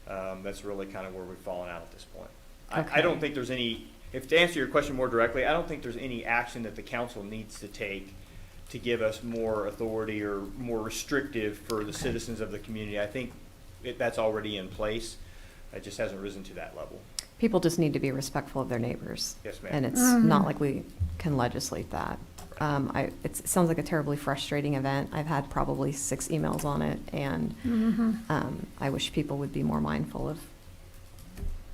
Speaker 3: that's really kind of where we've fallen out at this point.
Speaker 6: Okay.
Speaker 3: I don't think there's any, to answer your question more directly, I don't think there's any action that the council needs to take to give us more authority or more restrictive for the citizens of the community. I think that's already in place. It just hasn't risen to that level.
Speaker 6: People just need to be respectful of their neighbors.
Speaker 3: Yes, ma'am.
Speaker 6: And it's not like we can legislate that. It sounds like a terribly frustrating event. I've had probably 6 emails on it, and I wish people would be more mindful of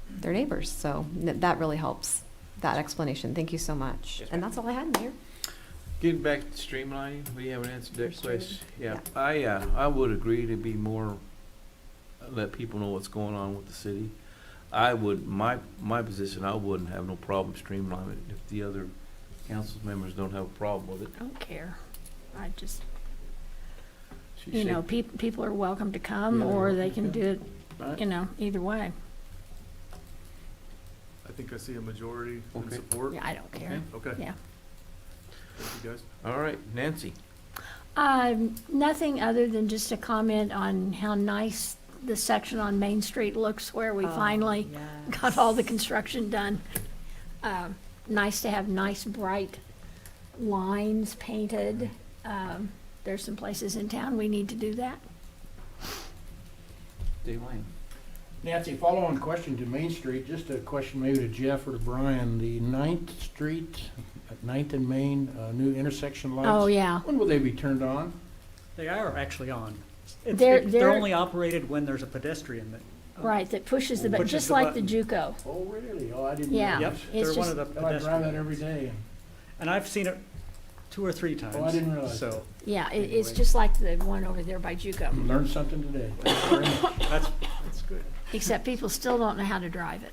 Speaker 6: their neighbors. So that really helps, that explanation. Thank you so much.
Speaker 3: Yes,
Speaker 6: and that's all I had, Mayor.
Speaker 2: Getting back to streamlining, we haven't answered that question. Yeah, I would agree to be more, let people know what's going on with the city. I would, my position, I wouldn't have no problem streamlining it if the other council members don't have a problem with it.
Speaker 14: I don't care. I just,
Speaker 2: She said-
Speaker 14: people are welcome to come,
Speaker 21: Yeah,
Speaker 14: or
Speaker 21: they're
Speaker 14: they
Speaker 21: welcome
Speaker 14: can
Speaker 21: to
Speaker 14: do it, either way.
Speaker 17: I think I see a majority in
Speaker 2: Okay.
Speaker 17: support.
Speaker 14: Yeah, I don't care.
Speaker 17: Okay.
Speaker 14: Yeah.
Speaker 17: Thank you, guys.
Speaker 2: All right, Nancy.
Speaker 14: Nothing other than just a comment on how nice the section on Main Street looks where we finally got all the construction done. Nice to have nice bright lines painted. There's some places in town we need to do that.
Speaker 2: Dave Lane.
Speaker 21: Nancy, follow-on question to Main Street, just a question maybe to Jeff or to Brian. The 9th Street, 9th and Main, new intersection lights.
Speaker 14: Oh, yeah.
Speaker 21: When will they be turned on?
Speaker 19: They are actually on.
Speaker 14: They're
Speaker 19: only operated when there's a pedestrian that.
Speaker 14: Right, that pushes the button,
Speaker 19: Pushes
Speaker 14: just
Speaker 19: the
Speaker 14: like the
Speaker 19: button.
Speaker 14: JUCO.
Speaker 21: Oh, really? Oh, I didn't
Speaker 14: Yeah.
Speaker 21: realize.
Speaker 19: Yep,
Speaker 14: It's
Speaker 19: they're one of
Speaker 14: just-
Speaker 19: the
Speaker 21: Oh, I drive that
Speaker 19: pedestrian.
Speaker 21: every day.
Speaker 19: And I've seen it 2 or 3 times.
Speaker 21: Oh, I didn't realize
Speaker 19: So,
Speaker 14: Yeah, it's
Speaker 19: Anyway.
Speaker 14: just like the one over there by JUCO.
Speaker 21: Learned something today. Thank you very much.
Speaker 19: that's good.
Speaker 14: Except people still don't know how to drive it.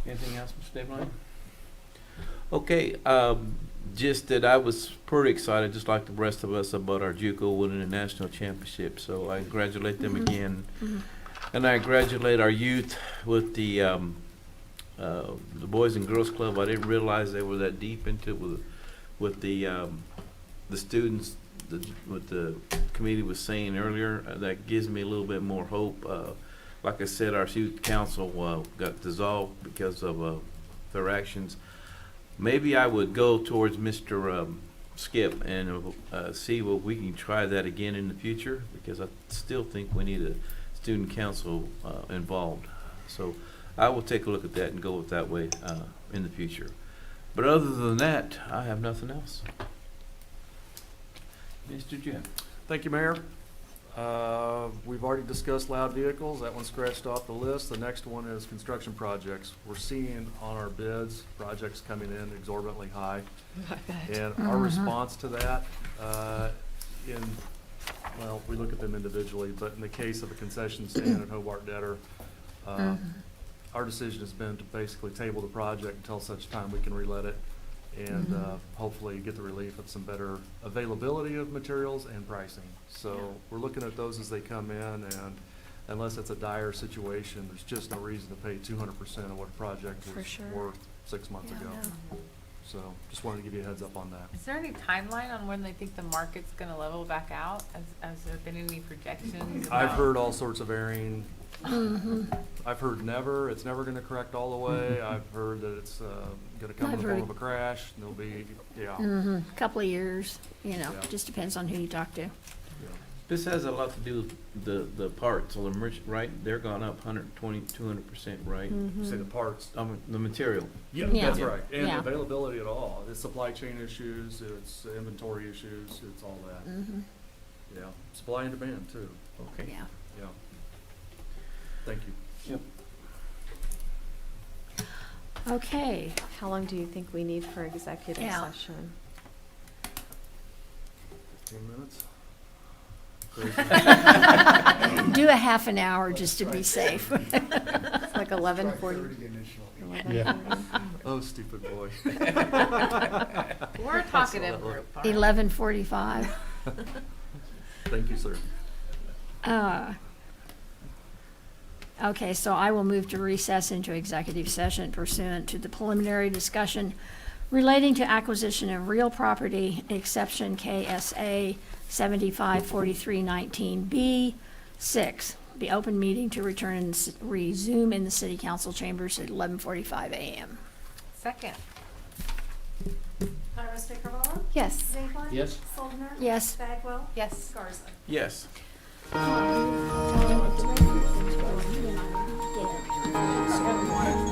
Speaker 2: Anything else, Mr. Dave Lane? Okay, just that I was pretty excited, just like the rest of us, about our JUCO winning the national championship. So I congratulate them again. And I congratulate our youth with the Boys and Girls Club. I didn't realize they were that deep into it with the students, what the committee was saying earlier. That gives me a little bit more hope. Like I said, our youth council got dissolved because of their actions. Maybe I would go towards Mr. Skip and see what we can try that again in the future, because I still think we need a student council involved. So I will take a look at that and go with that way in the future. But other than that, I have nothing else. Mr. Jeff.
Speaker 17: Thank you, Mayor. We've already discussed loud vehicles. That one scratched off the list. The next one is construction projects. We're seeing on our bids, projects coming in exorbitantly high. And our response to that, well, we look at them individually, but in the case of a concession stand at Hobart Debtor, our decision has been to basically table the project until such time we can relet it and hopefully get the relief of some better availability of materials and pricing. So we're looking at those as they come in, and unless it's a dire situation, there's just no reason to pay 200% of what a project was worth 6 months ago. So just wanted to give you a heads up on that.
Speaker 10: Is there any timeline on when they think the market's gonna level back out? Has there been any projections?
Speaker 17: I've
Speaker 10: about-
Speaker 17: heard all sorts of varying.
Speaker 14: Mhm.
Speaker 17: I've heard it's never gonna correct all the way. I've heard that it's gonna come in
Speaker 14: I've
Speaker 17: the form
Speaker 14: heard-
Speaker 17: of a crash. There'll be, yeah.
Speaker 14: Mhm. Couple of years,
Speaker 17: Yeah.
Speaker 14: just depends on who you talk to.
Speaker 2: This has a lot to do with the parts, or the right, they're gone up 120, 200%, right?
Speaker 14: Mhm.
Speaker 17: Say the parts.
Speaker 2: The material.
Speaker 17: Yeah,
Speaker 14: Yeah.
Speaker 17: that's right. And
Speaker 14: Yeah.
Speaker 17: availability at all. It's supply chain issues, it's inventory issues, it's all that.
Speaker 14: Mhm.
Speaker 17: Yeah, supply and demand too.
Speaker 2: Okay.
Speaker 14: Yeah.
Speaker 17: Yeah. Thank you.
Speaker 2: Yep.
Speaker 14: Okay.
Speaker 6: How long do you think we need for executive
Speaker 14: Yeah.
Speaker 6: session?
Speaker 17: 15 minutes?
Speaker 14: Do a half an hour just to be safe.
Speaker 6: It's like 11:40.
Speaker 21: Yeah.
Speaker 17: Oh, stupid boy.
Speaker 10: We're a talkative group. aren't we?
Speaker 14: 11:45.
Speaker 17: Thank you, sir.
Speaker 14: Okay, so I will move to recess into executive session pursuant to the preliminary discussion relating to acquisition of real property, exception KSA 754319B 6. The open meeting to resume in the city council chambers at 11:45 a.m.
Speaker 10: Second.
Speaker 1: Iris DeCarvalho?
Speaker 6: Yes.
Speaker 1: Ziegler?
Speaker 21: Yes.
Speaker 1: Soldner?
Speaker 14: Yes.
Speaker 1: Bagwell?
Speaker 10: Yes.
Speaker 1: Garza?
Speaker 2: Yes.
Speaker 14: Stormwater